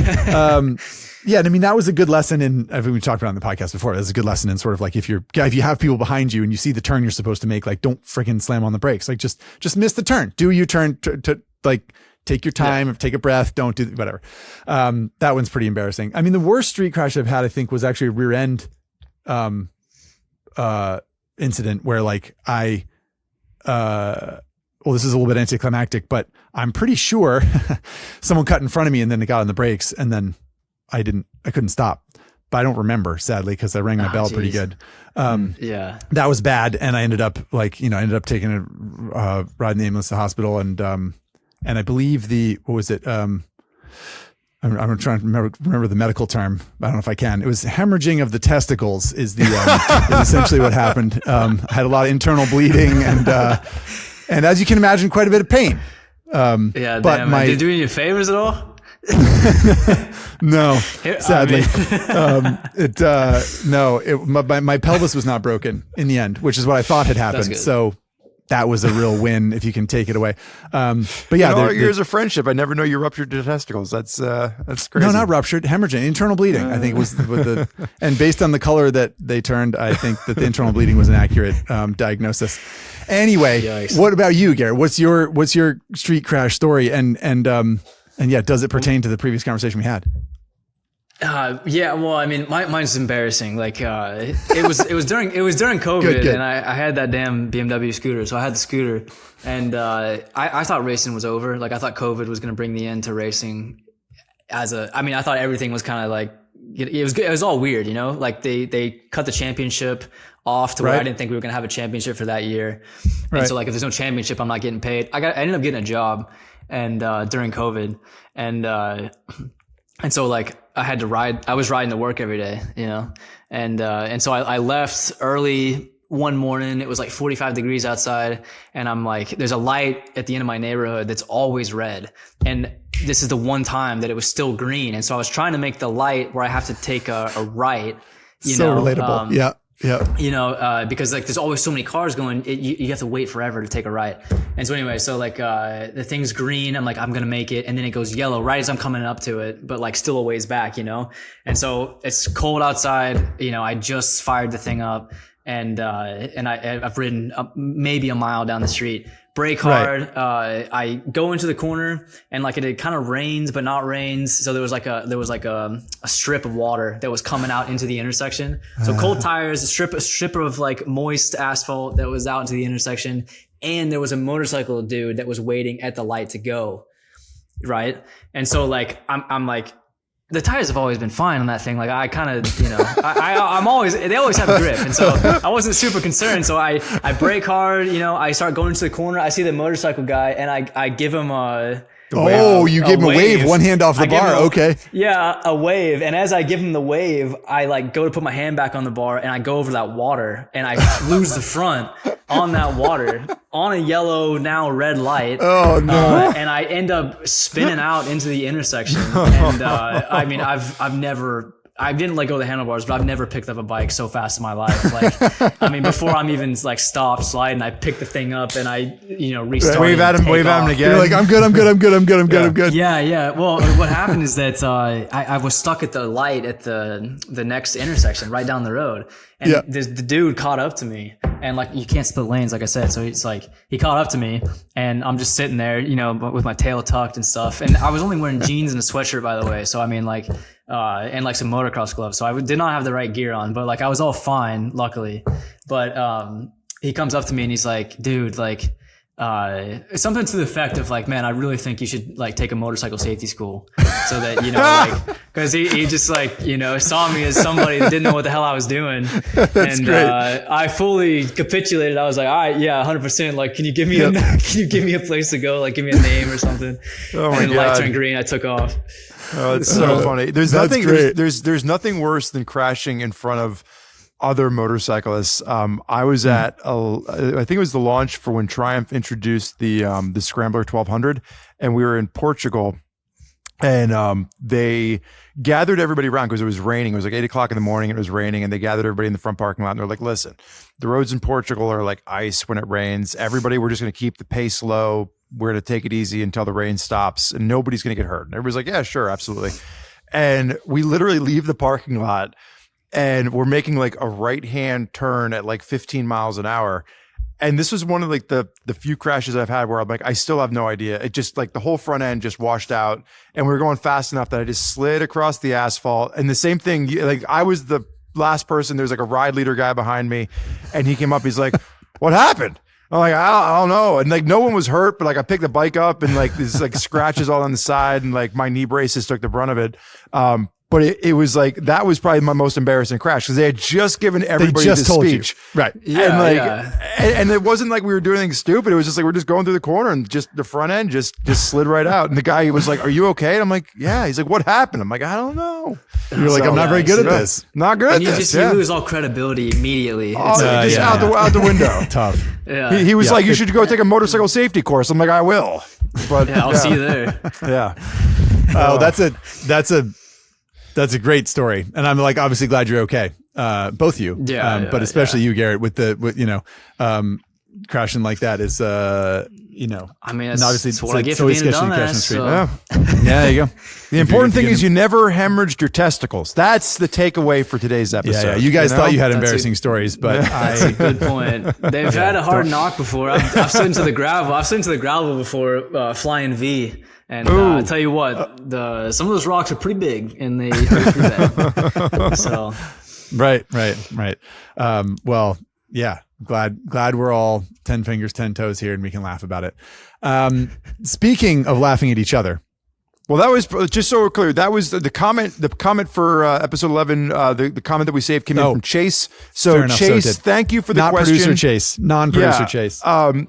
And I mean, that was a good lesson in, I think we talked about it on the podcast before. That was a good lesson in sort of like, if you have people behind you and you see the turn you're supposed to make, like don't freaking slam on the brakes. Like just miss the turn. Do your turn to like, take your time, take a breath, don't do whatever. That one's pretty embarrassing. I mean, the worst street crash I've had, I think, was actually a rear end incident where like this is a little bit anticlimactic, but I'm pretty sure someone cut in front of me and then it got on the brakes, and then I couldn't stop. But I don't remember, sadly, because I rang my bell pretty good. That was bad, and I ended up taking a ride in the ambulance to the hospital, and I believe I'm trying to remember the medical term. I don't know if I can. It was hemorrhaging of the testicles is is essentially what happened. I had a lot of internal bleeding and as you can imagine, quite a bit of pain. But did it do you any favors at all? No, sadly. My pelvis was not broken in the end, which is what I thought had happened. So that was a real win if you can take it away. But yeah, all years of friendship, I never know you ruptured your testicles. That's crazy. No, not ruptured, hemorrhaging, internal bleeding. I think it was and based on the color that they turned, I think that the internal bleeding was an accurate diagnosis. Anyway, Yikes. What about you, Garrett? What's your street crash story? And yeah, does it pertain to the previous conversation we had? Yeah, well, I mean, mine's embarrassing. Like, it was during COVID, good. And I had that damn BMW scooter. So I had the scooter, and I thought racing was over. Like, I thought COVID was going to bring the end to racing. I thought everything was kind of like it was all weird, you know. Like they cut the championship off to where I didn't think we were going to have a championship for that year. And so like, if there's no championship, I'm not getting paid. I ended up getting a job, and during COVID, and so like I had to ride. I was riding to work every day, you know, and so I left early one morning. It was like 45 degrees outside, and I'm like, there's a light at the end of my neighborhood that's always red, and this is the one time that it was still green. And so I was trying to make the light where I have to take a right. So relatable. Yeah. You know, because like there's always so many cars going, you have to wait forever to take a right. And so anyway, so like the thing's green, I'm like, I'm gonna make it, and then it goes yellow right as I'm coming up to it, but like still a ways back, you know. And so it's cold outside, you know. I just fired the thing up, and I've ridden maybe a mile down the street. Brake hard. I go into the corner, and like it kind of rains, but not rains. So there was like a strip of water that was coming out into the intersection. So cold tires, a strip of like moist asphalt that was out into the intersection. And there was a motorcycle dude that was waiting at the light to go. Right. And so like, I'm like, the tires have always been fine on that thing. Like I kind of, you know, they always have grip. And so I wasn't super concerned. So I brake hard, you know, I start going into the corner. I see the motorcycle guy, and I give him you gave him a wave, one hand off the bar. Okay. Yeah, a wave. And as I give him the wave, I like go to put my hand back on the bar, and I go over that water, and I lose the front on that water on a yellow, now red light. Oh no. And I end up spinning out into the intersection. And I mean, I didn't let go of the handlebars, but I've never picked up a bike so fast in my life. Like, I mean, before I'm even like stopped sliding, I pick the thing up and I, you know, restart. Wave at him again. You're like, I'm good. Yeah. Well, what happened is that I was stuck at the light at the next intersection right down the road. And the dude caught up to me, and like, you can't split lanes, like I said. So it's like, he caught up to me, and I'm just sitting there, you know, with my tail tucked and stuff. And I was only wearing jeans and a sweatshirt, by the way. So I mean, like, and like some motocross gloves. So I did not have the right gear on, but like I was all fine, luckily. But he comes up to me and he's like, dude, like, something to the effect of like, man, I really think you should like take a motorcycle safety school, so that, you know, like, cause he just like, you know, saw me as somebody that didn't know what the hell I was doing. That's and great. I fully capitulated. I was like, all right, yeah, 100%. Like, can you give me a place to go? Like, give me a name or something. Oh my and the God. light turned green. I took off. Oh, it's so funny. There's nothing worse than crashing in front of other motorcyclists. I was at I think it was the launch for when Triumph introduced the Scrambler 1200, and we were in Portugal, and they gathered everybody around because it was raining. It was like 8 o'clock in the morning. It was raining, and they gathered everybody in the front parking lot. And they're like, "Listen, the roads in Portugal are like ice when it rains. Everybody, we're just going to keep the pace low. We're going to take it easy until the rain stops, and nobody's going to get hurt." And everybody's like, "Yeah, sure, absolutely." And we literally leave the parking lot, and we're making like a right-hand turn at like 15 miles an hour. And this was one of like the few crashes I've had where I'm like, I still have no idea. It just like the whole front end just washed out, and we were going fast enough that I just slid across the asphalt. And the same thing, like I was the last person. There's like a ride leader guy behind me, and he came up. He's like, "What happened?" I'm like, I don't know. And like, no one was hurt, but like I picked the bike up, and like there's like scratches all on the side, and like my knee braces took the brunt of it. But it was like, that was probably my most embarrassing crash, because they had just given everybody this speech. Right. Yeah, and like, and it wasn't like we were doing anything stupid. It was just like, we're just going through the corner, and just the front end just slid right out. And the guy, he was like, "Are you okay?" And I'm like, "Yeah." He's like, "What happened?" I'm like, "I don't know." You're like, "I'm not very good at this." Not good at you this. You lose all credibility immediately. Out the window. Tough. Yeah. He was like, "You should go take a motorcycle safety course." I'm like, "I will." But I'll see you there. Yeah. That's a great story, and I'm like obviously glad you're okay. Both of you, but especially you, Garrett, with crashing like that is I mean, obviously it's what I get for being a dumbass. So. Yeah, there you go. The important thing is you never hemorrhaged your testicles. That's the takeaway for today's episode. Yeah. You guys thought you had embarrassing stories, but that's a good point. They've had a hard knock before. I've slid into the gravel. I've slid into the gravel before flying V. And I tell you what, some of those rocks are pretty big, and they hurt pretty bad. So, right. Well, yeah. Glad we're all 10 fingers, 10 toes here, and we can laugh about it. Speaking of laughing at each other. Well, that was just so we're clear. That was the comment. The comment for episode 11. The comment that we saved came in from Chase. So Chase, thank you for the question. Not producer Chase, non-producer Chase.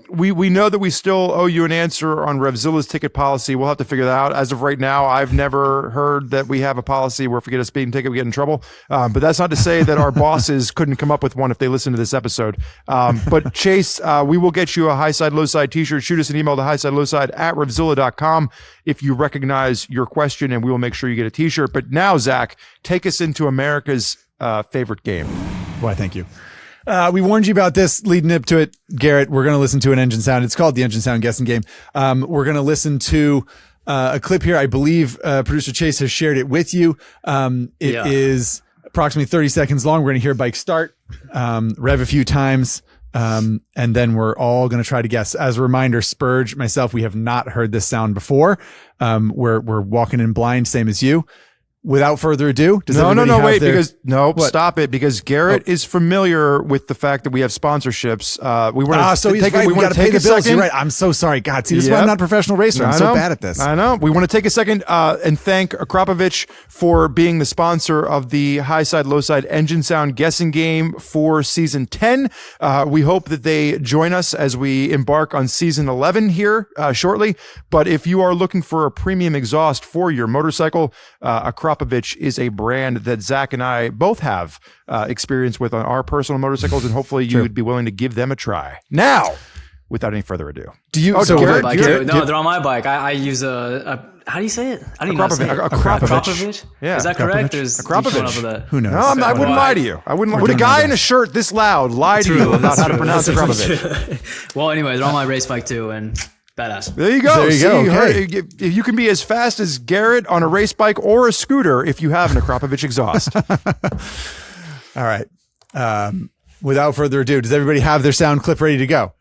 We know that we still owe you an answer on RevZilla's ticket policy. We'll have to figure that out. As of right now, I've never heard that we have a policy where if we get a speeding ticket, we get in trouble. But that's not to say that our bosses couldn't come up with one if they listen to this episode. But Chase, we will get you a Highside Lowside t-shirt. Shoot us an email to highsidelowside@RevZilla.com if you recognize your question, and we will make sure you get a t-shirt. But now, Zach, take us into America's favorite game. Why, thank you. We warned you about this leading up to it, Garrett. We're going to listen to an engine sound. It's called the engine sound guessing game. We're going to listen to a clip here. I believe producer Chase has shared it with you. It is approximately 30 seconds long. We're going to hear bike start, rev a few times, and then we're all going to try to guess. As a reminder, Spurg, myself, we have not heard this sound before. We're walking in blind, same as you. Without further ado, stop it, because Garrett is familiar with the fact that we have sponsorships. We want to take to pay the bills. You're right. I'm so sorry. God, see, this is why I'm not a professional racer. I'm so bad at this. I know. We want to take a second and thank Akrapovich for being the sponsor of the Highside Lowside engine sound guessing game for season 10. We hope that they join us as we embark on season 11 here shortly. But if you are looking for a premium exhaust for your motorcycle, Akrapovich is a brand that Zach and I both have experience with on our personal motorcycles, and hopefully you would be willing to give them a try. Now, without any further ado, Garrett, they're on my bike. I use a how do you say it? I don't even know. Akrapovich. Yeah, is that correct? Akrapovich. Who knows? No, I wouldn't lie to you. I wouldn't. Would a guy in a shirt this loud lie to you about how to pronounce Akrapovich? Well, anyway, they're on my race bike too, and badass. There you go. Okay. You can be as fast as Garrett on a race bike or a scooter if you have an Akrapovich exhaust. All right. Without further ado, does everybody have their sound clip ready to go?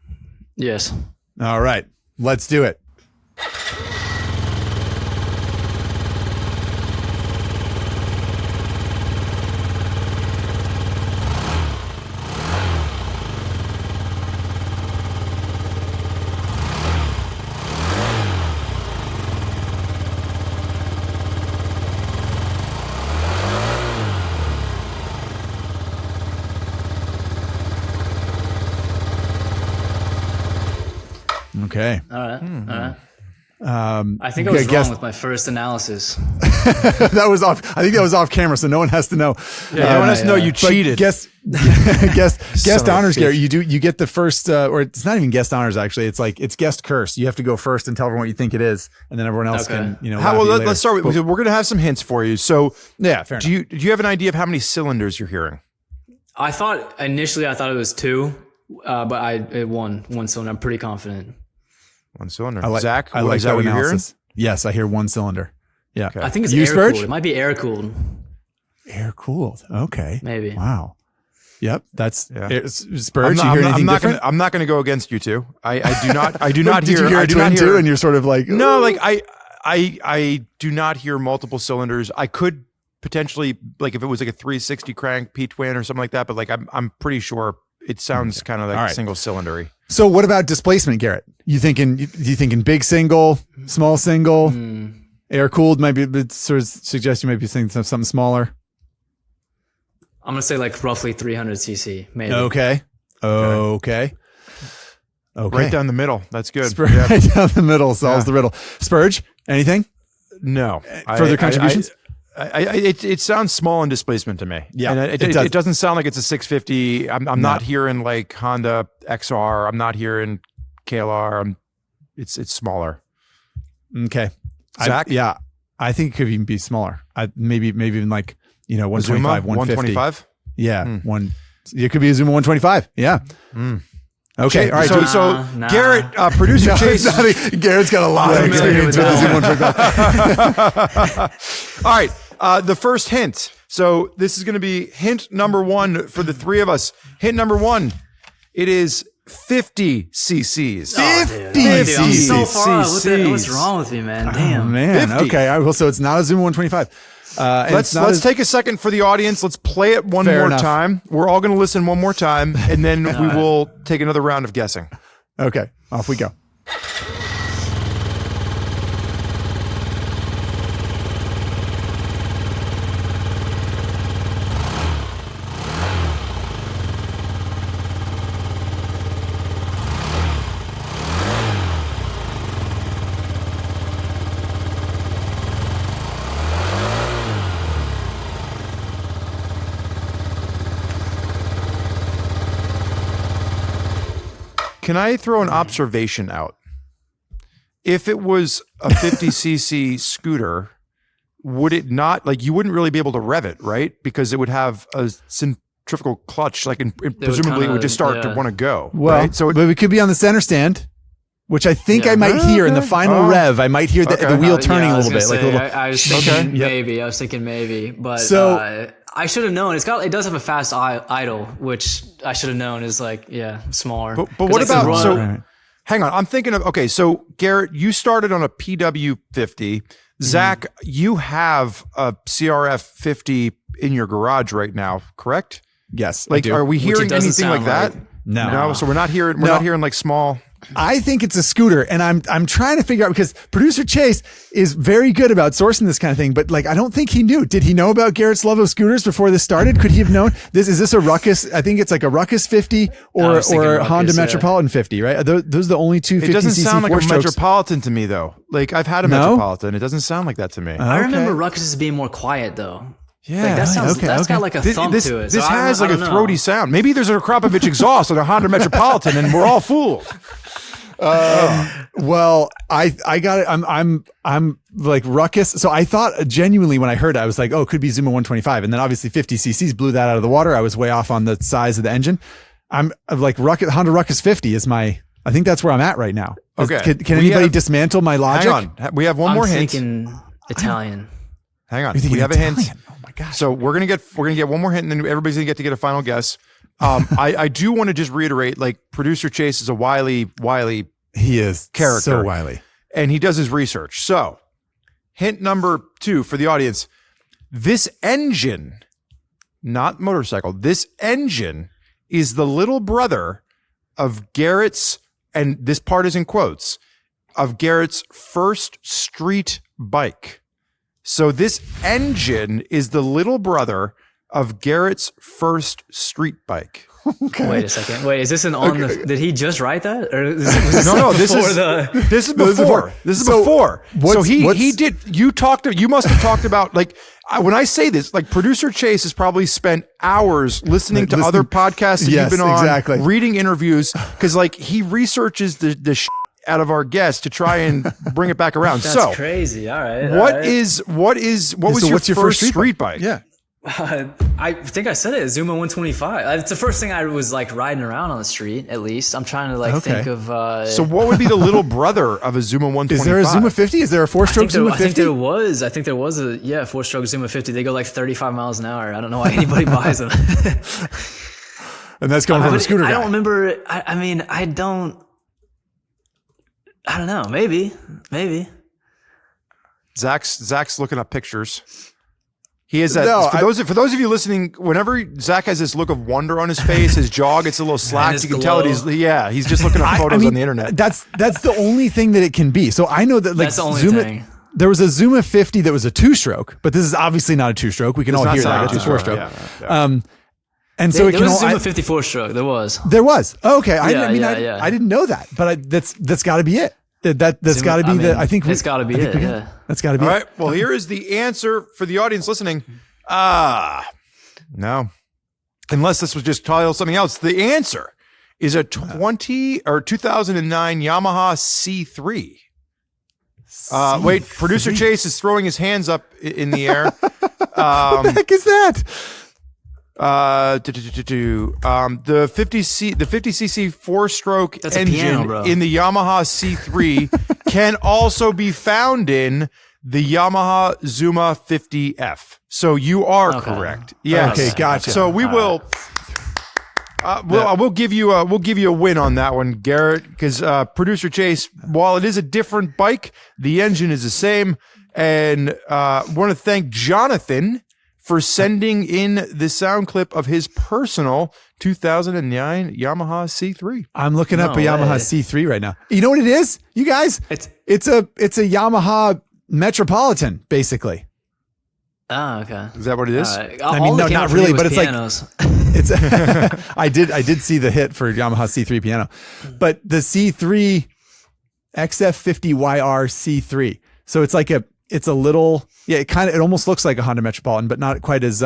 Yes. All right. Let's do it. Okay. All right. I think I was wrong with my first analysis. That was off. I think that was off camera, so no one has to know. Yeah, no one has to know you cheated. Guest honors, Garrett. You get the first, or it's not even guest honors. Actually, it's guest curse. You have to go first and tell everyone what you think it is, and then everyone else can. Let's start with. We're going to have some hints for you. So yeah, fair enough. Do you have an idea of how many cylinders you're hearing? I thought it was 2, but it one cylinder. I'm pretty confident. One cylinder. Zach, I like that what you're hearing? Yes, I hear one cylinder. Yeah. Okay. I think it's air cooled. It might be air cooled. Air cooled. Okay. Maybe. Wow. Yep. That's Spurg. You hear anything different? I'm not going to go against you two. I do not hear. Did you hear a twin too? And you're sort of like, no, like I do not hear multiple cylinders. I could potentially, like if it was like a 360 crank P twin or something like that, but like I'm pretty sure it sounds kind of like single cylindery. So what about displacement, Garrett? You thinking big single, small single, air cooled? Maybe it sort of suggests you might be thinking something smaller. I'm gonna say like roughly 300 cc, maybe. Okay. Right down the middle. That's good. Right down the middle solves the riddle. Spurg, anything? No. Further contributions? It sounds small in displacement to me. Yeah, and it doesn't sound like it's a 650. I'm not hearing like Honda XR. I'm not hearing KLR. It's smaller. Okay. Zach? I think it could even be smaller. Maybe even like, 125, 150. 125? Yeah. It could be a Zuma 125. Yeah. Okay. All right. So Garrett, producer Chase. Garrett's got a lot of experience with the Zuma 125. All right. The first hint. So this is going to be hint number 1 for the 3 of us. Hint number 1. It is 50 cc's. 50 cc's. I'm so far. cc's. What's wrong with me, man? Damn. Oh, man. 50. Okay. Well, so it's not a Zuma 125. Let's take a second for the audience. Let's play it one more time. We're all going to listen one more time, and then we will take another round of guessing. Okay. Off we go. Can I throw an observation out? If it was a 50cc scooter, would it not, like, you wouldn't really be able to rev it, right? Because it would have a centrifugal clutch, like, and presumably it would just start to want to go. Well, right? So but we could be on the center stand, which I think I might hear in the final rev. I might hear the wheel turning a little bit. I was thinking maybe. I was thinking maybe. But I should have known. It does have a fast idle, which I should have known is like, smaller. But what about, hang on. I'm thinking of, so Garrett, you started on a PW50. Zach, you have a CRF 50 in your garage right now, correct? Yes. Like, are we hearing anything like that? No. So we're not hearing, not hearing like small. I think it's a scooter, and I'm trying to figure out, because producer Chase is very good about sourcing this kind of thing, but like I don't think he knew. Did he know about Garrett's love of scooters before this started? Could he have known this? Is this a Ruckus? I think it's like a Ruckus 50 or Honda Metropolitan 50, right? Those are the only two 50cc. It doesn't sound like a four-strokes. Metropolitan to me, though. Like, I've had a Metropolitan. It doesn't sound like that to me. I remember Ruckuses being more quiet though. Yeah, like that sounds. That's got like a thump to it. This has like a throaty sound. Maybe there's a Krapovich exhaust on a Honda Metropolitan, and we're all fooled. Well, I got it. I'm like Ruckus. So I thought genuinely when I heard it, I was like, oh, it could be Zuma 125. And then obviously 50 cc's blew that out of the water. I was way off on the size of the engine. I'm like Honda Ruckus 50 is I think that's where I'm at right now. Okay. Can anybody dismantle my logic? Hang on. We have one more hint. I'm thinking Italian. Hang on. We have a hint. Oh my gosh. So we're gonna get one more hint, and then everybody's gonna get a final guess. I do want to just reiterate, like, producer Chase is a wily he is character, so wily, and he does his research. So, hint number 2 for the audience: this engine, not motorcycle, this engine is the little brother of Garrett's, and this part is in quotes, of Garrett's first street bike. So this engine is the little brother of Garrett's first street bike. Okay. Wait a second. Wait, is this did he just write that? Or No, this is before. This is before. So he did, you must have talked about, like, when I say this, like, producer Chase has probably spent hours listening to other podcasts that you've been on, reading interviews, because, like, he researches the shit out of our guests to try and bring it back around. That's crazy. All right. What was your first street bike? Yeah. I think I said it, Zuma 125. It's the first thing I was like riding around on the street, at least. I'm trying to think of... So what would be the little brother of a Zuma 125? Is there a Zuma 50? Is there a four-stroke Zuma 50? I think there was a four-stroke Zuma 50. They go like 35 miles an hour. I don't know why anybody buys them. And that's coming from a scooter guy. I don't remember... I don't know. Maybe. Zach's looking up pictures. He has that. For those of you listening, whenever Zach has this look of wonder on his face, his jaw gets a little slack. You can tell that he's just looking up photos on the internet. That's the only thing that it can be. So I know that, like, that's the only thing. There was a Zuma 50 that was a 2-stroke, but this is obviously not a 2-stroke. We can all hear that. It's a 4-stroke. Yeah. And so there was a Zuma 54 stroke. There was. Okay. I didn't know that, but that's got to be it. That's got to be it's got to be it. Yeah. That's got to be all right. Well, here is the answer for the audience listening. No. Unless this was just title something else. The answer is a 2009 Yamaha C3. Wait, producer Chase is throwing his hands up in the air. What the heck is that? The 50cc 4-stroke engine piano, in the Yamaha C3 can also be found in the Yamaha Zuma 50F. So you are correct. Yes. Okay, gotcha. So we will. We'll give you a win on that one, Garrett, because producer Chase, while it is a different bike, the engine is the same. And want to thank Jonathan for sending in the sound clip of his personal 2009 Yamaha C3. I'm looking up a Yamaha C3 right now. You know what it is, you guys? It's a Yamaha Metropolitan, basically. Oh, okay. Is that what it is? I mean, no, not really, but it's pianos. It's I did see the hit for Yamaha C3 piano, but the C3 XF50YR C3. So it's like it's a little, it almost looks like a Honda Metropolitan, but not quite as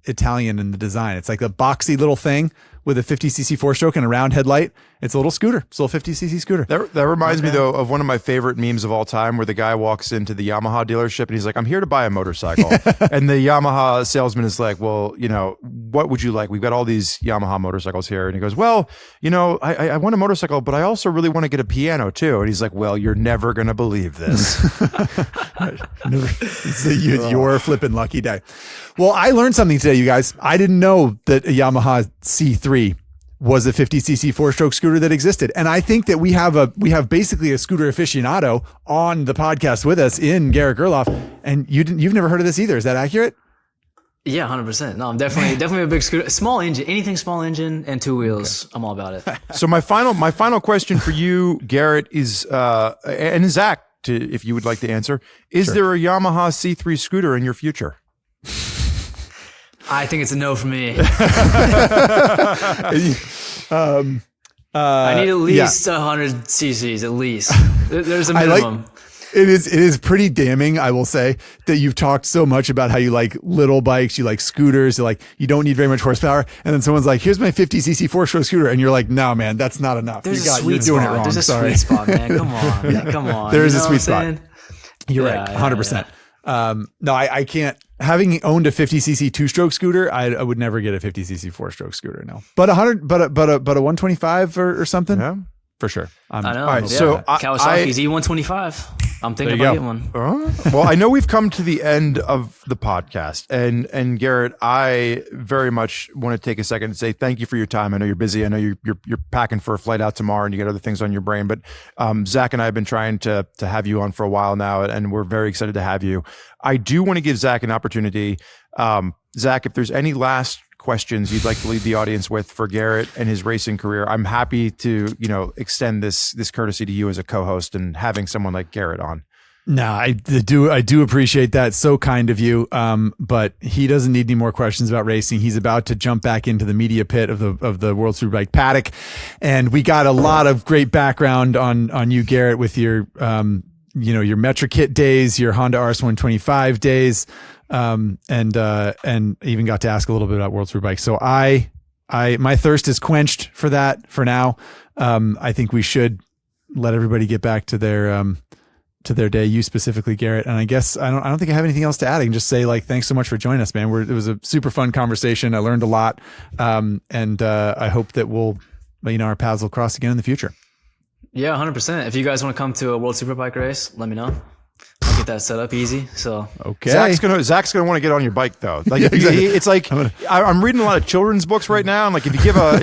Italian in the design. It's like a boxy little thing with a 50cc 4-stroke and a round headlight. It's a little scooter. It's a little 50cc scooter. That reminds me, though, of one of my favorite memes of all time, where the guy walks into the Yamaha dealership and he's like, I'm here to buy a motorcycle. And the Yamaha salesman is like, well, what would you like? We've got all these Yamaha motorcycles here. And he goes, well, I want a motorcycle, but I also really want to get a piano too. And he's like, well, you're never going to believe this. It's your flipping lucky day. Well, I learned something today, you guys. I didn't know that a Yamaha C3 was a 50cc 4-stroke scooter that existed. And I think that we have basically a scooter aficionado on the podcast with us in Garrett Gerloff. And you've never heard of this either. Is that accurate? Yeah, 100%. No, I'm definitely a big scooter. Small engine, anything small engine and 2 wheels. Okay. I'm all about it. So my final question for you, Garrett, is and Zach, if you would like to answer, is there a Yamaha C3 scooter in your future? I think it's a no for me. I need at least 100 cc's, at least. There's a minimum. It is pretty damning, I will say, that you've talked so much about how you like little bikes, you like scooters, you don't need very much horsepower, and then someone's like, here's my 50cc 4-stroke scooter, and you're like, no, man, that's not enough. There's you're doing it wrong. There's a sweet spot, man. Come on. Come on. There is a sweet spot. You're right, 100%. No, I can't. Having owned a 50cc 2-stroke scooter, I would never get a 50cc 4-stroke scooter. No, but a 125 or something. Yeah, for sure. I know. All right, so Kawasaki's E125. I'm thinking about getting one. Well, I know we've come to the end of the podcast, and Garrett, I very much want to take a second and say thank you for your time. I know you're busy. I know you're packing for a flight out tomorrow, and you got other things on your brain. But Zach and I have been trying to have you on for a while now, and we're very excited to have you. I do want to give Zach an opportunity. Zach, if there's any last questions you'd like to leave the audience with for Garrett and his racing career, I'm happy to, extend this courtesy to you as a co-host and having someone like Garrett on. No, I do appreciate that. So kind of you. But he doesn't need any more questions about racing. He's about to jump back into the media pit of the World Superbike paddock. And we got a lot of great background on you, Garrett, with your, your Metro Kit days, your Honda RS125 days. And even got to ask a little bit about World Superbike. So my thirst is quenched for that for now. I think we should let everybody get back to their day. You specifically, Garrett. And I guess I don't think I have anything else to add. I can just say thanks so much for joining us, man. It was a super fun conversation. I learned a lot. And I hope that our paths will cross again in the future. Yeah, 100%. If you guys want to come to a World Superbike race, let me know. I'll get that set up easy. So okay, Zach's gonna want to get on your bike though. It's like I'm reading a lot of children's books right now, and if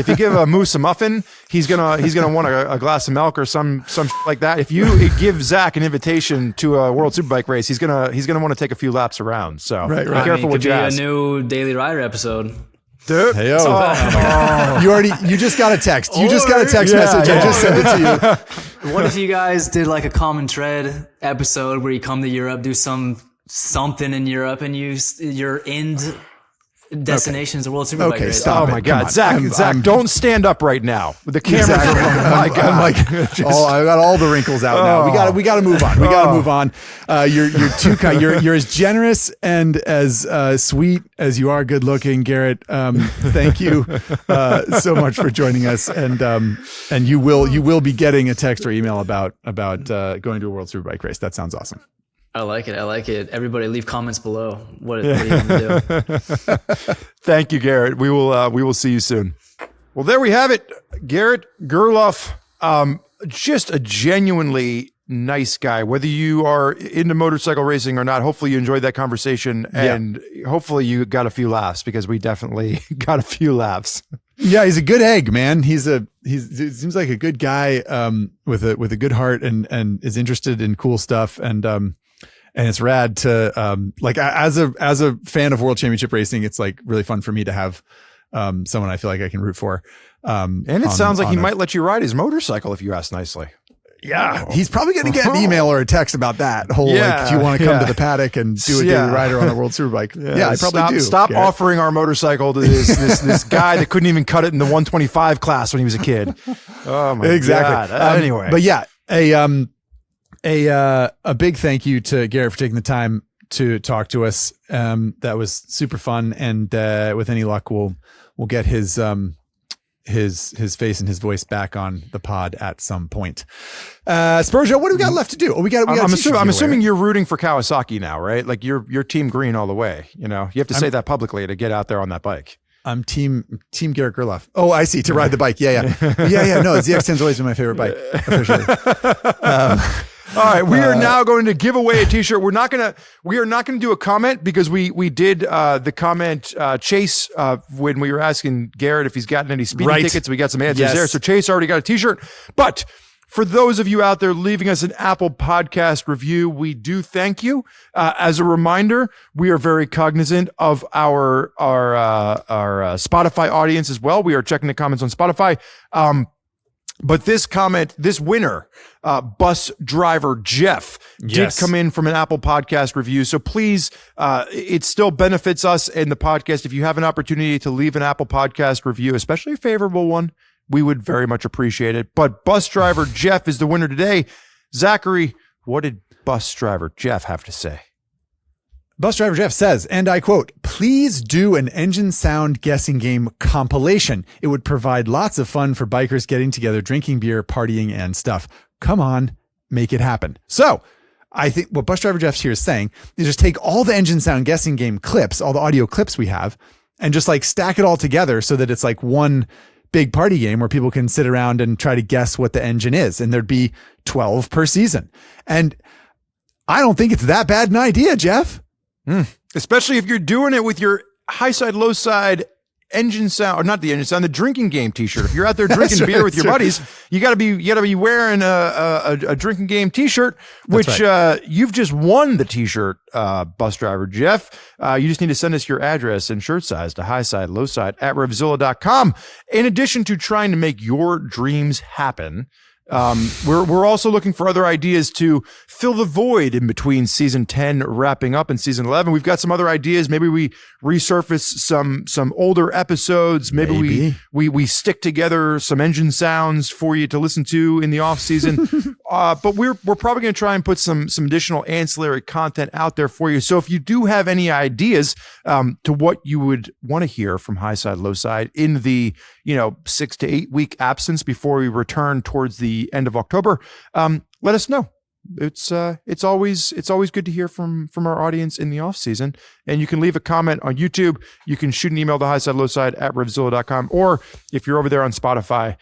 you give a moose a muffin, he's gonna want a glass of milk or some like that. If you give Zach an invitation to a World Superbike race, he's gonna want to take a few laps around. So right. Be careful what you ask. A new Daily Rider episode. Dude. Hey, you just got a text. You just got a text message. I just sent it to you. What if you guys did a common thread episode where you come to Europe, do something in Europe, and your end destinations of World Superbike Okay, race. stop. Oh my God, Zach! Don't stand up right now. The camera. Exactly. My God, I'm like, I got all the wrinkles out now. We got to move on. We got to move on. You're too kind. You're as generous and as sweet as you are good looking, Garrett. Thank you so much for joining us. And you will be getting a text or email about going to a World Superbike race. That sounds awesome. I like it. Everybody leave comments below. What are you going to do? Thank you, Garrett. We will see you soon. Well, there we have it. Garrett Gerloff, just a genuinely nice guy. Whether you are into motorcycle racing or not, hopefully you enjoyed that conversation, and hopefully you got a few laughs, because we definitely got a few laughs. Yeah, he's a good egg, man. He seems like a good guy with a good heart and is interested in cool stuff, and it's rad to like as a fan of World Championship racing, it's like really fun for me to have someone I feel like I can root for. And it sounds like he might let you ride his motorcycle if you ask nicely. Yeah, he's probably going to get an email or a text about that whole like, do you want to come to the paddock and do a daily rider on a World Superbike? Yeah, I probably do. Stop offering our motorcycle to this guy that couldn't even cut it in the 125 class when he was a kid. Oh my God. Anyway, but yeah, a big thank you to Garrett for taking the time to talk to us. That was super fun, and with any luck, we'll get his face and his voice back on the pod at some point. Spurgio, what do we got left to do? I'm assuming you're rooting for Kawasaki now, right? Like you're team green all the way. You know, you have to say that publicly to get out there on that bike. I'm team Garrett Gerloff. Oh, I see. To ride the bike. Yeah. No, the ZX10's always been my favorite bike. Officially. All right, we are now going to give away a T-shirt. We are not gonna do a comment, because we did the comment Chase when we were asking Garrett if he's gotten any speeding tickets. We got some answers there. So Chase already got a T-shirt. But for those of you out there leaving us an Apple Podcast review, we do thank you. As a reminder, we are very cognizant of our Spotify audience as well. We are checking the comments on Spotify. But this winner, bus driver Jeff, did come in from an Apple Podcast review. So please, it still benefits us in the podcast. If you have an opportunity to leave an Apple Podcast review, especially a favorable one, we would very much appreciate it. But bus driver Jeff is the winner today. Zachary, what did bus driver Jeff have to say? Bus driver Jeff says, and I quote, "Please do an engine sound guessing game compilation. It would provide lots of fun for bikers getting together, drinking beer, partying, and stuff. Come on, make it happen." So I think what bus driver Jeff here is saying is just take all the engine sound guessing game clips, all the audio clips we have, and just like stack it all together so that it's like one big party game where people can sit around and try to guess what the engine is. And there'd be 12 per season. And I don't think it's that bad an idea, Jeff. Especially if you're doing it with your Highside, Lowside engine sound, or not the engine sound, the drinking game T-shirt. If you're out there drinking beer with your buddies, you gotta be wearing a drinking game T-shirt, which you've just won the T-shirt, bus driver Jeff. You just need to send us your address and shirt size to Highside, Lowside at RevZilla.com. In addition to trying to make your dreams happen, we're also looking for other ideas to fill the void in between season 10 wrapping up and season 11. We've got some other ideas. Maybe we resurface some older episodes. Maybe we stick together some engine sounds for you to listen to in the off season. But we're probably going to try and put some additional ancillary content out there for you. So if you do have any ideas to what you would want to hear from Highside, Lowside in the 6 to 8 week absence before we return towards the end of October, let us know. It's always good to hear from our audience in the off season. And you can leave a comment on YouTube. You can shoot an email to Highside at RevZilla.com, or if you're over there on Spotify,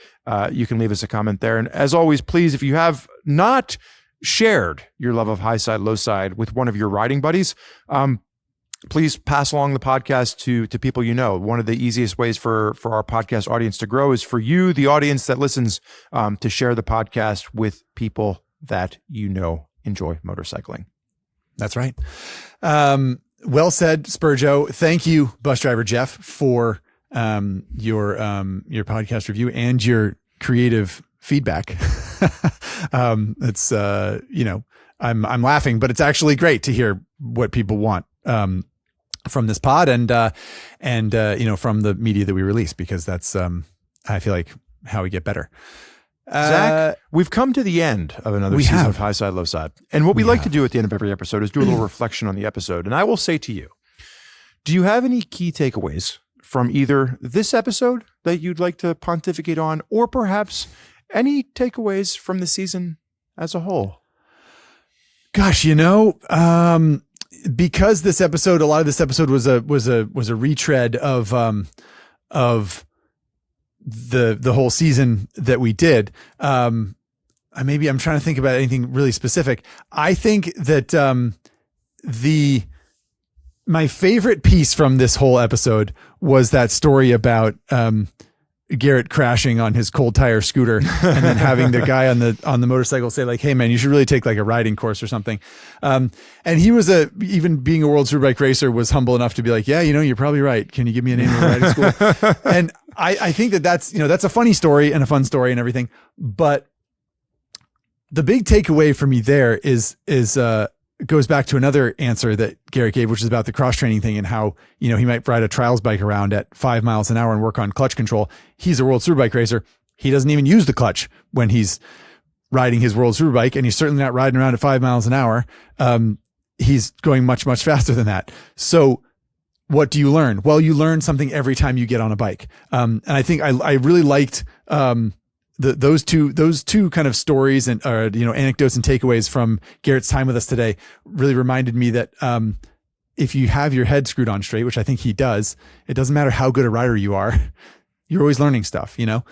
you can leave us a comment there. And as always, please, if you have not shared your love of Highside, Lowside with one of your riding buddies, please pass along the podcast to people you know. One of the easiest ways for our podcast audience to grow is for you, the audience that listens, to share the podcast with people that enjoy motorcycling. That's right. Well said, Spurgio. Thank you, bus driver Jeff, for your podcast review and your creative feedback. It's I'm laughing, but it's actually great to hear what people want. from this pod and from the media that we release, because that's, I feel like, how we get better. Zach, we've come to the end of another season of Highside, Lowside. And what we like to do at the end of every episode is do a little reflection on the episode. And I will say to you, do you have any key takeaways from either this episode that you'd like to pontificate on, or perhaps any takeaways from the season as a whole? Gosh, because a lot of this episode was a retread of the whole season that we did. I'm trying to think about anything really specific. I think that my favorite piece from this whole episode was that story about Garrett crashing on his cold tire scooter and then having the guy on the motorcycle say like, "Hey man, you should really take like a riding course or something." And he was even being a world superbike racer, was humble enough to be like, "Yeah, you're probably right. Can you give me a name of a riding school?" And I think that's a funny story and a fun story and everything. But the big takeaway for me there is goes back to another answer that Garrett gave, which is about the cross training thing and how, he might ride a trials bike around at 5 miles an hour and work on clutch control. He's a world superbike racer. He doesn't even use the clutch when he's riding his world superbike, and he's certainly not riding around at 5 miles an hour. He's going much, much faster than that. So what do you learn? Well, you learn something every time you get on a bike. And I think I really liked, those two kind of stories and anecdotes and takeaways from Garrett's time with us today really reminded me that if you have your head screwed on straight, which I think he does, it doesn't matter how good a rider you are, you're always learning stuff, and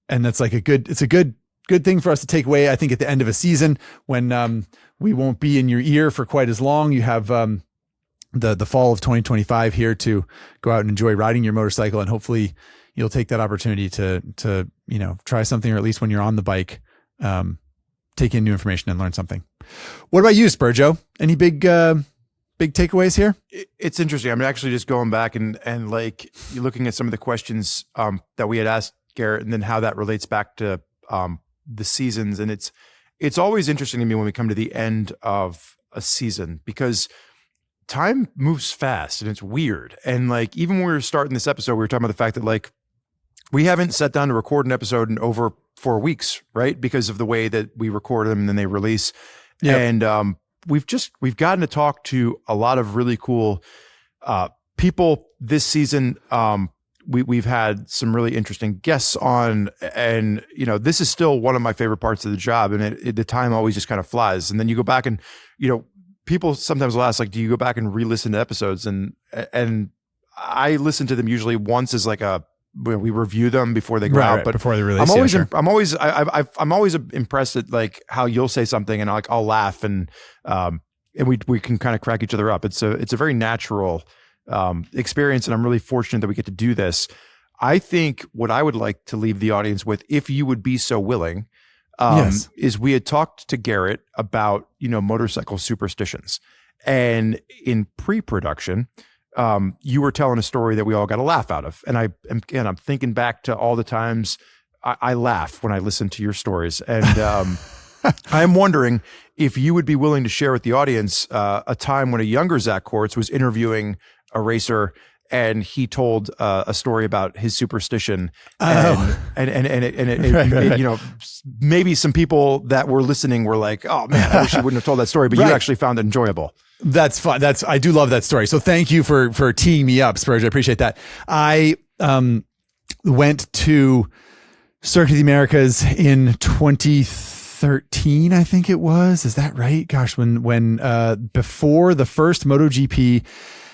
that's like a good thing for us to take away. I think at the end of a season when we won't be in your ear for quite as long, you have the fall of 2025 here to go out and enjoy riding your motorcycle, and hopefully you'll take that opportunity to try something, or at least when you're on the bike, take in new information and learn something. What about you, Spurjo? Any big takeaways here? It's interesting. I'm actually just going back and like you're looking at some of the questions that we had asked Garrett, and then how that relates back to the seasons. And it's always interesting to me when we come to the end of a season, because time moves fast and it's weird. And like, even when we were starting this episode, we were talking about the fact that like, we haven't sat down to record an episode in over 4 weeks, right? Because of the way that we record them and then they release. Yep. And we've gotten to talk to a lot of really cool people this season. We've had some really interesting guests on, and this is still one of my favorite parts of the job. And the time always just kind of flies. And then you go back and people sometimes will ask, like, do you go back and re-listen to episodes? And I listen to them usually once as like we review them before they go out, but before they release. I'm always impressed at like how you'll say something and I'll laugh and we can kind of crack each other up. It's a very natural experience, and I'm really fortunate that we get to do this. I think what I would like to leave the audience with, if you would be so willing, yes, is we had talked to Garrett about, motorcycle superstitions, and in pre-production, you were telling a story that we all got a laugh out of. And I'm thinking back to all the times I laugh when I listen to your stories. And I'm wondering if you would be willing to share with the audience a time when a younger Zach Kortz was interviewing a racer, and he told a story about his superstition, and it maybe some people that were listening were like, "Oh man, I wish you wouldn't have told that story," but you actually found it enjoyable. That's fun. I do love that story. So thank you for teeing me up, Spurge. I appreciate that. I went to Circuit of the Americas in 2013, I think it was. Is that right? Gosh, when before the first MotoGP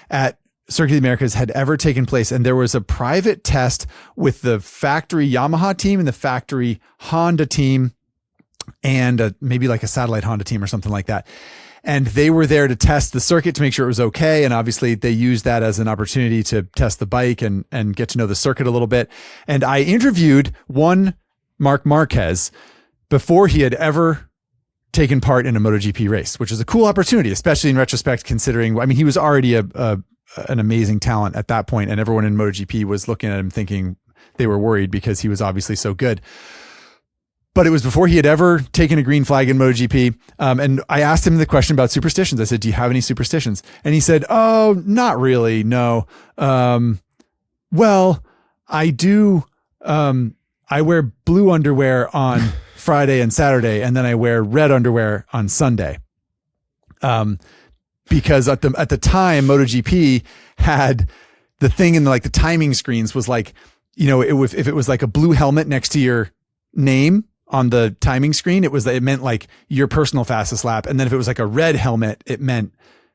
at Circuit of the Americas had ever taken place, and there was a private test with the factory Yamaha team and the factory Honda team, and maybe like a satellite Honda team or something like that. And they were there to test the circuit to make sure it was okay. And obviously they used that as an opportunity to test the bike and get to know the circuit a little bit. And I interviewed one Marc Marquez before he had ever taken part in a MotoGP race, which is a cool opportunity, especially in retrospect, considering, he was already an amazing talent at that point, and everyone in MotoGP was looking at him thinking they were worried because he was obviously so good. But it was before he had ever taken a green flag in MotoGP. And I asked him the question about superstitions. I said, do you have any superstitions? And he said, oh, not really. No. Well, I do. I wear blue underwear on Friday and Saturday, and then I wear red underwear on Sunday. Because at the time, MotoGP had the thing in the timing screens was like, if it was like a blue helmet next to your name on the timing screen, it meant like your personal fastest lap. And then if it was like a red helmet, it meant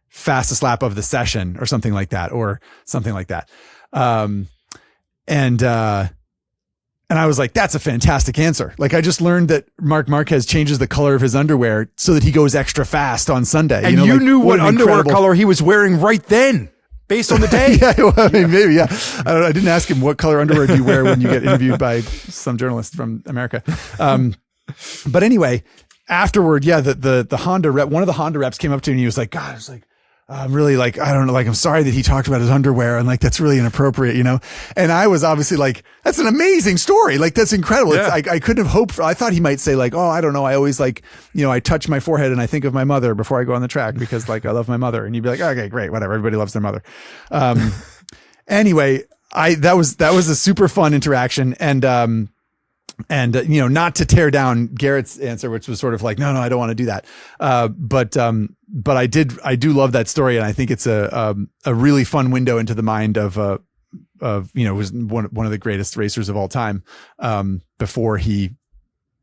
fastest lap of the session or something like that. And I was like, that's a fantastic answer. Like, I just learned that Marc Marquez changes the color of his underwear so that he goes extra fast on Sunday. And you knew what underwear color he was wearing right then, based on the day. Yeah, well, I mean, maybe, yeah. I didn't ask him what color underwear do you wear when you get interviewed by some journalist from America. But anyway, afterward, yeah, the Honda rep, one of the Honda reps came up to me and he was like, God, I was like, I'm really like, I don't know, like, I'm sorry that he talked about his underwear and like, that's really inappropriate, And I was obviously like, that's an amazing story. Like, that's incredible. Yeah. I couldn't have hoped for, I thought he might say like, oh, I don't know. I always like, I touch my forehead and I think of my mother before I go on the track because like, I love my mother. And you'd be like, okay, great, whatever. Everybody loves their mother. Anyway, that was a super fun interaction. And not to tear down Garrett's answer, which was sort of like, no, I don't want to do that. But I do love that story. And I think it's a really fun window into the mind of was one of the greatest racers of all time, before he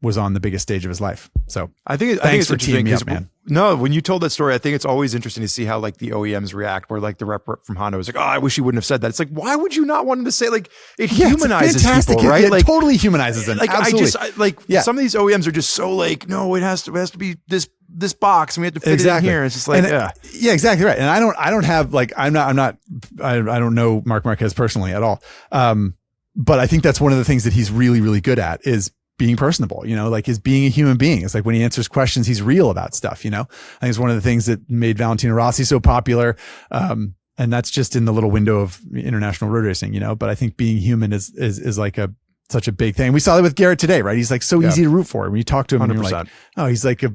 was on the biggest stage of his life. So I think it's for teaming me up, man. No, when you told that story, I think it's always interesting to see how like the OEMs react, where like the rep from Honda was like, oh, I wish he wouldn't have said that. It's like, why would you not want him to say, like, it humanizes people, right? It like, totally humanizes them. Like, absolutely. Some of these OEMs are just so like, no, it has to be this box and we have to fit it in here. It's just like, yeah, exactly right. And I don't have like, I don't know Marc Marquez personally at all. But I think that's one of the things that he's really, really good at is being personable, like is being a human being. It's like when he answers questions, he's real about stuff, I think it's one of the things that made Valentino Rossi so popular. And that's just in the little window of international road racing, but I think being human is like such a big thing. We saw that with Garrett today, right? He's like so easy to root for. When you talk to him, 100%. And you're like, oh, he's like a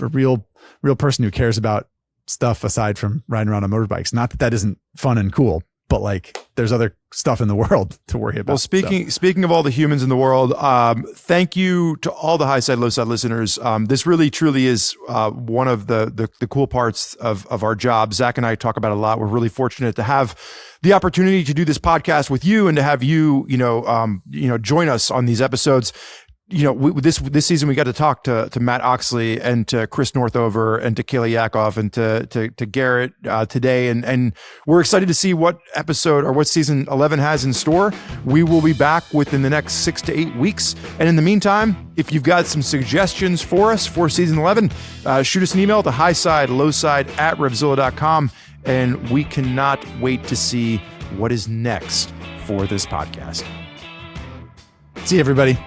real person who cares about stuff aside from riding around on motorbikes. Not that isn't fun and cool, but like there's other stuff in the world to worry about. Well, speaking of all the humans in the world, thank you to all the Highside Lowside listeners. This really truly is one of the cool parts of our job. Zach and I talk about it a lot. We're really fortunate to have the opportunity to do this podcast with you and to have you, join us on these episodes. This season we got to talk to Matt Oxley and to Chris Northover and to Kayla Yakov and to Garrett today, and we're excited to see what episode or what season 11 has in store. We will be back within the next 6 to 8 weeks, and in the meantime, if you've got some suggestions for us for season 11, shoot us an email to highside@RevZilla.com, and we cannot wait to see what is next for this podcast. See you, everybody.